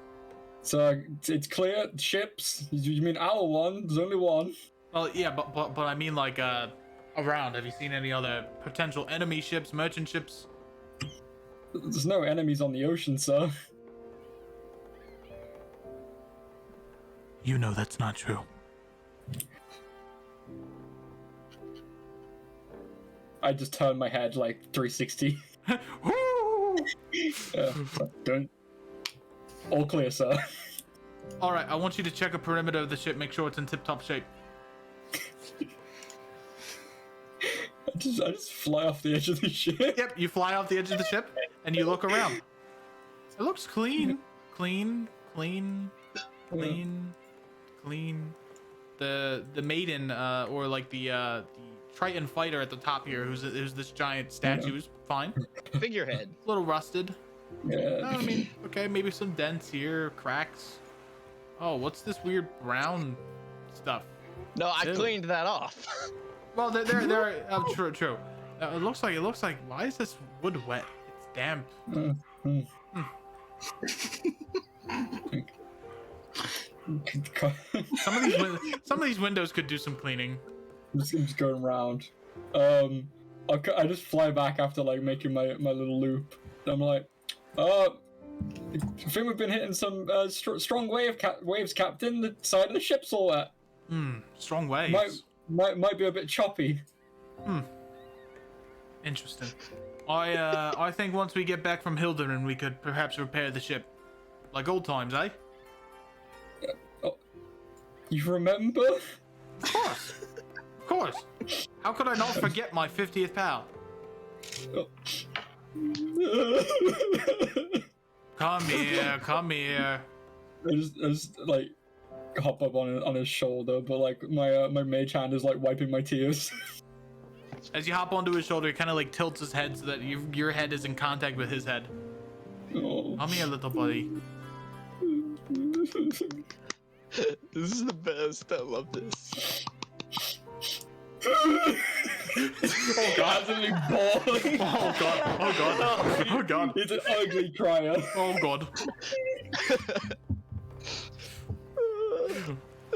So it's clear. Ships. You mean our one? There's only one. Well, yeah, but I mean like around. Have you seen any other potential enemy ships, merchant ships? There's no enemies on the ocean, sir. You know that's not true. I just turned my head like 360. Woo! Don't. All clear, sir. All right, I want you to check a perimeter of the ship. Make sure it's in tip-top shape. I just fly off the edge of the ship. Yep, you fly off the edge of the ship and you look around. It looks clean. The the maiden or like the Triton fighter at the top here, who's this giant statue, is fine. Figurehead. A little rusted. Yeah. I mean, okay, maybe some dents here, cracks. Oh, what's this weird brown stuff? No, I Ew. cleaned that off. Well, they're true. It looks like. Why is this wood wet? It's damp. Some of these windows could do some cleaning. I'm just going around. I just fly back after like making my little loop. I'm like, I think we've been hitting some strong waves, Captain. The side of the ship's all wet. Strong waves. Might be a bit choppy. Interesting. I think once we get back from Hilderin, we could perhaps repair the ship, like old times, eh? You remember? Of course. How could I not forget my 50th pal? Come here. I just like hop up on his shoulder, but like my mage hand is like wiping my tears. As you hop onto his shoulder, he kind of like tilts his head so that your head is in contact with his head. Oh. Come here, little buddy. This is the best. I love this. Oh god, bawling. Oh god. He's an ugly crier. Oh god.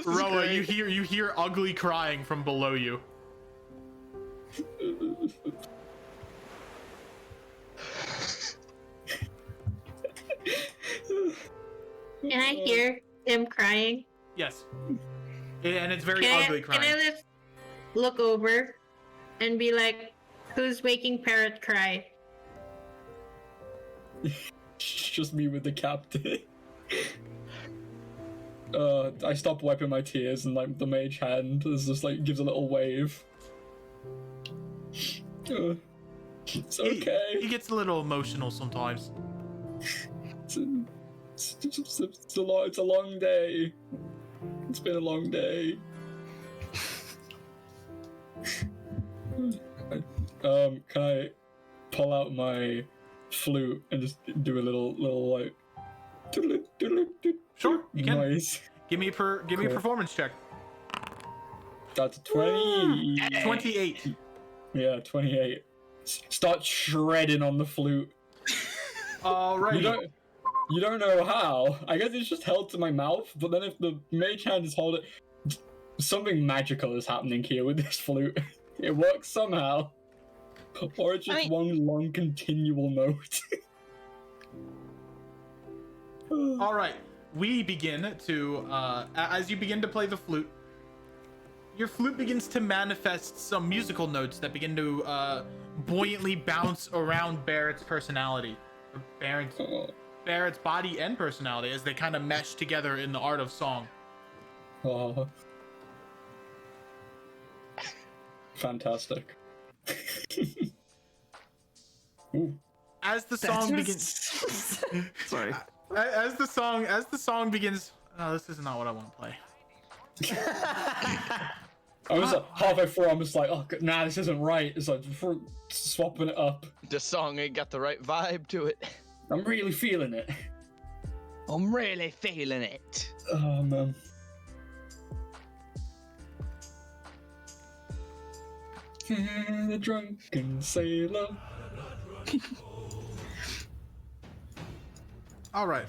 Roa, you hear ugly crying from below you. Can I hear him crying? Yes. And it's very Can ugly I crying. just look over and be like, who's making Parrot cry? Just me with the captain. I stop wiping my tears and like the mage hand is just like gives a little wave. It's okay. He gets a little emotional sometimes. It's a long day. It's been a long day. Can I pull out my flute and just do a little like Sure, you can. noise? Give me a performance check. That's 20. 28. Yeah, 28. Start shredding on the flute. Alrighty. You don't know how. I guess it's just held to my mouth, but then if the mage hand is holding, something magical is happening here with this flute. It works somehow. Or it's just one long continual note. All right, we begin to as you begin to play the flute, your flute begins to manifest some musical notes that begin to buoyantly bounce around Barrett's personality, or Barrett's body and personality as they kind of mesh together in the art of song. Oh. Fantastic. Ooh. As the song begins, Sorry. as the song begins. No, this is not what I want to play. I was halfway through. I'm just like, oh, nah, this isn't right. It's like swapping it up. The song ain't got the right vibe to it. I'm really feeling it. I'm really feeling it. Oh man. The drunken sailor. All right.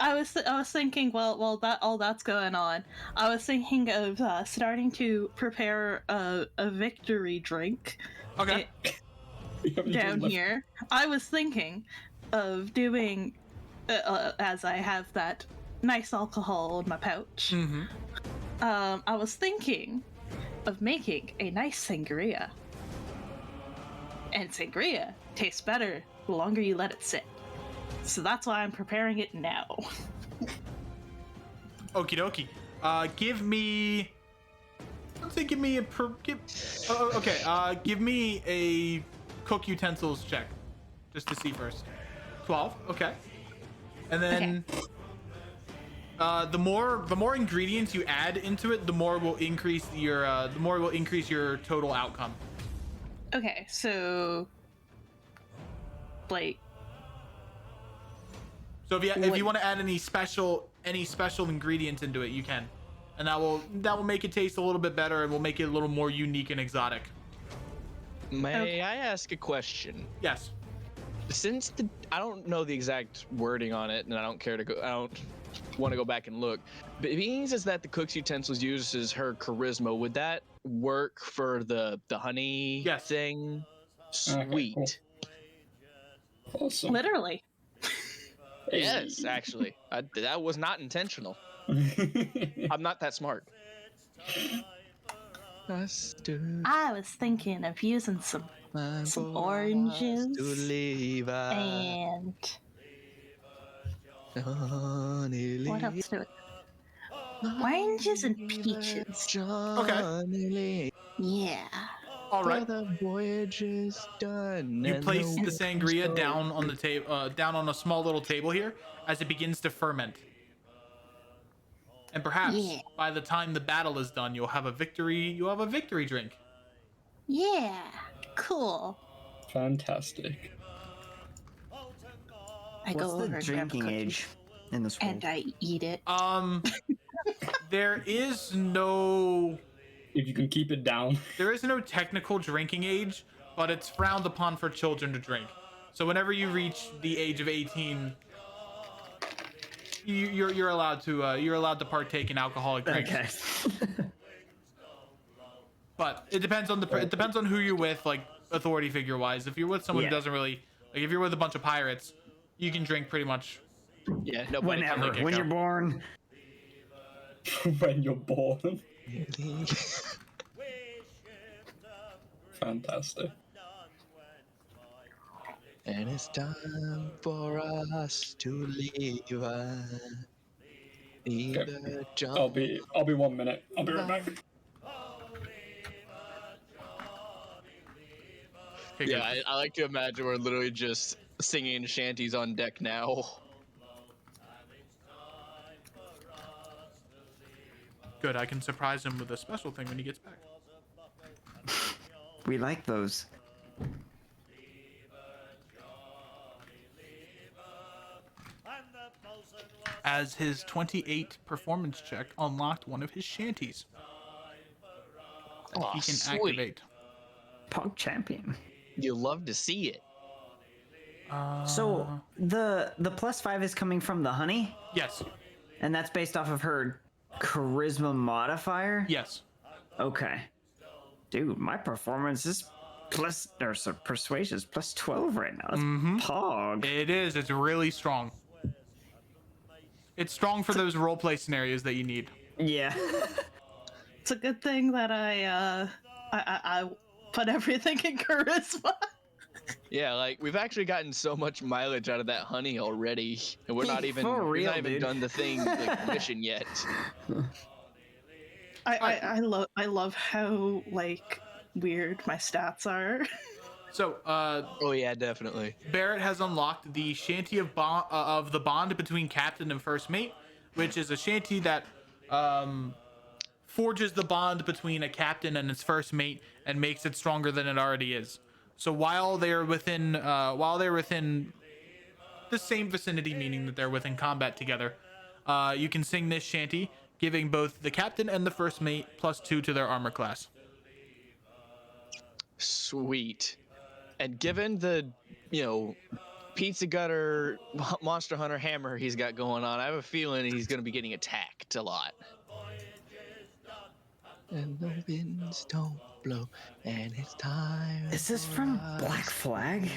I was thinking, well, that all that's going on. I was thinking of starting to prepare a victory drink. Okay. Down here. I was thinking of doing, as I have that nice alcohol in my pouch. Mm-hmm. I was thinking of making a nice sangria. And sangria tastes better the longer you let it sit. So that's why I'm preparing it now. Okie dokie. Give me. Let's say give me a give me a cook utensils check, just to see first. 12. Okay. And then The more ingredients you add into it, the more will increase your total outcome. Okay, so like So if you want to add any special ingredients into it, you can, and that will make it taste a little bit better and will make it a little more unique and exotic. May I ask a question? Yes. Since I don't know the exact wording on it, and I don't want to go back and look. But being as that the cook's utensils uses her charisma, would that work for the honey Yes. thing? Okay, Sweet. cool. Awesome. literally. Yes, actually, that was not intentional. I'm not that smart. I was thinking of using some oranges and what else do it? Oranges and peaches. Okay. Yeah. All right. The voyage is done. You place the sangria down on the table, down on a small little table here, as it begins to ferment. And perhaps by the time the battle is done, you'll have a victory. You'll have a victory drink. Yeah. Cool. Fantastic. I What's go over the and grab a drinking cookie, age in this world? and I eat it. There is no If you can keep it down. technical drinking age, but it's frowned upon for children to drink. So whenever you reach the age of 18, you're allowed to partake in alcoholic drinks. Okay. But it depends on who you're with, like authority figure wise. If you're with someone who doesn't really like, if you're with a bunch of pirates, you can drink pretty much. Yeah, nobody can Whenever, make it when go. you're born. When you're born. Fantastic. And it's time for us to leave. I'll be 1 minute. I'll be right back. Okay, Yeah, I like to imagine we're literally just singing shanties on deck now. good. I can surprise him with a special thing when he gets back. We like those. As his 28 performance check unlocked one of his shanties. Oh, He can sweet. activate. Pog champion. You love to see it. So the +5 is coming from the honey, Yes. and that's based off of her charisma modifier. Yes. Okay. Dude, my performance is persuasion is +12 right now. That's pog. It is. It's really strong. It's strong for those roleplay scenarios that you need. Yeah. It's a good thing that I put everything in charisma. Yeah, like we've actually gotten so much mileage out of that honey already, and we're not even For we've real, not even dude. done the thing like mission yet. I love how like weird my stats are. So, Oh yeah, definitely. Barrett has unlocked the shanty of the bond between captain and first mate, which is a shanty that forges the bond between a captain and his first mate and makes it stronger than it already is. So while they're within the same vicinity, meaning that they're within combat together, you can sing this shanty, giving both the captain and the first mate +2 to their armor class. Sweet. And given the, pizza gutter, monster hunter hammer he's got going on, I have a feeling he's going to be getting attacked a lot. And the winds don't blow, and it's time. Is this from Black Flag?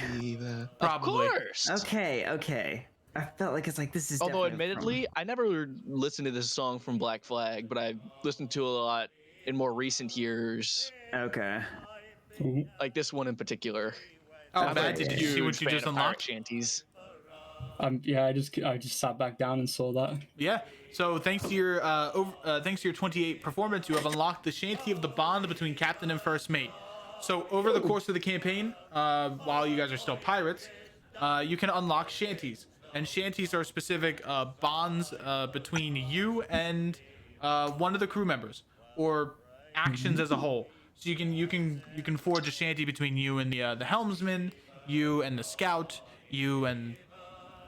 Probably. Of course. Okay. I felt like it's like this is. Although, definitely admittedly, I never listened to this song from Black Flag, but I've listened to it a lot in more recent years, from... Okay. like this one in particular. Oh, I'm bad. a Did you see what huge you fan just of pirate unlocked? shanties. Yeah, I just sat back down and saw that. Yeah. So thanks to your 28 performance, you have unlocked the shanty of the bond between captain and first mate. So over the course of the campaign, while you guys are still pirates, you can unlock shanties. and shanties are specific bonds between you and one of the crew members, or actions as a whole. So you can forge a shanty between you and the helmsman, you and the scout, you and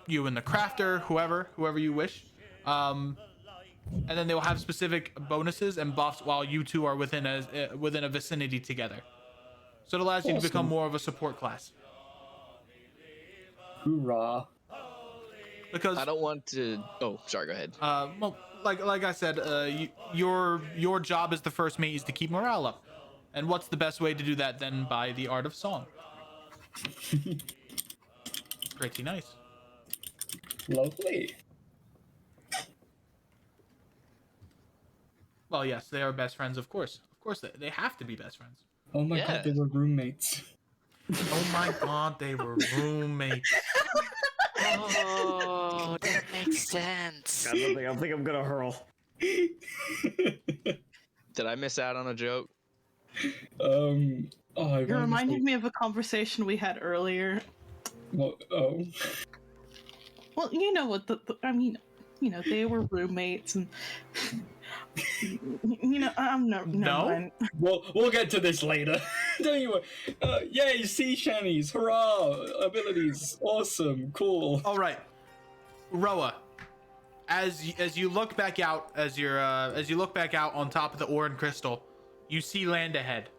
the crafter, whoever you wish. And then they will have specific bonuses and buffs while you two are within a vicinity together. So it allows you to become more of a support class. Hoorah. Because I don't want to. Oh, sorry. Go ahead. well, like I said, your job as the first mate is to keep morale up. And what's the best way to do that than by the art of song? Pretty nice. Lovely. Well, yes, they are best friends, of course. Of course, they have to be best friends. Oh my Yeah. god, they were roommates. Oh my god, they were roommates. Oh, that makes sense. I think I'm gonna hurl. Did I miss out on a joke? Oh, You're reminding me of a conversation we had earlier. What? Oh. Well, you know what I mean, you know, they were roommates and you know, I'm no. No? We'll get to this later. Don't you worry. Yay, sea shanties, hurrah! Abilities, awesome, cool. All right, Roa. As you look back out, as you look back out on top of the ore and crystal, you see land ahead,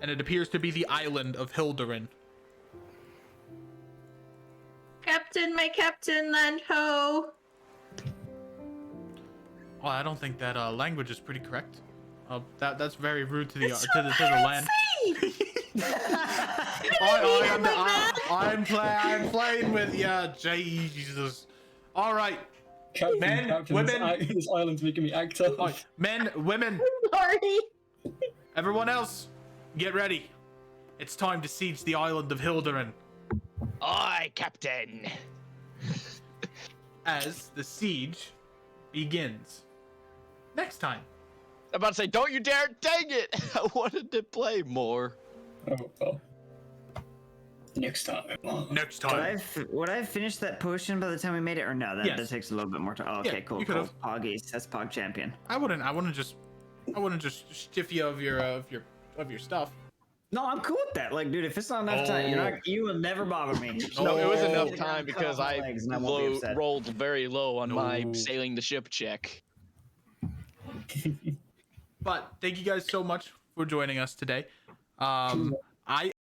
and it appears to be the island of Hilderin. Captain, my captain, land ho! Well, I don't think that language is pretty correct. That's very rude to the land. I'm playing with ya, Jesus. All right, Men, women. This island's making me act up. all right, men, women, Sorry. everyone else, get ready. It's time to siege the island of Hilderin. Aye, Captain. As the siege begins. Next time. I'm about to say, don't you dare! Dang it! I wanted to play more. Oh, well. Next time. Next Would time. would I have finished that potion by the time we made it, or no? That Yes. takes a little bit more time. Oh, okay, Yeah, cool. you Cool. could've. Poggies. That's Pog Champion. I wouldn't just stiff you of your stuff. No, I'm cool with that. Like, dude, if it's not enough time, you will never bother me. No, it was No. enough Cut time off because my I legs and I won't be upset. rolled very low on my No. sailing the ship check. But thank you guys so much for joining us today. I